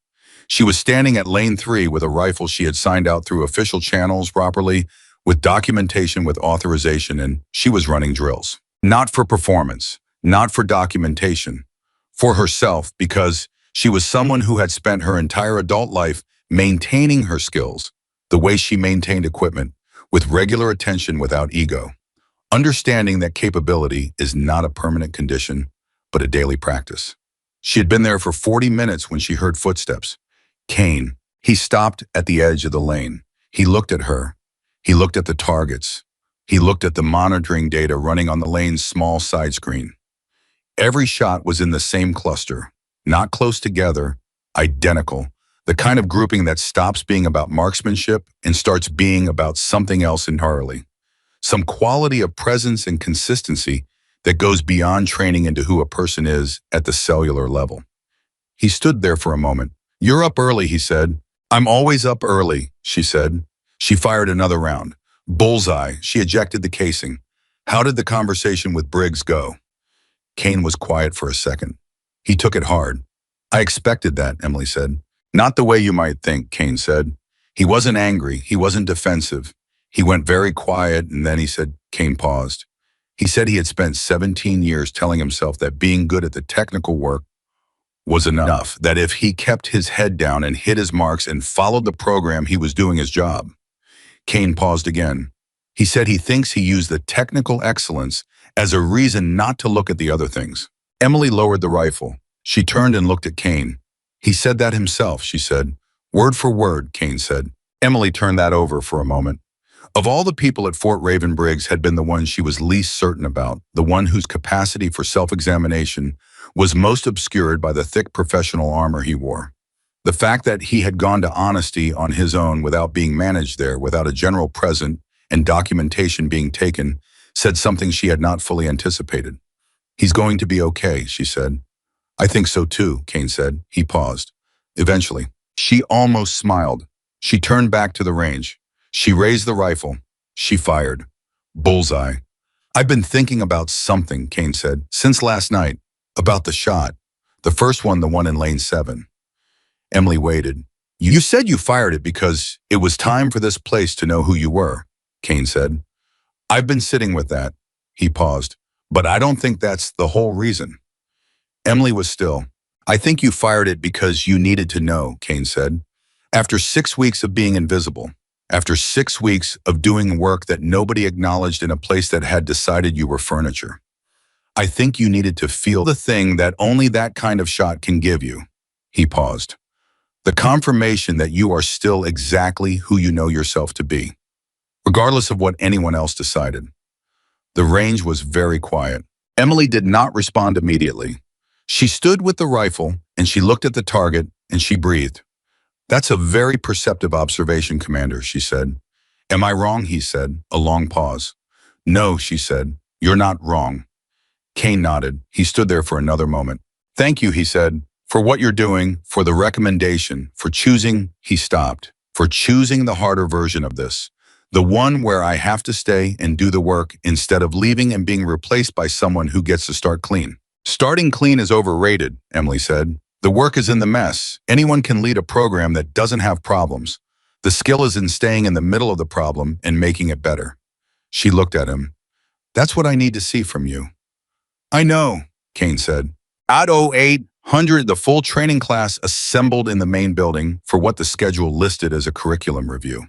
She was standing at lane 3 with a rifle she had signed out through official channels properly, with documentation, with authorization, and she was running drills. Not for performance, not for documentation, for herself, because she was someone who had spent her entire adult life maintaining her skills, the way she maintained equipment, with regular attention without ego. Understanding that capability is not a permanent condition, but a daily practice. She had been there for 40 minutes when she heard footsteps. Kane. He stopped at the edge of the lane. He looked at her. He looked at the targets. He looked at the monitoring data running on the lane's small side screen. Every shot was in the same cluster, not close together, identical, the kind of grouping that stops being about marksmanship and starts being about something else entirely. Some quality of presence and consistency that goes beyond training into who a person is at the cellular level. He stood there for a moment. You're up early, he said. I'm always up early, she said. She fired another round. Bullseye. She ejected the casing. How did the conversation with Briggs go? Kane was quiet for a second. He took it hard. I expected that, Emily said. Not the way you might think, Kane said. He wasn't angry. He wasn't defensive. He went very quiet, and then he said, Kane paused. He said he had spent 17 years telling himself that being good at the technical work was enough, that if he kept his head down and hit his marks and followed the program, he was doing his job. Kane paused again. He said he thinks he used the technical excellence as a reason not to look at the other things. Emily lowered the rifle. She turned and looked at Kane. He said that himself, she said. Word for word, Kane said. Emily turned that over for a moment. Of all the people at Fort Raven, Briggs had been the one she was least certain about, the one whose capacity for self-examination was most obscured by the thick professional armor he wore. The fact that he had gone to honesty on his own without being managed there, without a general present and documentation being taken, said something she had not fully anticipated. He's going to be okay, she said. I think so too, Kane said. He paused. Eventually, she almost smiled. She turned back to the range. She raised the rifle. She fired. Bullseye. I've been thinking about something, Kane said, since last night. About the shot. The first one, the one in lane 7. Emily waited. You said you fired it because it was time for this place to know who you were, Kane said. I've been sitting with that. He paused. But I don't think that's the whole reason. Emily was still. I think you fired it because you needed to know, Kane said. After 6 weeks of being invisible, after 6 weeks of doing work that nobody acknowledged in a place that had decided you were furniture, I think you needed to feel the thing that only that kind of shot can give you. He paused. The confirmation that you are still exactly who you know yourself to be, regardless of what anyone else decided. The range was very quiet. Emily did not respond immediately. She stood with the rifle, and she looked at the target, and she breathed. That's a very perceptive observation, Commander, she said. Am I wrong, he said, a long pause. No, she said, you're not wrong. Kane nodded. He stood there for another moment. Thank you, he said, for what you're doing, for the recommendation, for choosing, he stopped, for choosing the harder version of this. The one where I have to stay and do the work instead of leaving and being replaced by someone who gets to start clean. Starting clean is overrated, Emily said. The work is in the mess. Anyone can lead a program that doesn't have problems. The skill is in staying in the middle of the problem and making it better. She looked at him. That's what I need to see from you. I know, Kane said. At 0800, the full training class assembled in the main building for what the schedule listed as a curriculum review.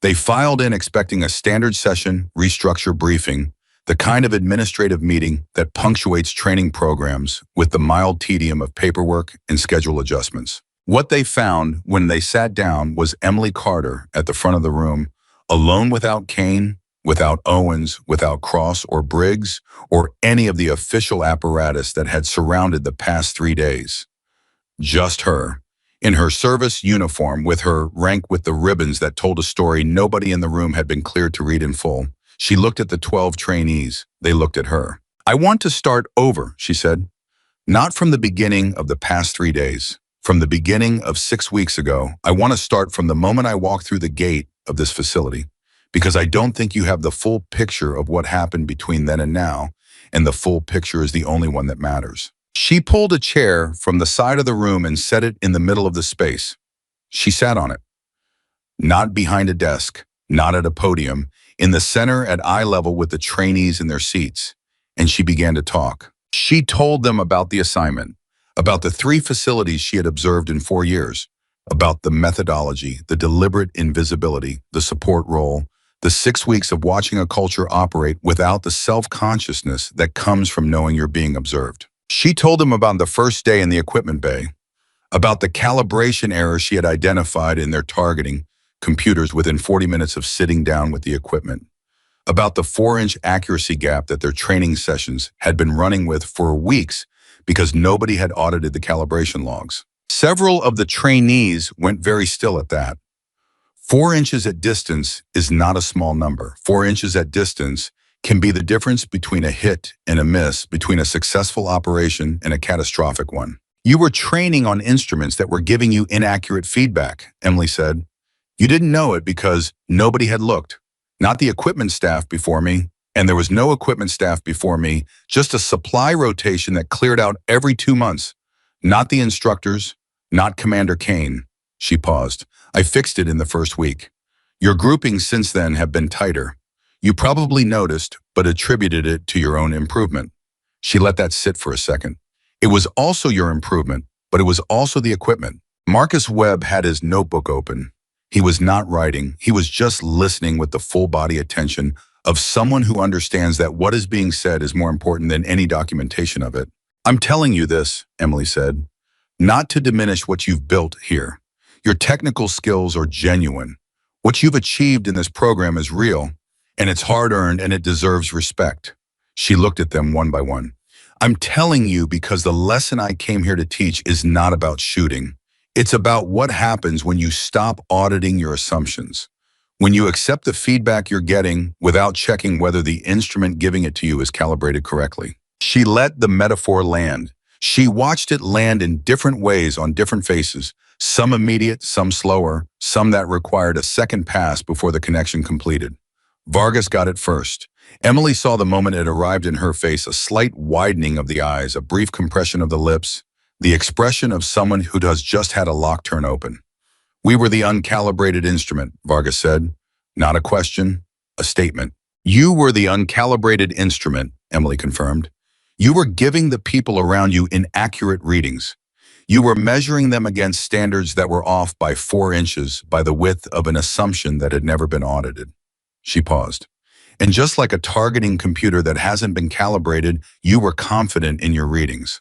They filed in expecting a standard session, restructure briefing, the kind of administrative meeting that punctuates training programs with the mild tedium of paperwork and schedule adjustments. What they found when they sat down was Emily Carter at the front of the room, alone without Kane, without Owens, without Cross or Briggs, or any of the official apparatus that had surrounded the past 3 days. Just her, in her service uniform with her rank with the ribbons that told a story nobody in the room had been cleared to read in full. She looked at the 12 trainees. They looked at her. I want to start over, she said. Not from the beginning of the past 3 days. From the beginning of 6 weeks ago, I want to start from the moment I walked through the gate of this facility, because I don't think you have the full picture of what happened between then and now, and the full picture is the only one that matters. She pulled a chair from the side of the room and set it in the middle of the space. She sat on it. Not behind a desk, not at a podium, in the center at eye level with the trainees in their seats, and she began to talk. She told them about the assignment, about the 3 facilities she had observed in 4 years, about the methodology, the deliberate invisibility, the support role, the 6 weeks of watching a culture operate without the self-consciousness that comes from knowing you're being observed. She told them about the first day in the equipment bay, about the calibration errors she had identified in their targeting computers within 40 minutes of sitting down with the equipment, about the 4-inch accuracy gap that their training sessions had been running with for weeks because nobody had audited the calibration logs. Several of the trainees went very still at that. 4 inches at distance is not a small number. 4 inches at distance can be the difference between a hit and a miss, between a successful operation and a catastrophic one. You were training on instruments that were giving you inaccurate feedback, Emily said. You didn't know it because nobody had looked. Not the equipment staff before me, and there was no equipment staff before me, just a supply rotation that cleared out every 2 months. Not the instructors, not Commander Kane. She paused. I fixed it in the first week. Your groupings since then have been tighter. You probably noticed, but attributed it to your own improvement. She let that sit for a second. It was also your improvement, but it was also the equipment. Marcus Webb had his notebook open. He was not writing. He was just listening with the full body attention of someone who understands that what is being said is more important than any documentation of it. I'm telling you this, Emily said, not to diminish what you've built here. Your technical skills are genuine. What you've achieved in this program is real, and it's hard-earned and it deserves respect. She looked at them one by one. I'm telling you because the lesson I came here to teach is not about shooting. It's about what happens when you stop auditing your assumptions. When you accept the feedback you're getting without checking whether the instrument giving it to you is calibrated correctly. She let the metaphor land. She watched it land in different ways on different faces, some immediate, some slower, some that required a second pass before the connection completed. Vargas got it first. Emily saw the moment it arrived in her face, a slight widening of the eyes, a brief compression of the lips, the expression of someone who has just had a lock turn open. We were the uncalibrated instrument, Vargas said. Not a question, a statement. You were the uncalibrated instrument, Emily confirmed. You were giving the people around you inaccurate readings. You were measuring them against standards that were off by 4 inches by the width of an assumption that had never been audited. She paused. And just like a targeting computer that hasn't been calibrated, you were confident in your readings.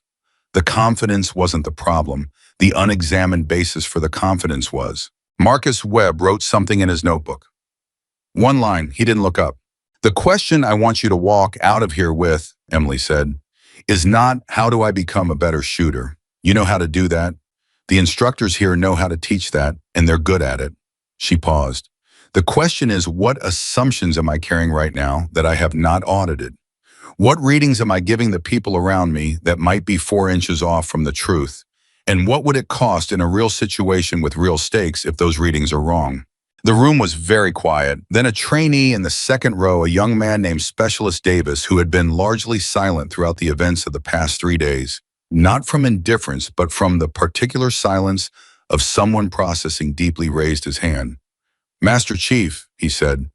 The confidence wasn't the problem. The unexamined basis for the confidence was. Marcus Webb wrote something in his notebook. One line, he didn't look up. The question I want you to walk out of here with, Emily said, is not how do I become a better shooter? You know how to do that. The instructors here know how to teach that, and they're good at it. She paused. The question is, what assumptions am I carrying right now that I have not audited? What readings am I giving the people around me that might be 4 inches off from the truth? And what would it cost in a real situation with real stakes if those readings are wrong? The room was very quiet. Then a trainee in the second row, a young man named Specialist Davis, who had been largely silent throughout the events of the past 3 days, not from indifference, but from the particular silence of someone processing deeply, raised his hand. Master Chief, he said,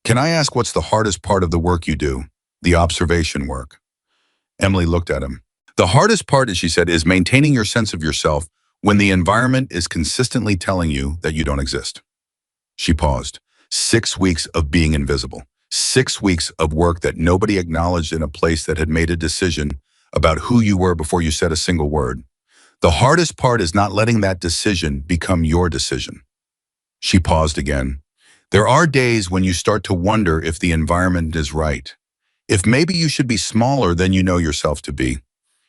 can I ask what's the hardest part of the work you do? The observation work. Emily looked at him. The hardest part, as she said, is maintaining your sense of yourself when the environment is consistently telling you that you don't exist. She paused. 6 weeks of being invisible. 6 weeks of work that nobody acknowledged in a place that had made a decision about who you were before you said a single word. The hardest part is not letting that decision become your decision. She paused again. There are days when you start to wonder if the environment is right. If maybe you should be smaller than you know yourself to be.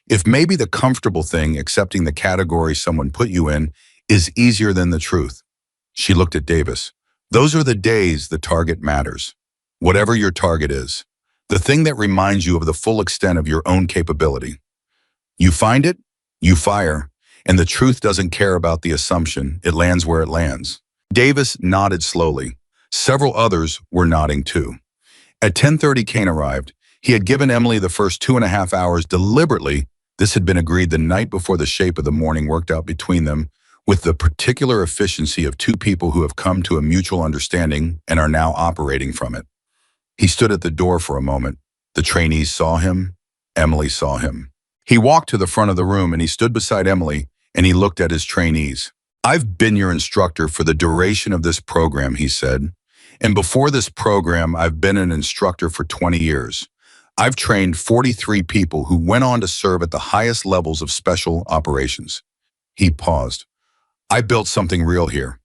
If maybe the comfortable thing, accepting the category someone put you in, is easier than the truth. She looked at Davis. Those are the days the target matters. Whatever your target is. The thing that reminds you of the full extent of your own capability. You find it, you fire, and the truth doesn't care about the assumption. It lands where it lands. Davis nodded slowly. Several others were nodding too. At 10:30, Kane arrived. He had given Emily the first 2.5 hours deliberately. This had been agreed the night before the shape of the morning worked out between them, with the particular efficiency of 2 people who have come to a mutual understanding and are now operating from it. He stood at the door for a moment. The trainees saw him. Emily saw him. He walked to the front of the room and he stood beside Emily and he looked at his trainees. I've been your instructor for the duration of this program, he said. And before this program, I've been an instructor for 20 years. I've trained 43 people who went on to serve at the highest levels of special operations. He paused. I built something real here.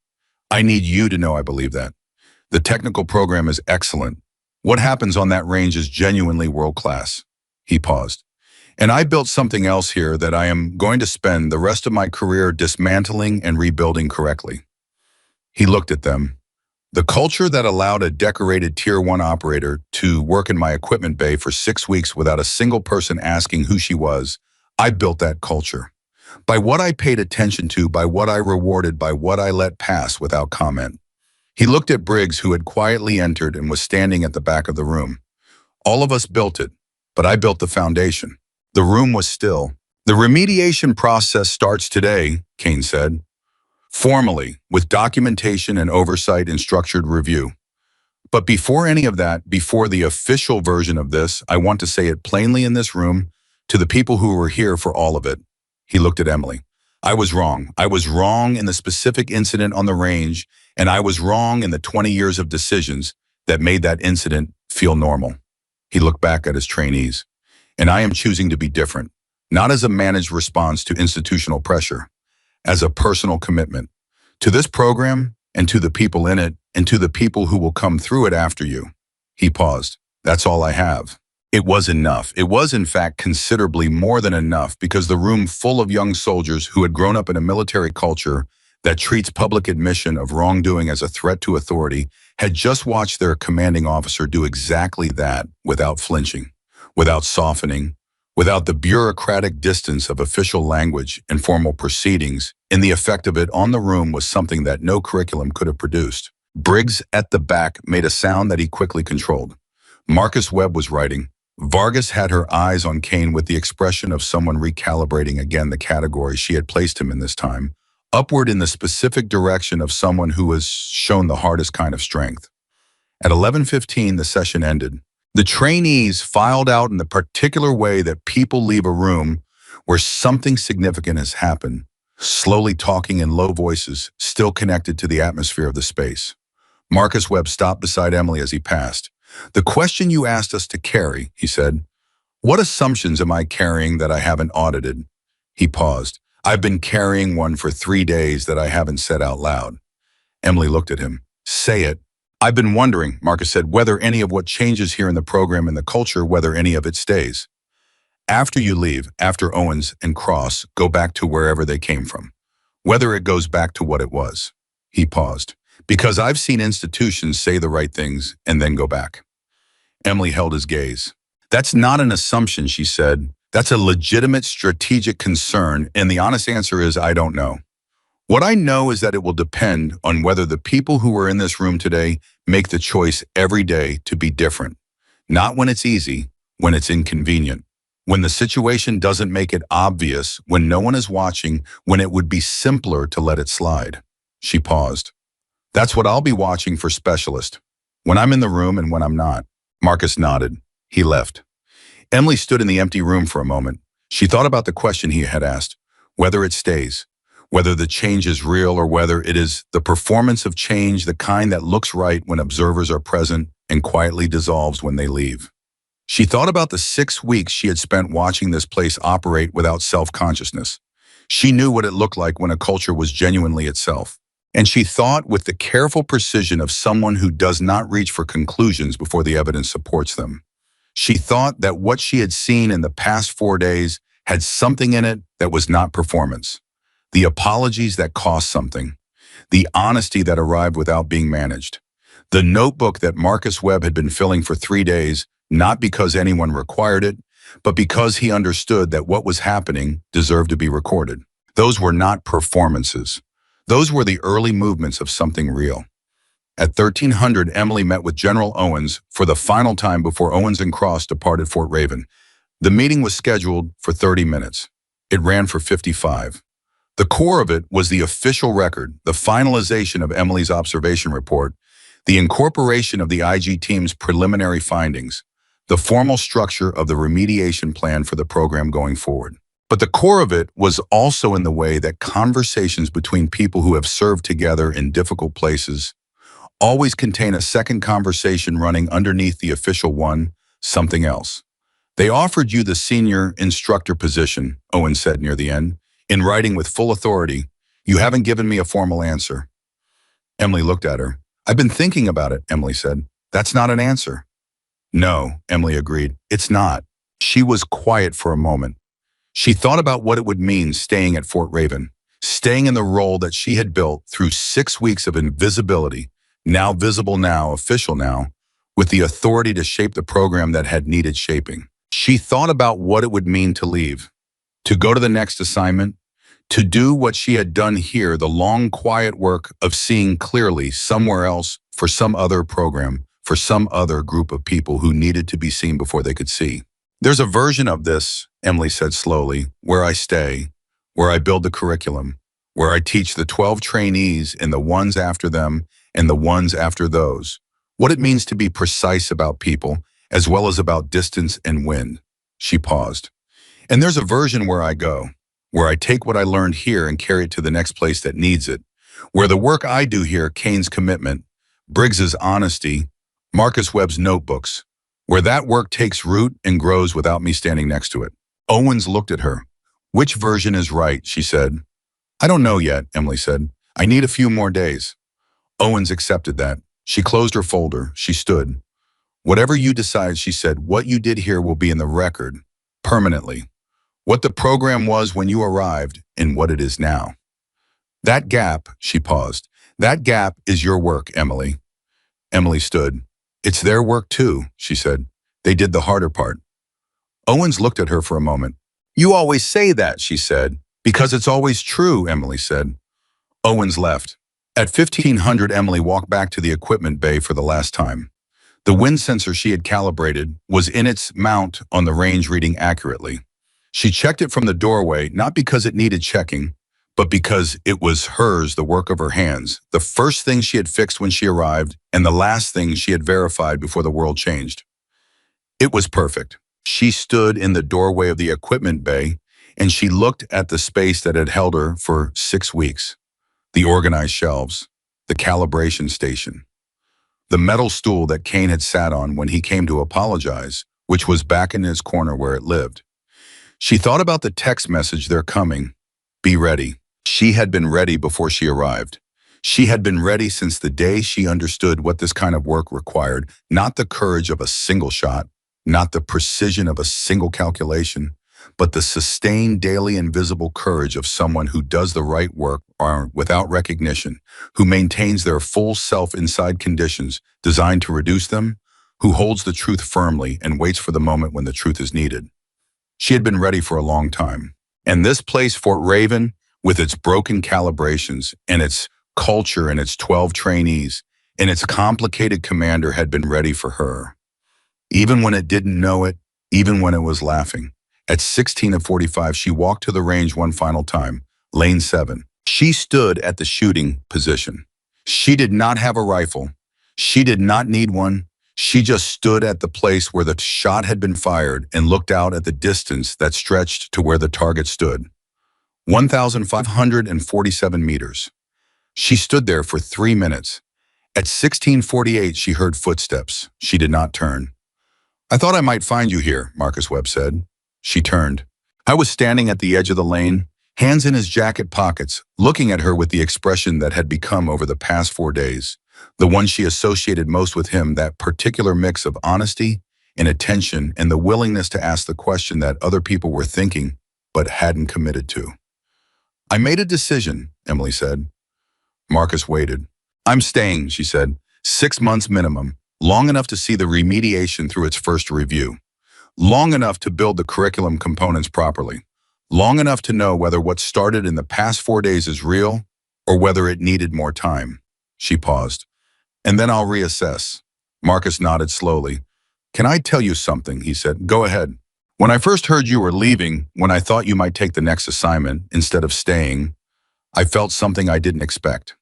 I need you to know I believe that. The technical program is excellent. What happens on that range is genuinely world-class. He paused. And I built something else here that I am going to spend the rest of my career dismantling and rebuilding correctly. He looked at them. The culture that allowed a decorated Tier 1 operator to work in my equipment bay for 6 weeks without a single person asking who she was, I built that culture. By what I paid attention to, by what I rewarded, by what I let pass without comment. He looked at Briggs, who had quietly entered and was standing at the back of the room. All of us built it, but I built the foundation. The room was still. The remediation process starts today, Kane said. Formally, with documentation and oversight and structured review. But before any of that, before the official version of this, I want to say it plainly in this room to the people who were here for all of it. He looked at Emily. I was wrong. I was wrong in the specific incident on the range, and I was wrong in the 20 years of decisions that made that incident feel normal. He looked back at his trainees. And I am choosing to be different, not as a managed response to institutional pressure, as a personal commitment to this program and to the people in it and to the people who will come through it after you. He paused. That's all I have. It was enough. It was, in fact, considerably more than enough because the room full of young soldiers who had grown up in a military culture that treats public admission of wrongdoing as a threat to authority had just watched their commanding officer do exactly that without flinching, without softening, without the bureaucratic distance of official language and formal proceedings, and the effect of it on the room was something that no curriculum could have produced. Briggs at the back made a sound that he quickly controlled. Marcus Webb was writing. Vargas had her eyes on Kane with the expression of someone recalibrating again the category she had placed him in this time, upward in the specific direction of someone who has shown the hardest kind of strength. At 11:15, the session ended. The trainees filed out in the particular way that people leave a room where something significant has happened, slowly talking in low voices, still connected to the atmosphere of the space. Marcus Webb stopped beside Emily as he passed. "The question you asked us to carry," he said. "What assumptions am I carrying that I haven't audited?" He paused. "I've been carrying one for 3 days that I haven't said out loud." Emily looked at him. "Say it." "I've been wondering," Marcus said, "whether any of what changes here in the program and the culture, whether any of it stays. After you leave, after Owens and Cross go back to wherever they came from, whether it goes back to what it was." He paused. "Because I've seen institutions say the right things and then go back." Emily held his gaze. "That's not an assumption," she said. "That's a legitimate strategic concern, and the honest answer is I don't know. What I know is that it will depend on whether the people who are in this room today make the choice every day to be different. Not when it's easy, when it's inconvenient. When the situation doesn't make it obvious, when no one is watching, when it would be simpler to let it slide." She paused. "That's what I'll be watching for specialist. When I'm in the room and when I'm not." Marcus nodded. He left. Emily stood in the empty room for a moment. She thought about the question he had asked, whether it stays, whether the change is real or whether it is the performance of change, the kind that looks right when observers are present and quietly dissolves when they leave. She thought about the 6 weeks she had spent watching this place operate without self-consciousness. She knew what it looked like when a culture was genuinely itself. And she thought with the careful precision of someone who does not reach for conclusions before the evidence supports them. She thought that what she had seen in the past 4 days had something in it that was not performance. The apologies that cost something. The honesty that arrived without being managed. The notebook that Marcus Webb had been filling for 3 days, not because anyone required it, but because he understood that what was happening deserved to be recorded. Those were not performances. Those were the early movements of something real. At 1300, Emily met with General Owens for the final time before Owens and Cross departed Fort Raven. The meeting was scheduled for 30 minutes. It ran for 55. The core of it was the official record, the finalization of Emily's observation report, the incorporation of the IG team's preliminary findings, the formal structure of the remediation plan for the program going forward. But the core of it was also in the way that conversations between people who have served together in difficult places always contain a second conversation running underneath the official one, something else. "They offered you the senior instructor position," Owen said near the end, "in writing with full authority. You haven't given me a formal answer." Emily looked at her. "I've been thinking about it," Emily said. "That's not an answer." "No," Emily agreed. "It's not." She was quiet for a moment. She thought about what it would mean staying at Fort Raven, staying in the role that she had built through 6 weeks of invisibility, now visible now, official now, with the authority to shape the program that had needed shaping. She thought about what it would mean to leave, to go to the next assignment, to do what she had done here, the long, quiet work of seeing clearly somewhere else for some other program, for some other group of people who needed to be seen before they could see. "There's a version of this," Emily said slowly, "where I stay, where I build the curriculum, where I teach the 12 trainees and the ones after them and the ones after those, what it means to be precise about people, as well as about distance and wind." She paused. "And there's a version where I go, where I take what I learned here and carry it to the next place that needs it, where the work I do here, Kane's commitment, Briggs's honesty, Marcus Webb's notebooks, where that work takes root and grows without me standing next to it. Owens looked at her. Which version is right, she said. I don't know yet, Emily said. I need a few more days. Owens accepted that. She closed her folder. She stood. Whatever you decide, she said, what you did here will be in the record, permanently. What the program was when you arrived and what it is now. That gap, she paused. That gap is your work, Emily. Emily stood. It's their work too, she said. They did the harder part. Owens looked at her for a moment. You always say that, she said. Because it's always true, Emily said. Owens left. At 1500, Emily walked back to the equipment bay for the last time. The wind sensor she had calibrated was in its mount on the range reading accurately. She checked it from the doorway, not because it needed checking, but because it was hers, the work of her hands, the first thing she had fixed when she arrived, and the last thing she had verified before the world changed. It was perfect. She stood in the doorway of the equipment bay, and she looked at the space that had held her for 6 weeks. The organized shelves, the calibration station, the metal stool that Kane had sat on when he came to apologize, which was back in his corner where it lived. She thought about the text message, they're coming. Be ready. She had been ready before she arrived. She had been ready since the day she understood what this kind of work required, not the courage of a single shot, not the precision of a single calculation, but the sustained daily invisible courage of someone who does the right work without recognition, who maintains their full self inside conditions designed to reduce them, who holds the truth firmly and waits for the moment when the truth is needed. She had been ready for a long time. And this place, Fort Raven, with its broken calibrations and its culture and its 12 trainees and its complicated commander had been ready for her. Even when it didn't know it, even when it was laughing. At 16 of 45, she walked to the range one final time, lane 7. She stood at the shooting position. She did not have a rifle. She did not need one. She just stood at the place where the shot had been fired and looked out at the distance that stretched to where the target stood. 1,547 meters. She stood there for 3 minutes. At 16:48, she heard footsteps. She did not turn. I thought I might find you here, Marcus Webb said. She turned. I was standing at the edge of the lane, hands in his jacket pockets, looking at her with the expression that had become over the past 4 days, the one she associated most with him, that particular mix of honesty and attention and the willingness to ask the question that other people were thinking but hadn't committed to. I made a decision, Emily said. Marcus waited. I'm staying, she said. 6 months minimum, long enough to see the remediation through its first review. Long enough to build the curriculum components properly. Long enough to know whether what started in the past 4 days is real or whether it needed more time. She paused. And then I'll reassess. Marcus nodded slowly. Can I tell you something? He said. Go ahead. When I first heard you were leaving, when I thought you might take the next assignment instead of staying, I felt something I didn't expect.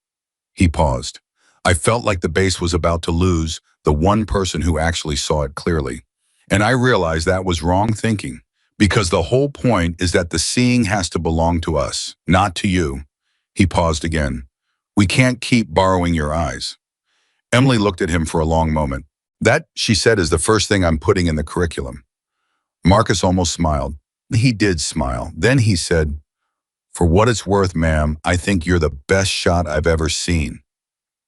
He paused. I felt like the base was about to lose the one person who actually saw it clearly. And I realized that was wrong thinking, because the whole point is that the seeing has to belong to us, not to you. He paused again. We can't keep borrowing your eyes. Emily looked at him for a long moment. That, she said, is the first thing I'm putting in the curriculum. Marcus almost smiled. He did smile. Then he said, for what it's worth, ma'am, I think you're the best shot I've ever seen.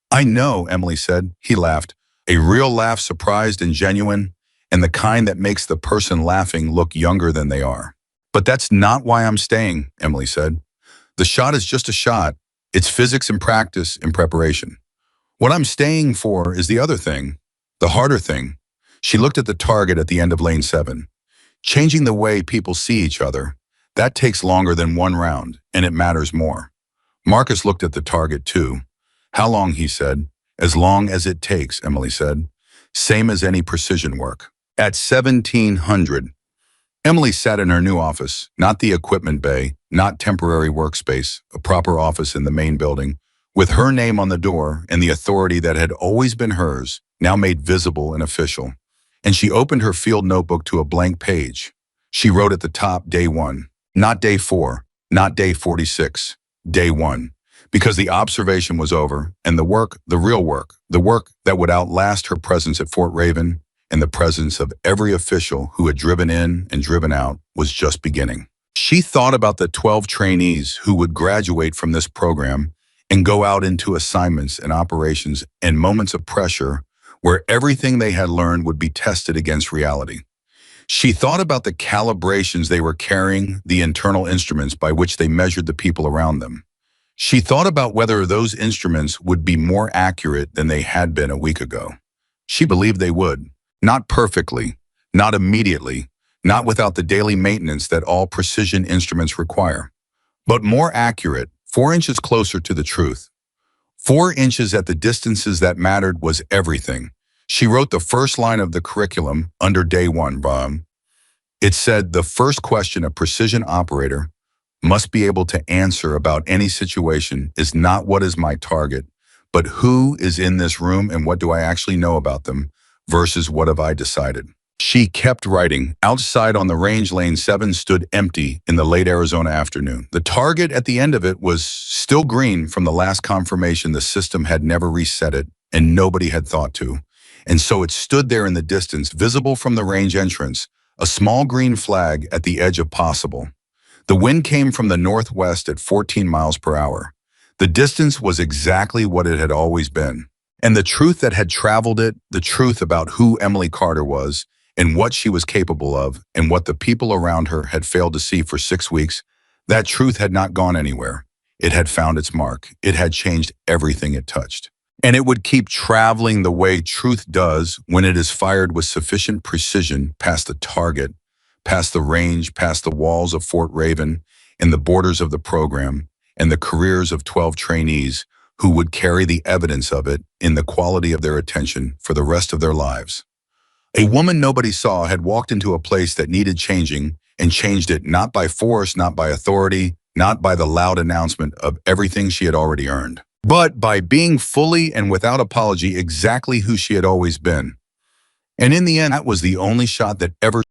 I know, Emily said. He laughed. A real laugh, surprised and genuine, and the kind that makes the person laughing look younger than they are. But that's not why I'm staying, Emily said. The shot is just a shot. It's physics and practice and preparation. What I'm staying for is the other thing, the harder thing. She looked at the target at the end of lane 7. Changing the way people see each other. That takes longer than one round, and it matters more. Marcus looked at the target too. How long, he said. As long as it takes, Emily said. Same as any precision work. At 1700, Emily sat in her new office, not the equipment bay, not temporary workspace, a proper office in the main building, with her name on the door and the authority that had always been hers, now made visible and official. And she opened her field notebook to a blank page. She wrote at the top, day 1, not day 4, not day 46, day 1. because the observation was over and the work, the real work, the work that would outlast her presence at Fort Raven and the presence of every official who had driven in and driven out was just beginning. She thought about the 12 trainees who would graduate from this program and go out into assignments and operations and moments of pressure where everything they had learned would be tested against reality. She thought about the calibrations they were carrying, the internal instruments by which they measured the people around them. She thought about whether those instruments would be more accurate than they had been a week ago. She believed they would. Not perfectly, not immediately, not without the daily maintenance that all precision instruments require, but more accurate, 4 inches closer to the truth. 4 inches at the distances that mattered was everything. She wrote the first line of the curriculum under day 1. It said the first question a precision operator must be able to answer about any situation is not what is my target, but who is in this room and what do I actually know about them versus what have I decided. She kept writing. Outside on the range, lane 7 stood empty in the late Arizona afternoon. The target at the end of it was still green from the last confirmation the system had never reset it and nobody had thought to. And so it stood there in the distance, visible from the range entrance, a small green flag at the edge of possible. The wind came from the northwest at 14 miles per hour. The distance was exactly what it had always been. And the truth that had traveled it, the truth about who Emily Carter was, and what she was capable of, and what the people around her had failed to see for 6 weeks, that truth had not gone anywhere. It had found its mark. It had changed everything it touched. And it would keep traveling the way truth does when it is fired with sufficient precision past the target, past the range, past the walls of Fort Raven, and the borders of the program, and the careers of 12 trainees who would carry the evidence of it in the quality of their attention for the rest of their lives. A woman nobody saw had walked into a place that needed changing and changed it not by force, not by authority, not by the loud announcement of everything she had already earned, but by being fully and without apology exactly who she had always been. And in the end, that was the only shot that ever